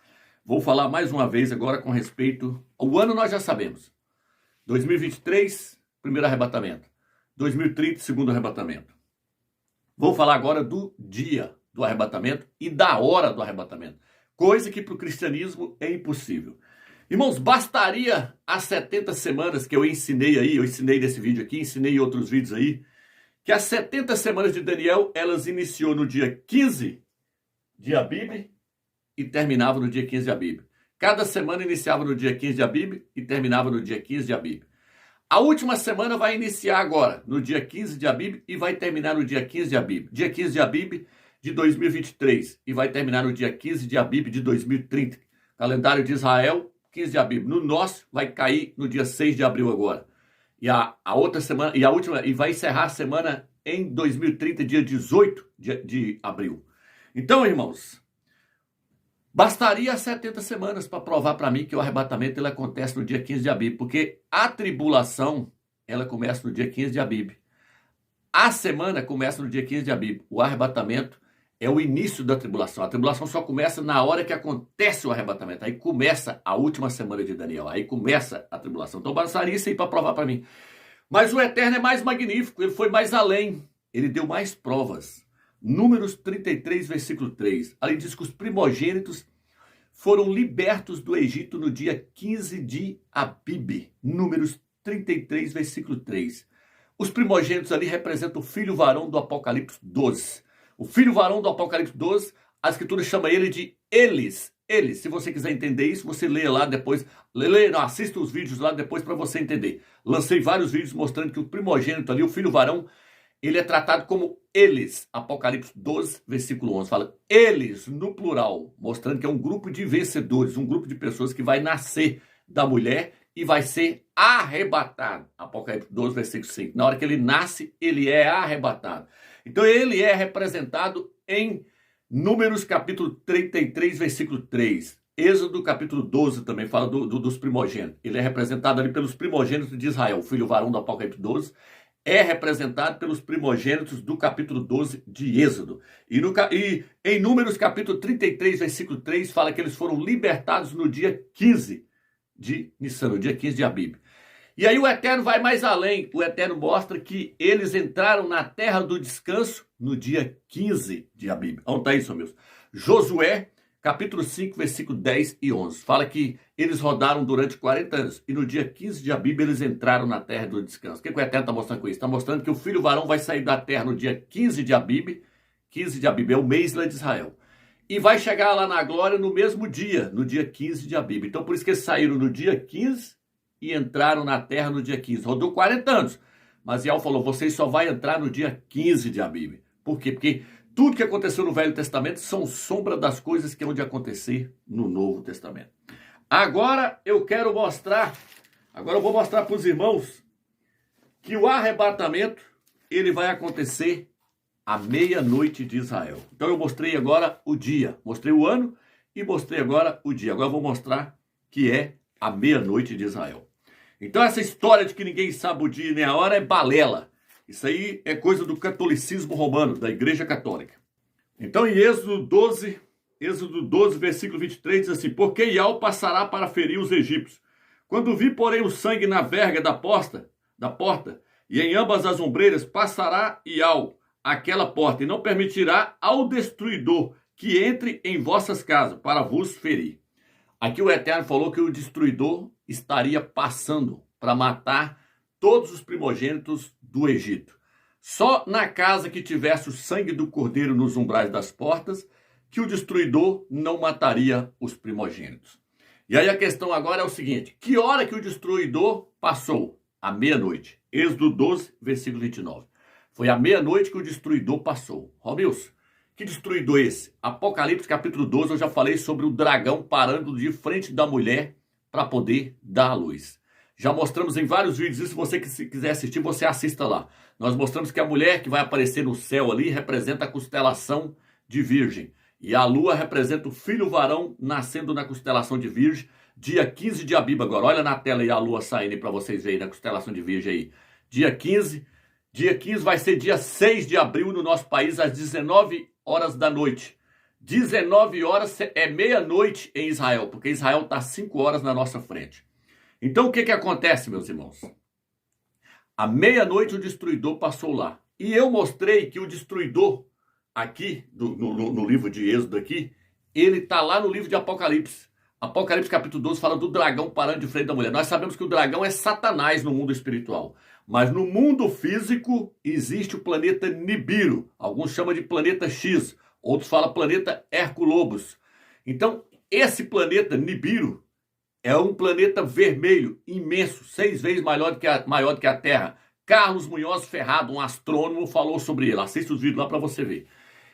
Vou falar mais uma vez agora com respeito... O ano nós já sabemos. 2023, primeiro arrebatamento. 2030, segundo arrebatamento. Vou falar agora do dia do arrebatamento e da hora do arrebatamento. Coisa que para o cristianismo é impossível. Irmãos, bastaria as 70 semanas que eu ensinei aí, eu ensinei nesse vídeo aqui, ensinei em outros vídeos aí, que as 70 semanas de Daniel, elas iniciou no dia 15 de Abib e terminava no dia 15 de Abib. Cada semana iniciava no dia 15 de Abib e terminava no dia 15 de Abib. A última semana vai iniciar agora, no dia 15 de Abib e vai terminar no dia 15 de Abib. Dia 15 de Abib de 2023 e vai terminar no dia 15 de Abib de 2030. Calendário de Israel, 15 de Abib. No nosso, vai cair no dia 6 de abril agora. E a outra semana, e a última, e vai encerrar a semana em 2030, dia 18 de abril. Então, irmãos, bastaria 70 semanas para provar para mim que o arrebatamento ele acontece no dia 15 de Abib, porque a tribulação, ela começa no dia 15 de Abib. A semana começa no dia 15 de Abib. O arrebatamento é o início da tribulação. A tribulação só começa na hora que acontece o arrebatamento. Aí começa a última semana de Daniel. Aí começa a tribulação. Então bastaria isso aí para provar para mim. Mas o Eterno é mais magnífico. Ele foi mais além. Ele deu mais provas. Números 33, versículo 3. Ali diz que os primogênitos foram libertos do Egito no dia 15 de Abib. Números 33, versículo 3. Os primogênitos ali representam o filho varão do Apocalipse 12. O filho varão do Apocalipse 12, a escritura chama ele de Elis. Elis, se você quiser entender isso, você lê lá depois. Assista os vídeos lá depois para você entender. Lancei vários vídeos mostrando que o primogênito ali, o filho varão, ele é tratado como eles. Apocalipse 12, versículo 11. Fala eles, no plural, mostrando que é um grupo de vencedores, um grupo de pessoas que vai nascer da mulher e vai ser arrebatado. Apocalipse 12, versículo 5. Na hora que ele nasce, ele é arrebatado. Então ele é representado em Números capítulo 33, versículo 3. Êxodo capítulo 12 também fala dos primogênitos. Ele é representado ali pelos primogênitos de Israel. O filho varão do Apocalipse 12 é representado pelos primogênitos do capítulo 12 de Êxodo. E em Números capítulo 33, versículo 3, fala que eles foram libertados no dia 15 de Nissan, no dia 15 de Abib. E aí o Eterno vai mais além. O Eterno mostra que eles entraram na terra do descanso no dia 15 de Abib. Onde está isso, meus? Josué, capítulo 5, versículo 10 e 11. Fala que eles rodaram durante 40 anos. E no dia 15 de Abib eles entraram na terra do descanso. O que o Eterno está mostrando com isso? Está mostrando que o filho varão vai sair da terra no dia 15 de Abib. 15 de Abib é o mês lá de Israel. E vai chegar lá na glória no mesmo dia, no dia 15 de Abib. Então por isso que eles saíram no dia 15 e entraram na terra no dia 15. Rodou 40 anos. Mas Yahweh falou, vocês só vão entrar no dia 15 de Abib. Por quê? Porque tudo que aconteceu no Velho Testamento são sombra das coisas que hão de acontecer no Novo Testamento. Agora eu vou mostrar para os irmãos que o arrebatamento ele vai acontecer à meia-noite de Israel. Então eu mostrei agora o dia, mostrei o ano e mostrei agora o dia. Agora eu vou mostrar que é a meia-noite de Israel. Então essa história de que ninguém sabe o dia nem a hora é balela. Isso aí é coisa do catolicismo romano, da Igreja Católica. Então em Êxodo 12, versículo 23, diz assim, porque Yahweh passará para ferir os egípcios. Quando vi, porém, o sangue na verga da porta, e em ambas as ombreiras, passará Yahweh aquela porta, e não permitirá ao destruidor que entre em vossas casas, para vos ferir. Aqui o Eterno falou que o destruidor estaria passando para matar todos os primogênitos do Egito. Só na casa que tivesse o sangue do cordeiro nos umbrais das portas, que o destruidor não mataria os primogênitos. E aí a questão agora é o seguinte, que hora que o destruidor passou? À meia-noite. Êxodo 12, versículo 29. Foi à meia-noite que o destruidor passou. Romilson, que destruidor é esse? Apocalipse capítulo 12, eu já falei sobre o dragão parando de frente da mulher para poder dar a luz. Já mostramos em vários vídeos isso, se você quiser assistir, você assista lá. Nós mostramos que a mulher que vai aparecer no céu ali representa a constelação de Virgem. E a lua representa o filho varão nascendo na constelação de Virgem, dia 15 de Abib agora. Olha na tela aí a lua saindo para vocês verem na constelação de Virgem aí. Dia 15 vai ser dia 6 de abril no nosso país, às 19 horas da noite. 19 horas é meia-noite em Israel, porque Israel está 5 horas na nossa frente. Então o que acontece, meus irmãos? À meia-noite o destruidor passou lá. E eu mostrei que o destruidor, aqui, no livro de Êxodo aqui, ele está lá no livro de Apocalipse. Apocalipse capítulo 12 fala do dragão parando de frente da mulher. Nós sabemos que o dragão é Satanás no mundo espiritual. Mas no mundo físico existe o planeta Nibiru. Alguns chamam de planeta X, outros falam planeta Herculobos. Então, esse planeta Nibiru é um planeta vermelho, imenso, 6 vezes maior do que a Terra. Carlos Munhoz Ferrado, um astrônomo, falou sobre ele. Assista os vídeos lá para você ver.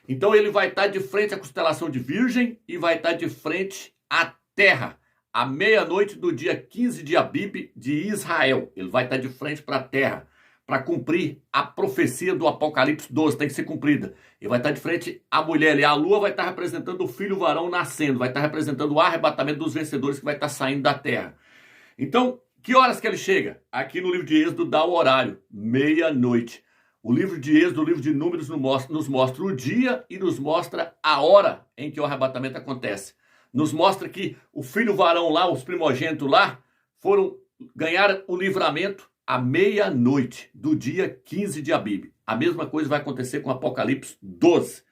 Então ele vai estar de frente à constelação de Virgem e vai estar de frente à Terra, à meia-noite do dia 15 de Abib de Israel. Ele vai estar de frente para a Terra, para cumprir a profecia do Apocalipse 12, tem que ser cumprida. Ele vai estar de frente à mulher, e a lua vai estar representando o filho varão nascendo, vai estar representando o arrebatamento dos vencedores que vai estar saindo da Terra. Então, que horas que ele chega? Aqui no livro de Êxodo dá o horário, meia-noite. O livro de Êxodo, o livro de Números nos mostra o dia e nos mostra a hora em que o arrebatamento acontece. Nos mostra que o filho varão lá, os primogênitos lá, foram ganhar o livramento à meia-noite do dia 15 de Abib. A mesma coisa vai acontecer com Apocalipse 12.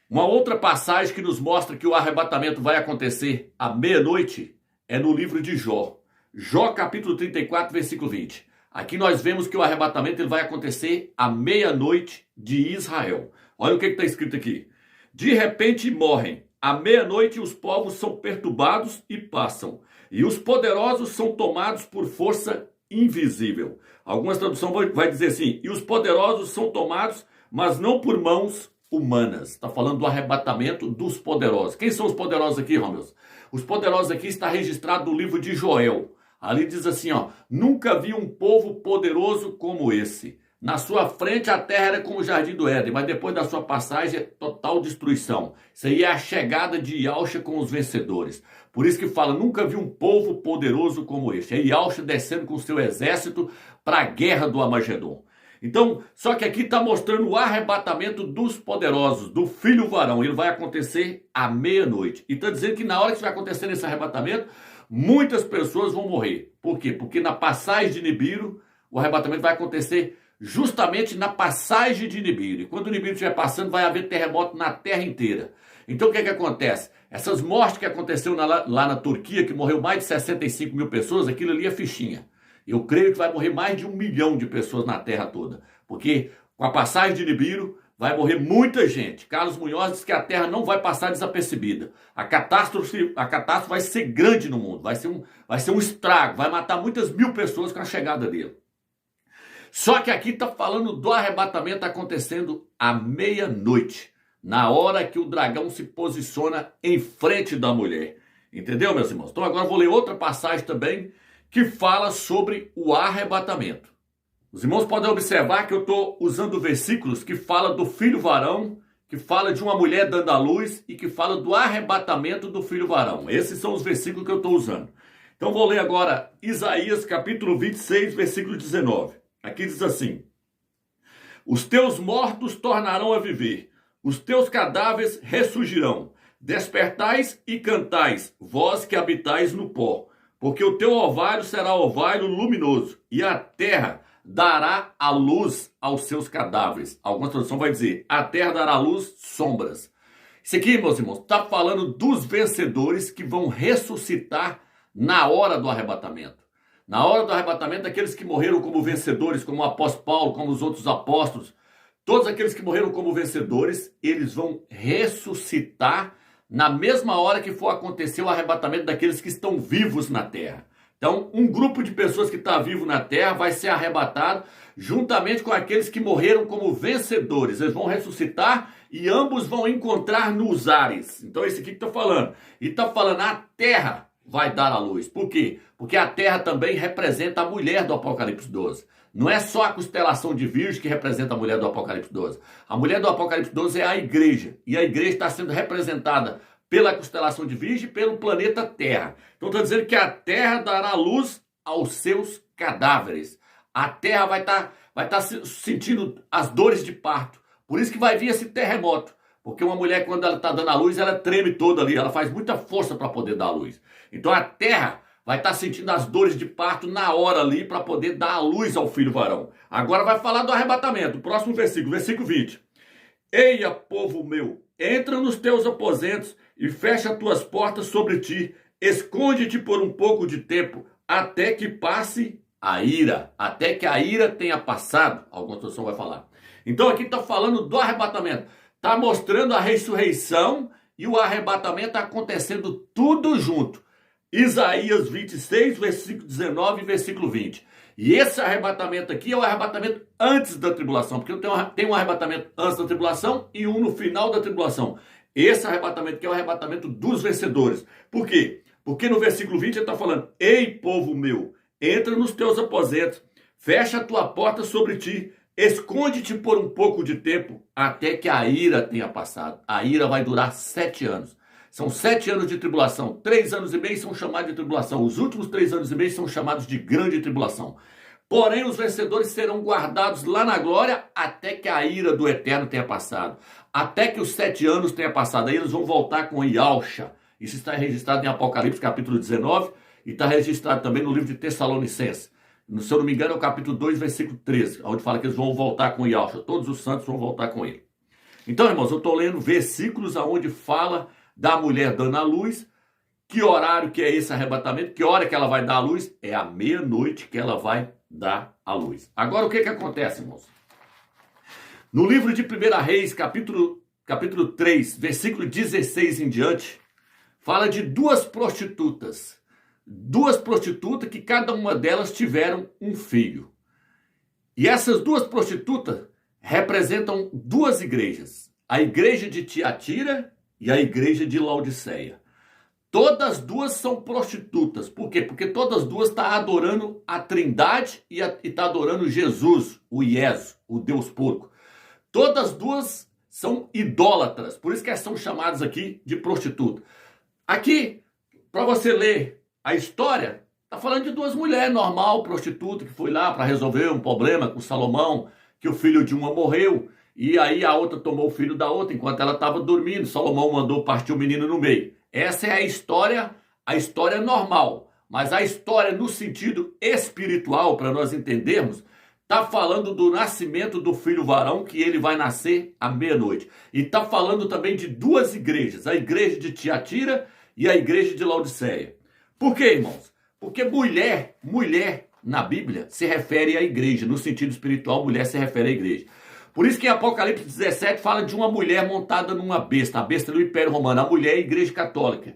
Uma outra passagem que nos mostra que o arrebatamento vai acontecer à meia-noite é no livro de Jó. Jó capítulo 34, versículo 20. Aqui nós vemos que o arrebatamento ele vai acontecer à meia-noite de Israel. Olha o que está escrito aqui. De repente morrem. À meia-noite os povos são perturbados e passam. E os poderosos são tomados por força invisível. Algumas traduções vai dizer assim, e os poderosos são tomados, mas não por mãos humanas. Está falando do arrebatamento dos poderosos. Quem são os poderosos aqui, Romeus? Os poderosos aqui está registrado no livro de Joel. Ali diz assim, ó, nunca vi um povo poderoso como esse. Na sua frente a terra era como o jardim do Éden, mas depois da sua passagem é total destruição. Isso aí é a chegada de Yahshua com os vencedores. Por isso que fala, nunca vi um povo poderoso como este. É Yahshua descendo com o seu exército para a guerra do Armagedon. Então, só que aqui está mostrando o arrebatamento dos poderosos, do filho varão. Ele vai acontecer à meia-noite. E está dizendo que na hora que vai acontecer esse arrebatamento, muitas pessoas vão morrer. Por quê? Porque na passagem de Nibiru, o arrebatamento vai acontecer justamente na passagem de Nibiru. E quando o Nibiru estiver passando, vai haver terremoto na terra inteira. Então o que acontece? Essas mortes que aconteceram lá na Turquia, que morreu mais de 65 mil pessoas, aquilo ali é fichinha. Eu creio que vai morrer mais de 1 milhão de pessoas na terra toda. Porque com a passagem de Nibiru, vai morrer muita gente. Carlos Munhoz diz que a terra não vai passar desapercebida. A catástrofe vai ser grande no mundo. Vai ser um estrago. Vai matar muitas mil pessoas com a chegada dele. Só que aqui está falando do arrebatamento acontecendo à meia-noite, na hora que o dragão se posiciona em frente da mulher. Entendeu, meus irmãos? Então agora eu vou ler outra passagem também que fala sobre o arrebatamento. Os irmãos podem observar que eu estou usando versículos que falam do filho varão, que fala de uma mulher dando à luz e que fala do arrebatamento do filho varão. Esses são os versículos que eu estou usando. Então vou ler agora Isaías capítulo 26, versículo 19. Aqui diz assim, os teus mortos tornarão a viver, os teus cadáveres ressurgirão, despertais e cantais, vós que habitais no pó, porque o teu orvalho será orvalho luminoso, e a terra dará a luz aos seus cadáveres. Alguma tradução vai dizer, a terra dará à luz sombras. Isso aqui, meus irmãos, está falando dos vencedores que vão ressuscitar na hora do arrebatamento. Na hora do arrebatamento, aqueles que morreram como vencedores, como o apóstolo Paulo, como os outros apóstolos, todos aqueles que morreram como vencedores, eles vão ressuscitar na mesma hora que for acontecer o arrebatamento daqueles que estão vivos na terra. Então, um grupo de pessoas que está vivo na terra vai ser arrebatado juntamente com aqueles que morreram como vencedores. Eles vão ressuscitar e ambos vão encontrar nos ares. Então, esse aqui que está falando. E está falando, a terra vai dar a luz. Por quê? Porque a terra também representa a mulher do Apocalipse 12. Não é só a constelação de Virgem que representa a mulher do Apocalipse 12. A mulher do Apocalipse 12 é a igreja. E a igreja está sendo representada pela constelação de Virgem e pelo planeta Terra. Então está dizendo que a terra dará luz aos seus cadáveres. A terra vai estar sentindo as dores de parto. Por isso que vai vir esse terremoto. Porque uma mulher, quando ela está dando a luz, ela treme toda ali. Ela faz muita força para poder dar a luz. Então a terra vai estar sentindo as dores de parto na hora ali para poder dar a luz ao filho varão. Agora vai falar do arrebatamento. O próximo versículo, versículo 20. Eia, povo meu, entra nos teus aposentos e fecha as tuas portas sobre ti. esconde-te por um pouco de tempo, até que passe a ira, até que a ira tenha passado. Alguma tradução vai falar. Então aqui está falando do arrebatamento. Está mostrando a ressurreição e o arrebatamento acontecendo tudo junto. Isaías 26, versículo 19 e versículo 20. E esse arrebatamento aqui é o arrebatamento antes da tribulação, porque tem um arrebatamento antes da tribulação e um no final da tribulação. Esse arrebatamento aqui é o arrebatamento dos vencedores. Por quê? Porque no versículo 20 ele está falando: ei, povo meu, entra nos teus aposentos, fecha a tua porta sobre ti, esconde-te por um pouco de tempo, até que a ira tenha passado. A ira vai durar 7 anos. São 7 anos de tribulação. 3 anos e meio são chamados de tribulação. Os últimos 3 anos e meio são chamados de grande tribulação. Porém, os vencedores serão guardados lá na glória até que a ira do Eterno tenha passado. Até que os 7 anos tenha passado. Aí eles vão voltar com Yalcha. Isso está registrado em Apocalipse, capítulo 19, e está registrado também no livro de Tessalonicenses. Se eu não me engano, é o capítulo 2, versículo 13, onde fala que eles vão voltar com Yalcha. Todos os santos vão voltar com ele. Então, irmãos, eu estou lendo versículos onde fala da mulher dando a luz. Que horário que é esse arrebatamento? Que hora que ela vai dar a luz? É à meia-noite que ela vai dar a luz. Agora, o que acontece, irmãos? No livro de 1 Reis, capítulo 3, versículo 16 em diante, fala de duas prostitutas. Duas prostitutas que cada uma delas tiveram um filho. E essas duas prostitutas representam duas igrejas. A igreja de Tiatira e a igreja de Laodiceia. Todas duas são prostitutas. Por quê? Porque todas duas estão adorando a Trindade e estão adorando Jesus, o Ies, o Deus porco. Todas duas são idólatras. Por isso que elas são chamadas aqui de prostituta. Aqui, para você ler a história, está falando de duas mulheres normal, prostituta, que foi lá para resolver um problema com Salomão, que o filho de uma morreu. E aí a outra tomou o filho da outra enquanto ela estava dormindo. Salomão mandou partir o menino no meio. Essa é a história normal. Mas a história no sentido espiritual, para nós entendermos, está falando do nascimento do filho varão, que ele vai nascer à meia-noite. E está falando também de duas igrejas, a igreja de Tiatira e a igreja de Laodiceia. Por quê, irmãos? Porque mulher na Bíblia se refere à igreja. No sentido espiritual, mulher se refere à igreja. Por isso que em Apocalipse 17 fala de uma mulher montada numa besta, a besta do Império Romano, a mulher é a igreja católica.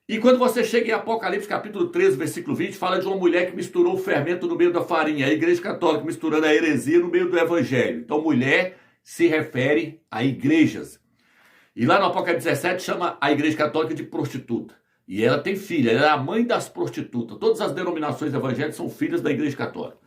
E quando você chega em Apocalipse capítulo 13, versículo 20, fala de uma mulher que misturou o fermento no meio da farinha, a igreja católica misturando a heresia no meio do evangelho. Então mulher se refere a igrejas. E lá no Apocalipse 17 chama a igreja católica de prostituta. E ela tem filha, ela é a mãe das prostitutas. Todas as denominações evangélicas são filhas da igreja católica.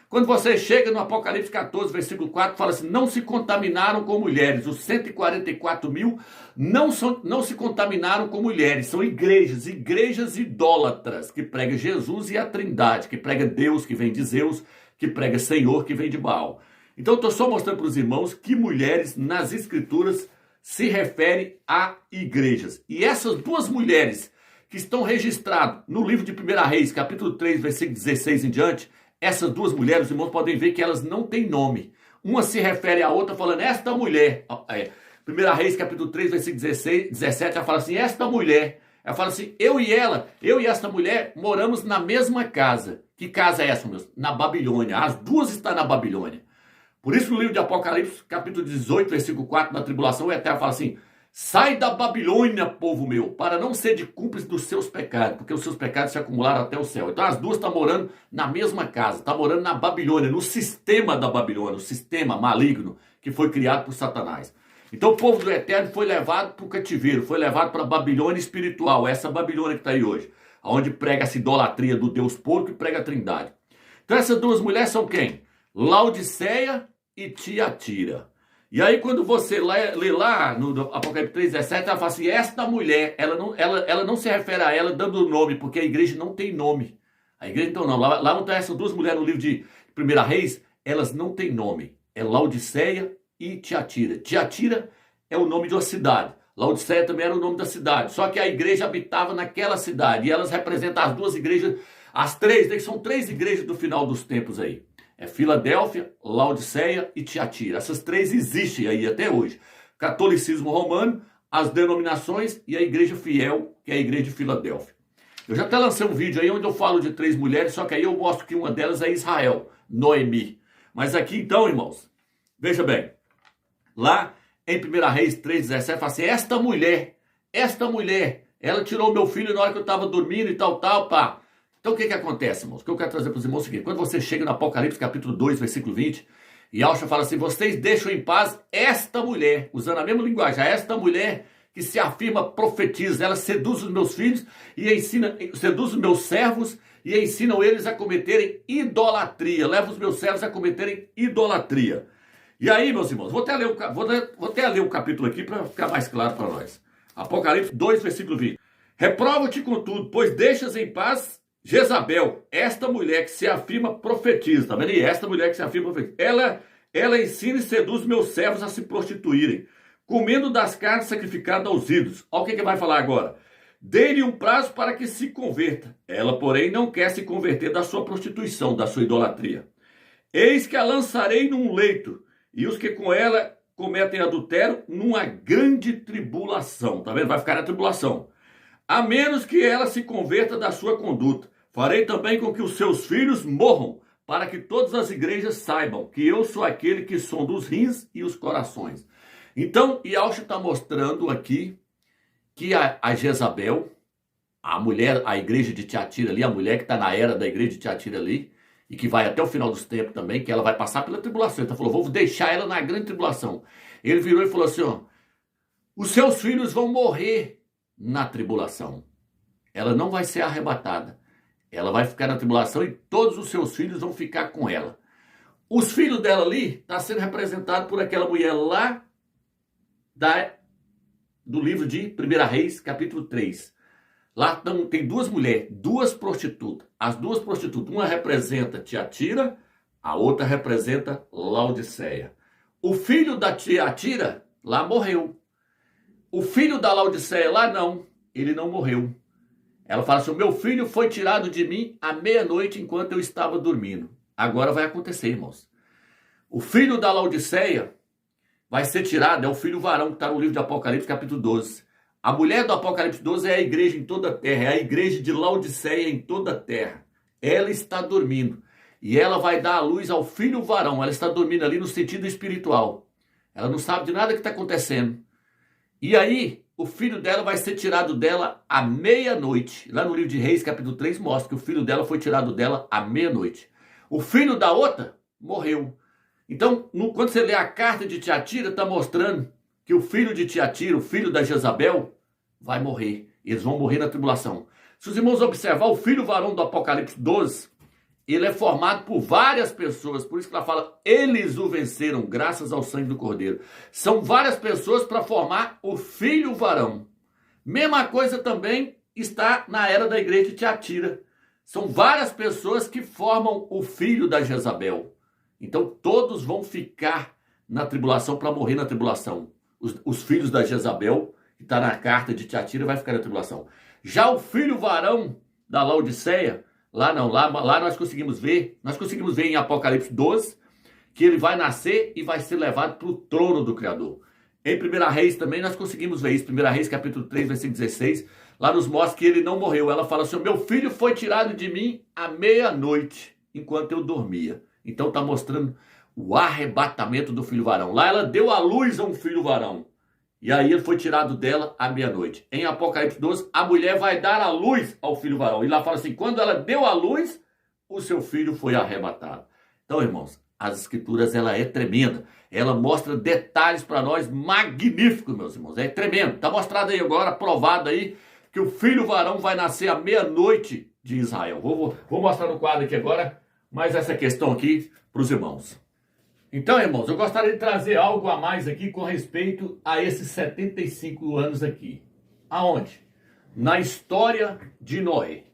Quando você chega no Apocalipse 14, versículo 4, fala assim: não se contaminaram com mulheres. Os 144 mil não se contaminaram com mulheres. São igrejas idólatras, que pregam Jesus e a Trindade, que prega Deus, que vem de Zeus, que prega Senhor, que vem de Baal. Então, estou só mostrando para os irmãos que mulheres nas Escrituras se refere a igrejas. E essas duas mulheres que estão registradas no livro de 1 Reis, capítulo 3, versículo 16 em diante, essas duas mulheres, os irmãos podem ver que elas não têm nome. Uma se refere à outra falando, esta mulher. 1 Reis, capítulo 3, versículo 17, ela fala assim, esta mulher. Ela fala assim, eu e esta mulher moramos na mesma casa. Que casa é essa, meus? Na Babilônia. As duas estão na Babilônia. Por isso no livro de Apocalipse, capítulo 18, versículo 4, na tribulação, o Eterno fala assim, sai da Babilônia, povo meu, para não ser de cúmplice dos seus pecados, porque os seus pecados se acumularam até o céu. Então as duas estão morando na mesma casa, estão morando na Babilônia, no sistema da Babilônia, o sistema maligno que foi criado por Satanás. Então o povo do Eterno foi levado para o cativeiro, foi levado para a Babilônia espiritual, essa Babilônia que está aí hoje, onde prega essa idolatria do Deus porco e prega a Trindade. Então essas duas mulheres são quem? Laodiceia e Tiatira. E aí quando você lê lá no Apocalipse 3,17, ela fala assim, esta mulher, ela não se refere a ela dando nome, porque a igreja não tem nome. A igreja então não, lá não tem essas duas mulheres no livro de 1 Reis, elas não têm nome. É Laodiceia e Tiatira. Tiatira é o nome de uma cidade. Laodiceia também era o nome da cidade. Só que a igreja habitava naquela cidade. E elas representam as duas igrejas, as três, são 3 igrejas do final dos tempos aí. É Filadélfia, Laodiceia e Tiatira. Essas 3 existem aí até hoje. Catolicismo romano, as denominações e a igreja fiel, que é a igreja de Filadélfia. Eu já até lancei um vídeo aí onde eu falo de 3 mulheres, só que aí eu mostro que uma delas é Israel, Noemi. Mas aqui então, irmãos, veja bem, lá em 1 Reis 3,17, fala assim, esta mulher, ela tirou meu filho na hora que eu estava dormindo e tal, pá. Então o que acontece, irmãos? O que eu quero trazer para os irmãos é o seguinte, quando você chega no Apocalipse capítulo 2, versículo 20, e Yahshua fala assim, vocês deixam em paz esta mulher, usando a mesma linguagem, esta mulher que se afirma profetiza, ela seduz os meus filhos e ensina, seduz os meus servos e ensinam eles a cometerem idolatria, leva os meus servos a cometerem idolatria. E aí, meus irmãos, vou até ler o capítulo aqui para ficar mais claro para nós. Apocalipse 2, versículo 20. Reprova-te contudo, pois deixas em paz Jezabel, esta mulher que se afirma profetiza, tá vendo? E esta mulher que se afirma profetiza, ela ensina e seduz meus servos a se prostituírem, comendo das carnes sacrificadas aos ídolos. Olha o que vai falar agora. Dê-lhe um prazo para que se converta. Ela, porém, não quer se converter da sua prostituição, da sua idolatria. Eis que a lançarei num leito, e os que com ela cometem adultério, numa grande tribulação. Tá vendo? Vai ficar na tribulação. A menos que ela se converta da sua conduta. Farei também com que os seus filhos morram, para que todas as igrejas saibam que eu sou aquele que sonda os rins e os corações. Então, Yahshua está mostrando aqui que a Jezabel, a mulher, a igreja de Tiatira ali, a mulher que está na era da igreja de Tiatira ali, e que vai até o final dos tempos também, que ela vai passar pela tribulação. Então falou, vou deixar ela na grande tribulação. Ele virou e falou assim, ó, os seus filhos vão morrer na tribulação. Ela não vai ser arrebatada. Ela vai ficar na tribulação e todos os seus filhos vão ficar com ela. Os filhos dela ali estão sendo representados por aquela mulher lá do livro de 1 Reis, capítulo 3. Lá tem 2 mulheres, 2 prostitutas. As 2 prostitutas, uma representa Tiatira, a outra representa Laodiceia. O filho da Tiatira lá morreu. O filho da Laodiceia lá não, ele não morreu. Ela fala assim, o meu filho foi tirado de mim à meia-noite enquanto eu estava dormindo. Agora vai acontecer, irmãos. O filho da Laodiceia vai ser tirado, é o filho varão que está no livro de Apocalipse, capítulo 12. A mulher do Apocalipse 12 é a igreja em toda a terra, é a igreja de Laodiceia em toda a terra. Ela está dormindo e ela vai dar a luz ao filho varão. Ela está dormindo ali no sentido espiritual. Ela não sabe de nada que está acontecendo. E aí, o filho dela vai ser tirado dela à meia-noite. Lá no livro de Reis, capítulo 3, mostra que o filho dela foi tirado dela à meia-noite. O filho da outra morreu. Então, quando você lê a carta de Tiatira, está mostrando que o filho de Tiatira, o filho da Jezabel, vai morrer. Eles vão morrer na tribulação. Se os irmãos observar, o filho varão do Apocalipse 12, ele é formado por várias pessoas. Por isso que ela fala, eles o venceram, graças ao sangue do Cordeiro. São várias pessoas para formar o filho varão. Mesma coisa também está na era da igreja de Tiatira. São várias pessoas que formam o filho da Jezabel. Então todos vão ficar na tribulação para morrer na tribulação. Os filhos da Jezabel, que está na carta de Tiatira, vai ficar na tribulação. Já o filho varão da Laodiceia, lá não, lá nós conseguimos ver em Apocalipse 12, que ele vai nascer e vai ser levado para o trono do Criador. Em 1 Reis também nós conseguimos ver isso, 1 Reis capítulo 3, versículo 16, lá nos mostra que ele não morreu. Ela fala assim, meu filho foi tirado de mim à meia-noite, enquanto eu dormia. Então está mostrando o arrebatamento do filho varão. Lá ela deu à luz a um filho varão. E aí ele foi tirado dela à meia-noite. Em Apocalipse 12, a mulher vai dar à luz ao filho varão. E lá fala assim, quando ela deu à luz, o seu filho foi arrebatado. Então, irmãos, as escrituras, ela é tremenda. Ela mostra detalhes para nós magníficos, meus irmãos. É tremendo. Está mostrado aí agora, provado aí, que o filho varão vai nascer à meia-noite de Israel. Vou mostrar no quadro aqui agora, mais essa questão aqui para os irmãos. Então, irmãos, eu gostaria de trazer algo a mais aqui com respeito a esses 75 anos aqui. Aonde? Na história de Noé.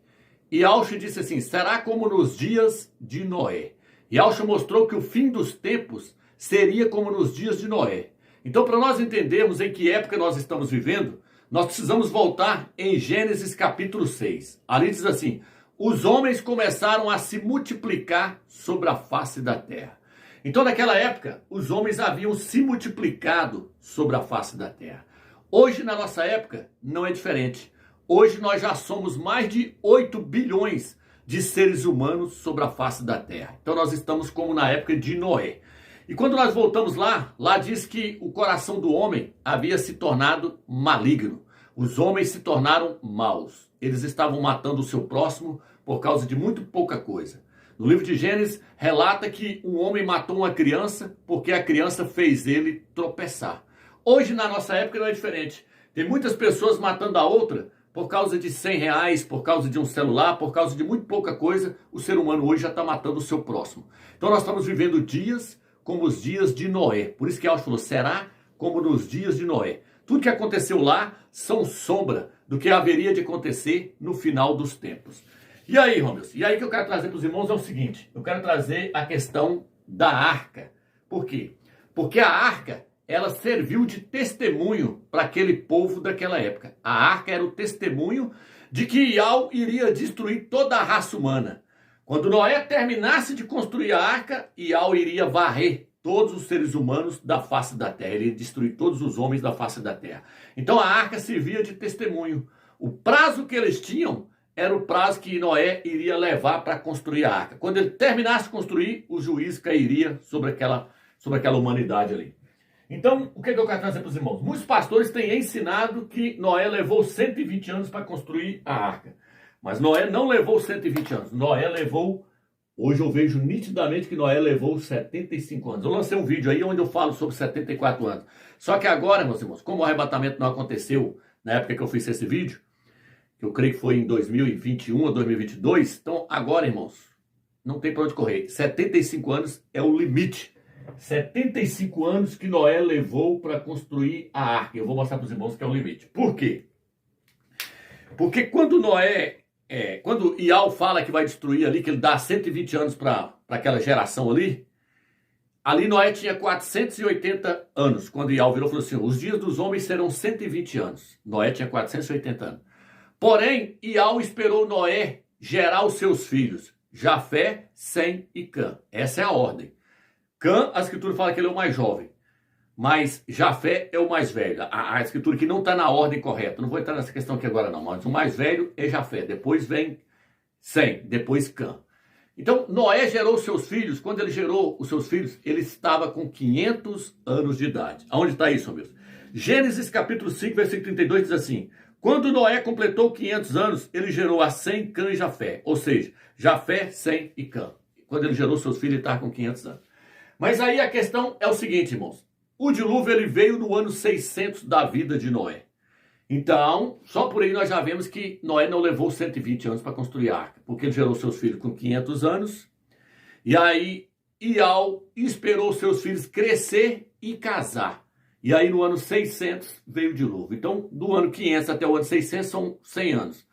E Yahshua disse assim, será como nos dias de Noé. E Yahshua mostrou que o fim dos tempos seria como nos dias de Noé. Então, para nós entendermos em que época nós estamos vivendo, nós precisamos voltar em Gênesis capítulo 6. Ali diz assim, os homens começaram a se multiplicar sobre a face da terra. Então, naquela época, os homens haviam se multiplicado sobre a face da terra. Hoje, na nossa época, não é diferente. Hoje nós já somos mais de 8 bilhões de seres humanos sobre a face da Terra. Então nós estamos como na época de Noé. E quando nós voltamos lá diz que o coração do homem havia se tornado maligno. Os homens se tornaram maus. Eles estavam matando o seu próximo por causa de muito pouca coisa. No livro de Gênesis, relata que um homem matou uma criança porque a criança fez ele tropeçar. Hoje, na nossa época, não é diferente. Tem muitas pessoas matando a outra por causa de R$100, por causa de um celular, por causa de muito pouca coisa. O ser humano hoje já está matando o seu próximo. Então nós estamos vivendo dias como os dias de Noé. Por isso que Alves falou, será como nos dias de Noé. Tudo que aconteceu lá são sombra do que haveria de acontecer no final dos tempos. E aí, Romilson? E aí que eu quero trazer para os irmãos é o seguinte. Eu quero trazer a questão da arca. Por quê? Porque a arca, ela serviu de testemunho para aquele povo daquela época. A arca era o testemunho de que Iau iria destruir toda a raça humana. Quando Noé terminasse de construir a arca, Iau iria varrer todos os seres humanos da face da terra. Ele ia destruir todos os homens da face da terra. Então a arca servia de testemunho. O prazo que eles tinham era o prazo que Noé iria levar para construir a arca. Quando ele terminasse de construir, o juízo cairia sobre aquela humanidade ali. Então, o que eu quero trazer para os irmãos? Muitos pastores têm ensinado que Noé levou 120 anos para construir a arca. Mas Noé não levou 120 anos. Noé levou, hoje eu vejo nitidamente que Noé levou 75 anos. Eu lancei um vídeo aí onde eu falo sobre 74 anos. Só que agora, meus irmãos, como o arrebatamento não aconteceu na época que eu fiz esse vídeo, que eu creio que foi em 2021 ou 2022, então agora, irmãos, não tem para onde correr. 75 anos é o limite. 75 anos que Noé levou para construir a arca. Eu vou mostrar para os irmãos que é o limite. Por quê? Porque quando quando Iau fala que vai destruir ali, que ele dá 120 anos para aquela geração ali Noé tinha 480 anos. Quando Iau virou, falou assim, os dias dos homens serão 120 anos. Noé tinha 480 anos. Porém, Iau esperou Noé gerar os seus filhos, Jafé, Sem e Cã. Essa é a ordem. Cã, a escritura fala que ele é o mais jovem, mas Jafé é o mais velho. A escritura que não está na ordem correta. Não vou entrar nessa questão aqui agora não, mas o mais velho é Jafé. Depois vem Sem, depois Cã. Então, Noé gerou seus filhos. Quando ele gerou os seus filhos, ele estava com 500 anos de idade. Aonde está isso, meus? Gênesis capítulo 5, versículo 32 diz assim, quando Noé completou 500 anos, ele gerou a Sem, Cã e Jafé. Ou seja, Jafé, Sem e Cã. Quando ele gerou seus filhos, ele estava com 500 anos. Mas aí a questão é o seguinte, irmãos. O dilúvio ele veio no ano 600 da vida de Noé. Então, só por aí nós já vemos que Noé não levou 120 anos para construir a arca. Porque ele gerou seus filhos com 500 anos. E aí, Iau esperou seus filhos crescer e casar. E aí no ano 600 veio o dilúvio. Então, do ano 500 até o ano 600 são 100 anos.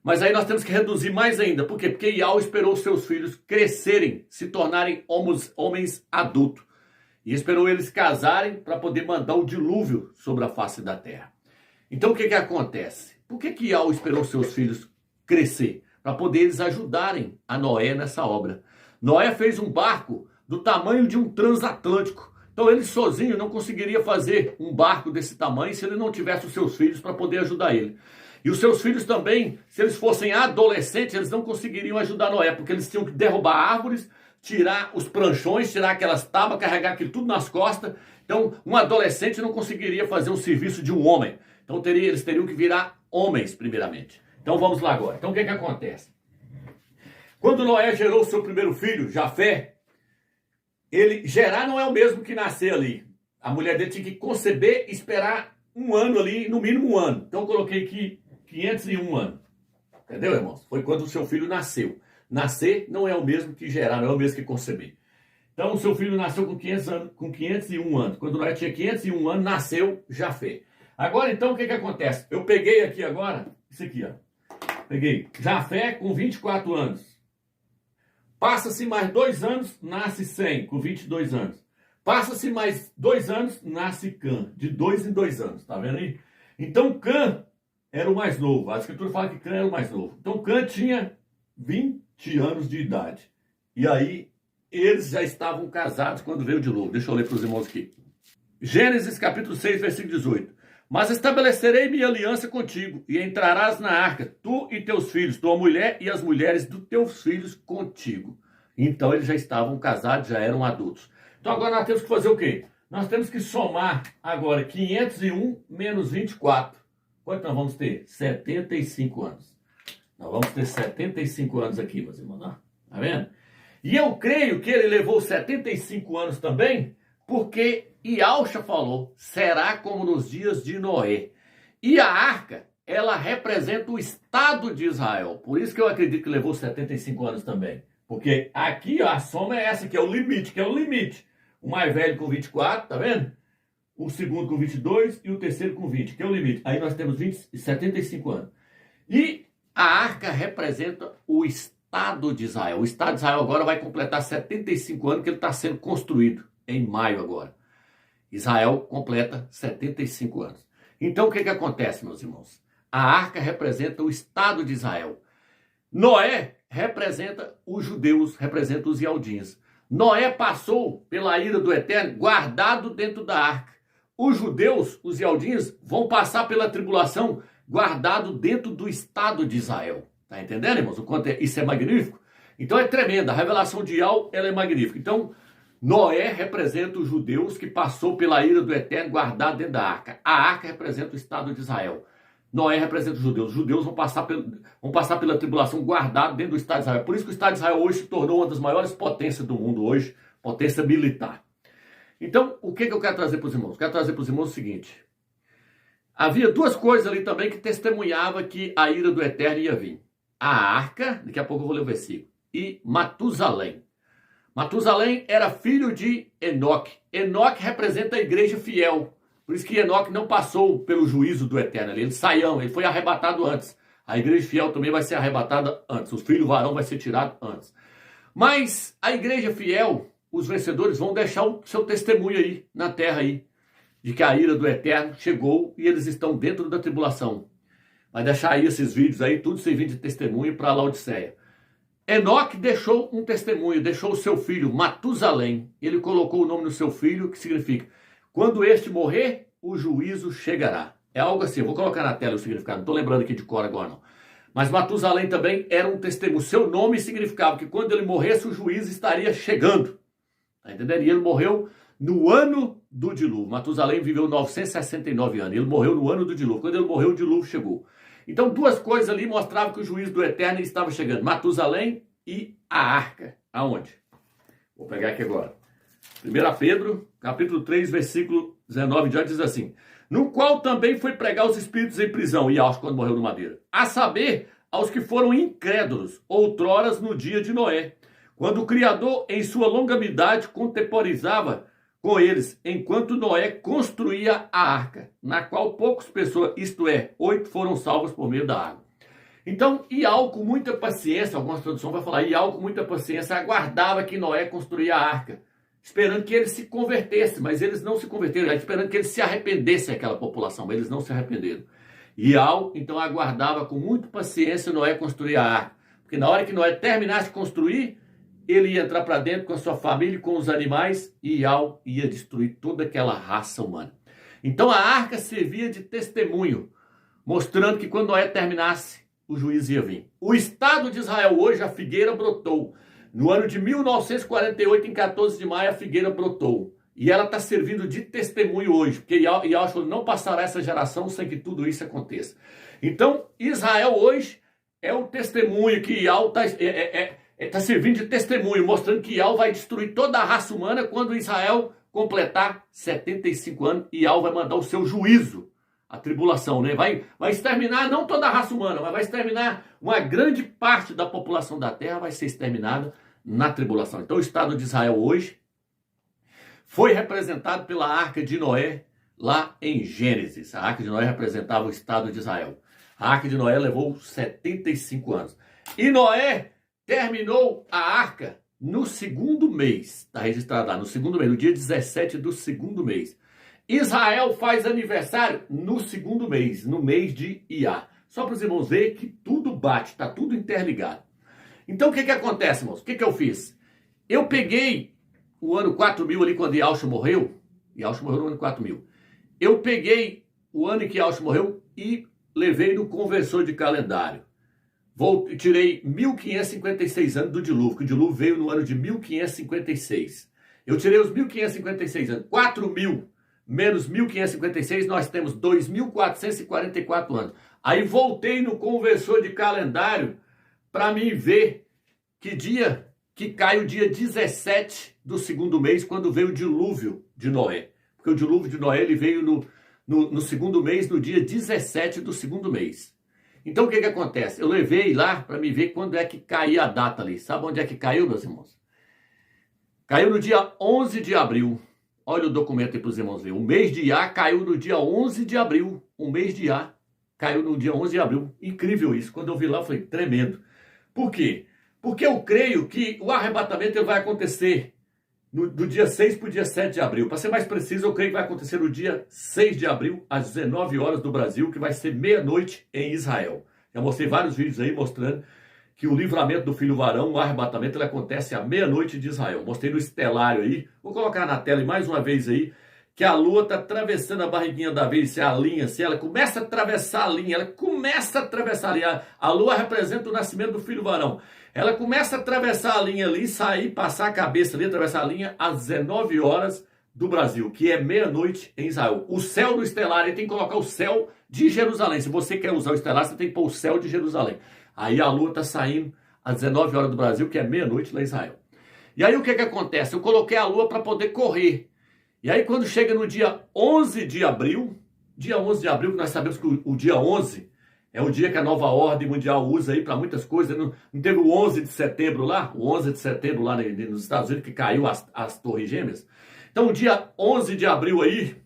Mas aí nós temos que reduzir mais ainda. Por quê? Porque Iau esperou seus filhos crescerem, se tornarem homens adultos. E esperou eles casarem para poder mandar o dilúvio sobre a face da terra. Então o que acontece? Por que Iau esperou seus filhos crescer? Para poder eles ajudarem a Noé nessa obra. Noé fez um barco do tamanho de um transatlântico. Então ele sozinho não conseguiria fazer um barco desse tamanho se ele não tivesse os seus filhos para poder ajudar ele. E os seus filhos também, se eles fossem adolescentes, eles não conseguiriam ajudar Noé, porque eles tinham que derrubar árvores, tirar os pranchões, tirar aquelas tábuas, carregar aquilo tudo nas costas. Então, um adolescente não conseguiria fazer um serviço de um homem. Então, eles teriam que virar homens, primeiramente. Então, vamos lá agora. Então, o que acontece? Quando Noé gerou o seu primeiro filho, Jafé, gerar não é o mesmo que nascer ali. A mulher dele tinha que conceber e esperar um ano ali, no mínimo um ano. Então, eu coloquei aqui 501 anos. Entendeu, irmãos? Foi quando o seu filho nasceu. Nascer não é o mesmo que gerar, não é o mesmo que conceber. Então, o seu filho nasceu com 501 anos. Quando Noé tinha 501 anos, nasceu Jafé. Agora, então, o que acontece? Eu peguei aqui agora, isso aqui, ó. Peguei Jafé com 24 anos. Passa-se mais 2 anos, nasce Sem, com 22 anos. Passa-se mais 2 anos, nasce Cã, de 2 em 2 anos, tá vendo aí? Então, Cã era o mais novo. A escritura fala que Cã era o mais novo. Então, Cã tinha 20 anos de idade. E aí, eles já estavam casados quando veio o dilúvio. Deixa eu ler para os irmãos aqui. Gênesis capítulo 6, versículo 18. Mas estabelecerei minha aliança contigo, e entrarás na arca, tu e teus filhos, tua mulher e as mulheres dos teus filhos contigo. Então eles já estavam casados, já eram adultos. Então agora nós temos que fazer o quê? Nós temos que somar agora 501 menos 24. Quanto nós vamos ter? 75 anos. Nós vamos ter 75 anos aqui, meus irmãos. Tá vendo? E eu creio que ele levou 75 anos também, porque Yahshua falou, será como nos dias de Noé. E a arca, ela representa o Estado de Israel. Por isso que eu acredito que levou 75 anos também. Porque aqui ó, a soma é essa, que é o limite. O mais velho com 24, tá vendo? O segundo com 22 e o terceiro com 20, que é o limite. Aí nós temos 75 anos. E a arca representa o Estado de Israel. O Estado de Israel agora vai completar 75 anos que ele está sendo construído, em maio agora. Israel completa 75 anos. Então o que acontece, meus irmãos? A arca representa o Estado de Israel. Noé representa os judeus, representa os Yaldins. Noé passou pela ira do Eterno guardado dentro da arca. Os judeus, os Yaldins, vão passar pela tribulação guardado dentro do Estado de Israel. Tá entendendo, irmãos? O quanto isso é magnífico? Então é tremenda. A revelação de Yahweh, ela é magnífica. Então, Noé representa os judeus que passou pela ira do Eterno guardado dentro da arca. A arca representa o Estado de Israel. Noé representa os judeus. Os judeus vão passar pela tribulação guardado dentro do Estado de Israel. Por isso que o Estado de Israel hoje se tornou uma das maiores potências do mundo hoje, potência militar. Então, o que eu quero trazer para os irmãos? Quero trazer para os irmãos o seguinte. Havia duas coisas ali também que testemunhava que a ira do Eterno ia vir. A arca, daqui a pouco eu vou ler o versículo, e Matusalém. Matusalém era filho de Enoque. Enoque representa a igreja fiel. Por isso que Enoque não passou pelo juízo do Eterno ali. Ele saiu, ele foi arrebatado antes. A igreja fiel também vai ser arrebatada antes. Os filhos varão vai ser tirado antes. Mas a igreja fiel, os vencedores vão deixar o seu testemunho aí, na terra aí, de que a ira do Eterno chegou e eles estão dentro da tribulação. Vai deixar aí esses vídeos aí, tudo servindo de testemunho para Laodiceia. Enoque deixou um testemunho, deixou o seu filho, Matusalém. Ele colocou o nome do seu filho, que significa, quando este morrer, o juízo chegará. É algo assim, eu vou colocar na tela o significado, não estou lembrando aqui de cor agora não. Mas Matusalém também era um testemunho. Seu nome significava que quando ele morresse, o juízo estaria chegando. Tá entendendo? E ele morreu no ano do dilúvio. Matusalém viveu 969 anos. Ele morreu no ano do dilúvio. Quando ele morreu, o dilúvio chegou. Então, duas coisas ali mostravam que o juízo do Eterno estava chegando. Matusalém e a arca. Aonde? Vou pegar aqui agora. 1 Pedro, capítulo 3, versículo 19 diante, diz assim: no qual também foi pregar os espíritos em prisão, e aos quando morreu no madeira, a saber, aos que foram incrédulos, outroras no dia de Noé, quando o Criador, em sua longanimidade, contemporizava com eles, enquanto Noé construía a arca, na qual poucas pessoas, isto é, 8 foram salvas por meio da água. Então, Iau, com muita paciência, algumas traduções vai falar, Iau, com muita paciência, aguardava que Noé construía a arca, esperando que eles se convertessem, mas eles não se converteram, esperando que eles se arrependessem, aquela população, mas eles não se arrependeram. Iau, então, aguardava com muita paciência Noé construir a arca, porque na hora que Noé terminasse de construir, ele ia entrar para dentro com a sua família, com os animais, e Iau ia destruir toda aquela raça humana. Então a arca servia de testemunho, mostrando que quando Noé terminasse, o juízo ia vir. O Estado de Israel hoje, a figueira brotou. No ano de 1948, em 14 de maio, a figueira brotou. E ela está servindo de testemunho hoje, porque Yahshua não passará essa geração sem que tudo isso aconteça. Então, Israel hoje é o testemunho que Yahweh está servindo de testemunho, mostrando que Yahweh vai destruir toda a raça humana quando Israel completar 75 anos e Yahweh vai mandar o seu juízo, a tribulação, né? Vai exterminar não toda a raça humana, mas vai exterminar uma grande parte da população da terra, vai ser exterminada na tribulação. Então o Estado de Israel hoje foi representado pela Arca de Noé lá em Gênesis. A Arca de Noé representava o Estado de Israel. A Arca de Noé levou 75 anos. E Noé terminou a arca no segundo mês, está registrado lá, no segundo mês, no dia 17 do segundo mês. Israel faz aniversário no segundo mês, no mês de Iá. Só para os irmãos verem que tudo bate, está tudo interligado. Então o que acontece, irmãos? O que eu fiz? Eu peguei o ano 4000 ali, quando Yahshua morreu no ano 4000. Eu peguei o ano em que Auschwitz morreu e levei no conversor de calendário. Tirei 1556 anos do dilúvio, que o dilúvio veio no ano de 1556. Eu tirei os 1556 anos. 4.000 menos 1556, nós temos 2.444 anos. Aí voltei no conversor de calendário para mim ver que dia que cai o dia 17 do segundo mês, quando veio o dilúvio de Noé. Porque o dilúvio de Noé ele veio no segundo mês, no dia 17 do segundo mês. Então o que acontece? Eu levei lá para me ver quando é que caía a data ali. Sabe onde é que caiu, meus irmãos? Caiu no dia 11 de abril. Olha o documento aí para os irmãos verem. O mês de Iá caiu no dia 11 de abril. O mês de Iá caiu no dia 11 de abril. Incrível isso. Quando eu vi lá, foi tremendo. Por quê? Porque eu creio que o arrebatamento ele vai acontecer do dia 6 para o dia 7 de abril. Para ser mais preciso, eu creio que vai acontecer no dia 6 de abril, às 19 horas do Brasil, que vai ser meia-noite em Israel. Já mostrei vários vídeos aí mostrando que o livramento do filho varão, o arrebatamento, ele acontece à meia-noite de Israel. Mostrei no estelário aí, vou colocar na tela mais uma vez aí, que a lua está atravessando a barriguinha da vez, se a linha, se ela começa a atravessar a linha, ela começa a atravessar a linha. A lua representa o nascimento do filho varão. Ela começa a atravessar a linha ali, sair, passar a cabeça ali, atravessar a linha às 19 horas do Brasil, que é meia-noite em Israel. O céu do estelário, tem que colocar o céu de Jerusalém. Se você quer usar o estelário, você tem que pôr o céu de Jerusalém. Aí a lua está saindo às 19 horas do Brasil, que é meia-noite lá em Israel. E aí o que acontece? Eu coloquei a lua para poder correr. E aí quando chega no dia 11 de abril, que nós sabemos que o dia 11 é o dia que a nova ordem mundial usa aí para muitas coisas. Não teve o 11 de setembro lá? O 11 de setembro lá nos Estados Unidos, que caiu as Torres Gêmeas. Então o dia 11 de abril aí,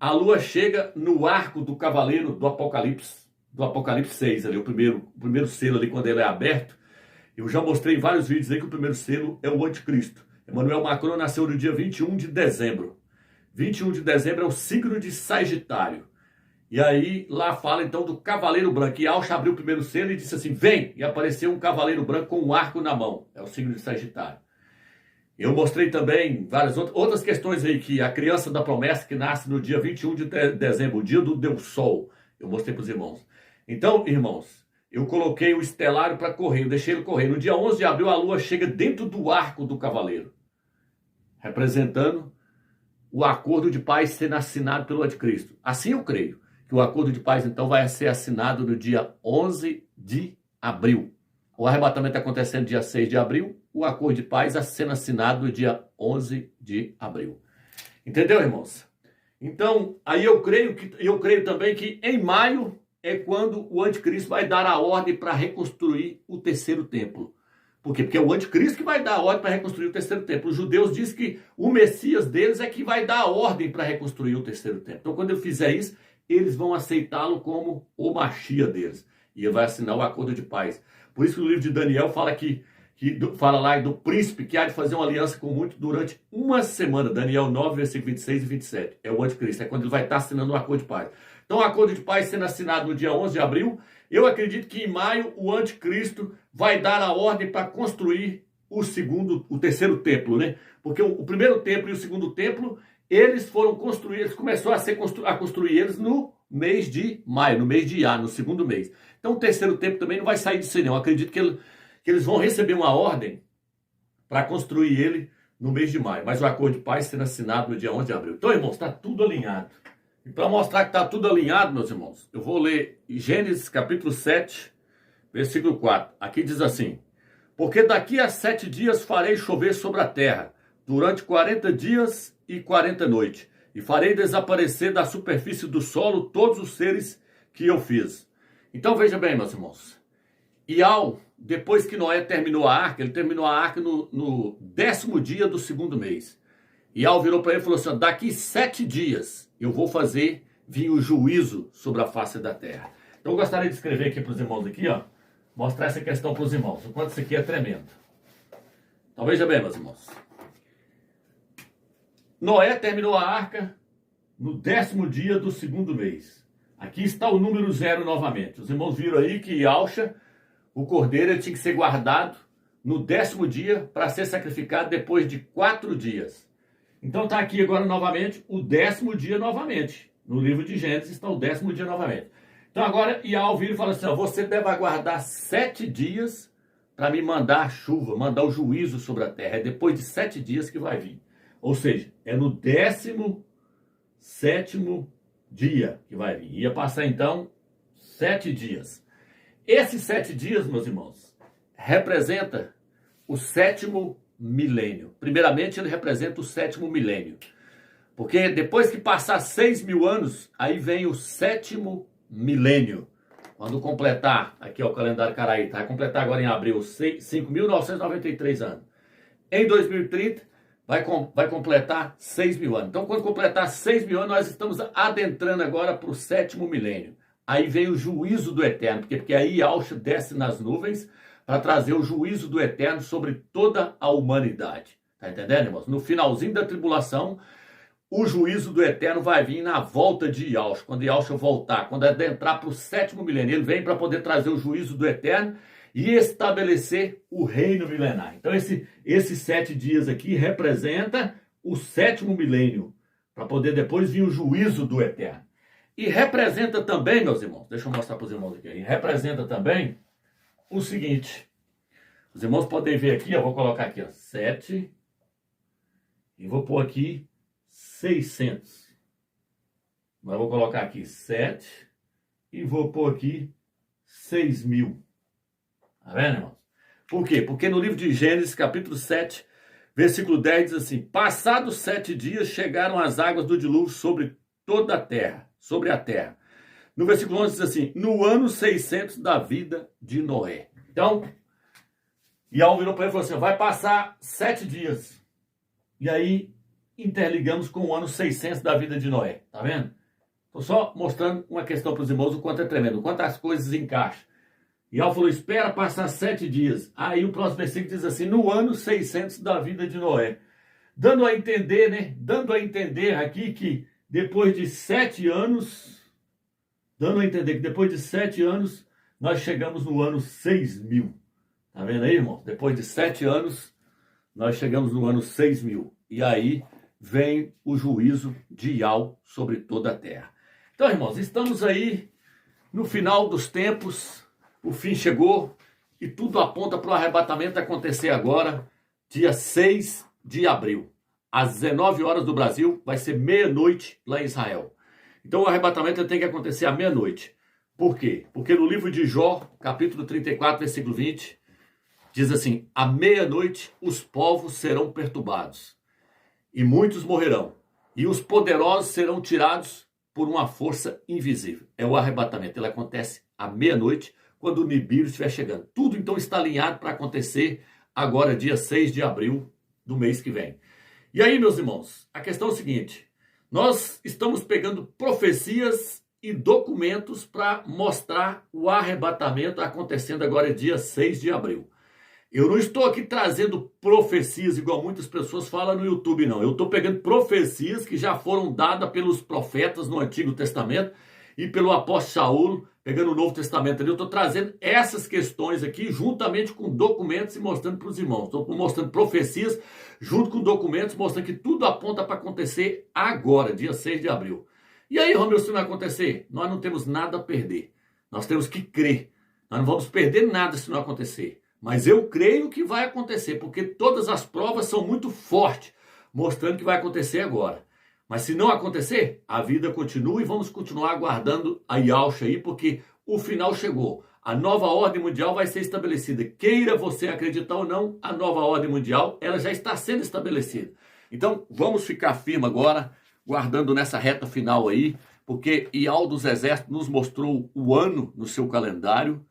a lua chega no arco do cavaleiro do Apocalipse 6, ali, o primeiro selo ali, quando ele é aberto. Eu já mostrei em vários vídeos aí que o primeiro selo é o anticristo. Emmanuel Macron nasceu no dia 21 de dezembro. 21 de dezembro é o signo de Sagitário. E aí lá fala então do cavaleiro branco. E Auschwitz abriu o primeiro selo e disse assim, vem! E apareceu um cavaleiro branco com um arco na mão. É o signo de Sagitário. Eu mostrei também várias outras questões aí, que a criança da promessa que nasce no dia 21 de dezembro, o dia do Deus Sol. Eu mostrei para os irmãos. Então, irmãos, eu coloquei o estelário para correr, eu deixei ele correr. No dia 11 de abril, a lua chega dentro do arco do cavaleiro, representando o acordo de paz sendo assinado pelo anticristo. Assim eu creio que o acordo de paz, então, vai ser assinado no dia 11 de abril. O arrebatamento acontecendo no dia 6 de abril, o acordo de paz sendo assinado no dia 11 de abril. Entendeu, irmãos? Então, aí eu creio também que em maio é quando o anticristo vai dar a ordem para reconstruir o terceiro templo. Por quê? Porque é o anticristo que vai dar a ordem para reconstruir o terceiro templo. Os judeus dizem que o Messias deles é que vai dar a ordem para reconstruir o terceiro templo. Então, quando ele fizer isso, eles vão aceitá-lo como o Machia deles. E ele vai assinar o acordo de paz. Por isso que o livro de Daniel fala fala lá do príncipe que há de fazer uma aliança com muito durante uma semana. Daniel 9, versículo 26 e 27. É o anticristo. É quando ele vai estar assinando o acordo de paz. Então, o acordo de paz sendo assinado no dia 11 de abril, eu acredito que em maio o anticristo vai dar a ordem para construir o terceiro templo, né? Porque o primeiro templo e o segundo templo, eles foram construídos, começou a construir eles no mês de maio, no mês de Iá, no segundo mês. Então, o terceiro templo também não vai sair disso aí, não. Eu acredito que eles vão receber uma ordem para construir ele no mês de maio. Mas o acordo de paz sendo assinado no dia 11 de abril. Então, irmãos, está tudo alinhado. E para mostrar que está tudo alinhado, meus irmãos, eu vou ler Gênesis capítulo 7, versículo 4. Aqui diz assim, porque daqui a 7 dias farei chover sobre a terra, durante 40 dias e 40 noites, e farei desaparecer da superfície do solo todos os seres que eu fiz. Então veja bem, meus irmãos, depois que Noé terminou a arca, ele terminou a arca no 10º dia do segundo mês. E Al virou para ele e falou assim, daqui 7 dias eu vou fazer vir o juízo sobre a face da terra. Então eu gostaria de escrever aqui para os irmãos aqui, ó, mostrar essa questão para os irmãos, o quanto isso aqui é tremendo. Então veja bem, meus irmãos. Noé terminou a arca no 10º dia do segundo mês. Aqui está o número 0 novamente. Os irmãos viram aí que Alcha, o cordeiro, ele tinha que ser guardado no 10º dia para ser sacrificado depois de 4 dias. Então está aqui agora novamente o 10º dia novamente. No livro de Gênesis está o 10º dia novamente. Então agora Yahweh vira e fala assim, ó, você deve aguardar 7 dias para me mandar a chuva, mandar o juízo sobre a terra. É depois de 7 dias que vai vir. Ou seja, é no 17º dia que vai vir. Ia passar então 7 dias. Esses 7 dias, meus irmãos, representa o 7º milênio. Primeiramente, ele representa o 7º milênio. Porque depois que passar 6.000 anos, aí vem o 7º milênio. Quando completar, aqui é o calendário caraíta, vai completar agora em abril 5.993 anos. Em 2030, vai completar 6.000 anos. Então, quando completar 6.000 anos, nós estamos adentrando agora para o 7º milênio. Aí vem o juízo do Eterno, porque aí Yahshua desce nas nuvens para trazer o juízo do Eterno sobre toda a humanidade. Tá entendendo, irmãos? No finalzinho da tribulação, o juízo do Eterno vai vir na volta de Yahshua, quando Yahshua voltar, quando adentrar para o 7º milênio. Ele vem para poder trazer o juízo do Eterno e estabelecer o reino milenar. Então esses 7 dias aqui representa o 7º milênio, para poder depois vir o juízo do Eterno. E representa também, meus irmãos, deixa eu mostrar para os irmãos aqui, representa também o seguinte, os irmãos podem ver aqui, eu vou colocar aqui, ó, 7, e vou pôr aqui 600. Mas eu vou colocar aqui 7 e vou pôr aqui 6.000. Tá vendo, irmãos? Por quê? Porque no livro de Gênesis, capítulo 7, versículo 10, diz assim, passados 7 dias chegaram as águas do dilúvio sobre toda a terra, sobre a terra. No versículo 11 diz assim, no ano 600 da vida de Noé. Então, Yahweh virou para ele e falou assim, vai passar 7 dias. E aí, interligamos com o ano 600 da vida de Noé. Tá vendo? Estou só mostrando uma questão para os irmãos, o quanto é tremendo, o quanto as coisas encaixam. E Yahweh falou, espera passar 7 dias. Aí o próximo versículo diz assim, no ano 600 da vida de Noé. Dando a entender, né? Dando a entender aqui que depois de 7 anos, nós chegamos no ano 6.000. Tá vendo aí, irmão? Depois de 7 anos, nós chegamos no ano 6.000. E aí vem o juízo de Yahweh sobre toda a terra. Então, irmãos, estamos aí no final dos tempos, o fim chegou e tudo aponta para o arrebatamento acontecer agora, dia 6 de abril. Às 19 horas do Brasil, vai ser meia-noite lá em Israel. Então o arrebatamento tem que acontecer à meia-noite. Por quê? Porque no livro de Jó, capítulo 34, versículo 20, diz assim, à meia-noite os povos serão perturbados, e muitos morrerão, e os poderosos serão tirados por uma força invisível. É o arrebatamento, ele acontece à meia-noite, quando o Nibiru estiver chegando. Tudo então está alinhado para acontecer agora, dia 6 de abril do mês que vem. E aí, meus irmãos, a questão é o seguinte, nós estamos pegando profecias e documentos para mostrar o arrebatamento acontecendo agora, dia 6 de abril. Eu não estou aqui trazendo profecias igual muitas pessoas falam no YouTube, não. Eu estou pegando profecias que já foram dadas pelos profetas no Antigo Testamento e pelo apóstolo Saul, pegando o Novo Testamento ali. Eu estou trazendo essas questões aqui juntamente com documentos e mostrando para os irmãos. Estou mostrando profecias junto com documentos, mostrando que tudo aponta para acontecer agora, dia 6 de abril. E aí, Romeu, se não vai acontecer? Nós não temos nada a perder. Nós temos que crer. Nós não vamos perder nada se não acontecer. Mas eu creio que vai acontecer, porque todas as provas são muito fortes, mostrando que vai acontecer agora. Mas se não acontecer, a vida continua e vamos continuar aguardando a Yahshua aí, porque o final chegou. A nova ordem mundial vai ser estabelecida. Queira você acreditar ou não, a nova ordem mundial ela já está sendo estabelecida. Então, vamos ficar firme agora, guardando nessa reta final aí, porque Yahweh dos Exércitos nos mostrou o ano no seu calendário,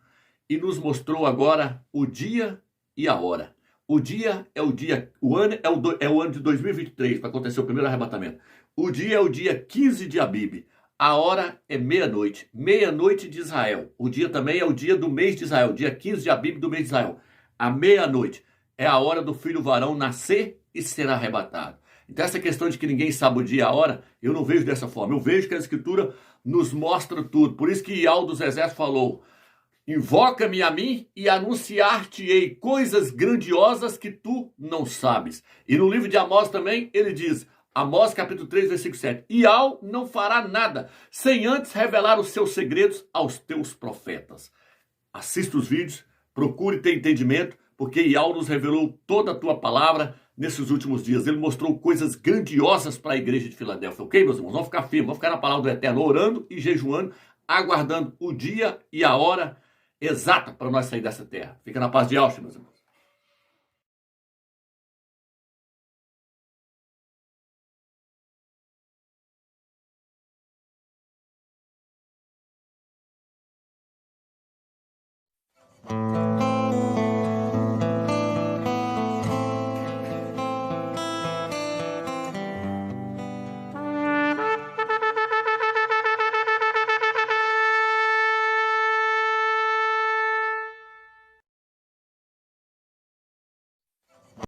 e nos mostrou agora o dia e a hora. O dia é o dia, o ano é o ano de 2023, para acontecer o primeiro arrebatamento. O dia é o dia 15 de Abib. A hora é meia-noite, meia-noite de Israel. O dia também é o dia do mês de Israel, dia 15 de Abib do mês de Israel. A meia-noite é a hora do filho varão nascer e ser arrebatado. Então essa questão de que ninguém sabe o dia e a hora, eu não vejo dessa forma. Eu vejo que a Escritura nos mostra tudo. Por isso que Yahweh dos Exércitos falou, invoca-me a mim e anunciar-te-ei coisas grandiosas que tu não sabes. E no livro de Amós também ele diz, Amós capítulo 3, versículo 7. Ial não fará nada, sem antes revelar os seus segredos aos teus profetas. Assista os vídeos, procure ter entendimento, porque Ial nos revelou toda a tua palavra nesses últimos dias. Ele mostrou coisas grandiosas para a igreja de Filadélfia. Ok, meus irmãos? Vamos ficar firmes, vamos ficar na palavra do Eterno, orando e jejuando, aguardando o dia e a hora exata para nós sair dessa terra. Fica na paz de Yahshua, meus irmãos.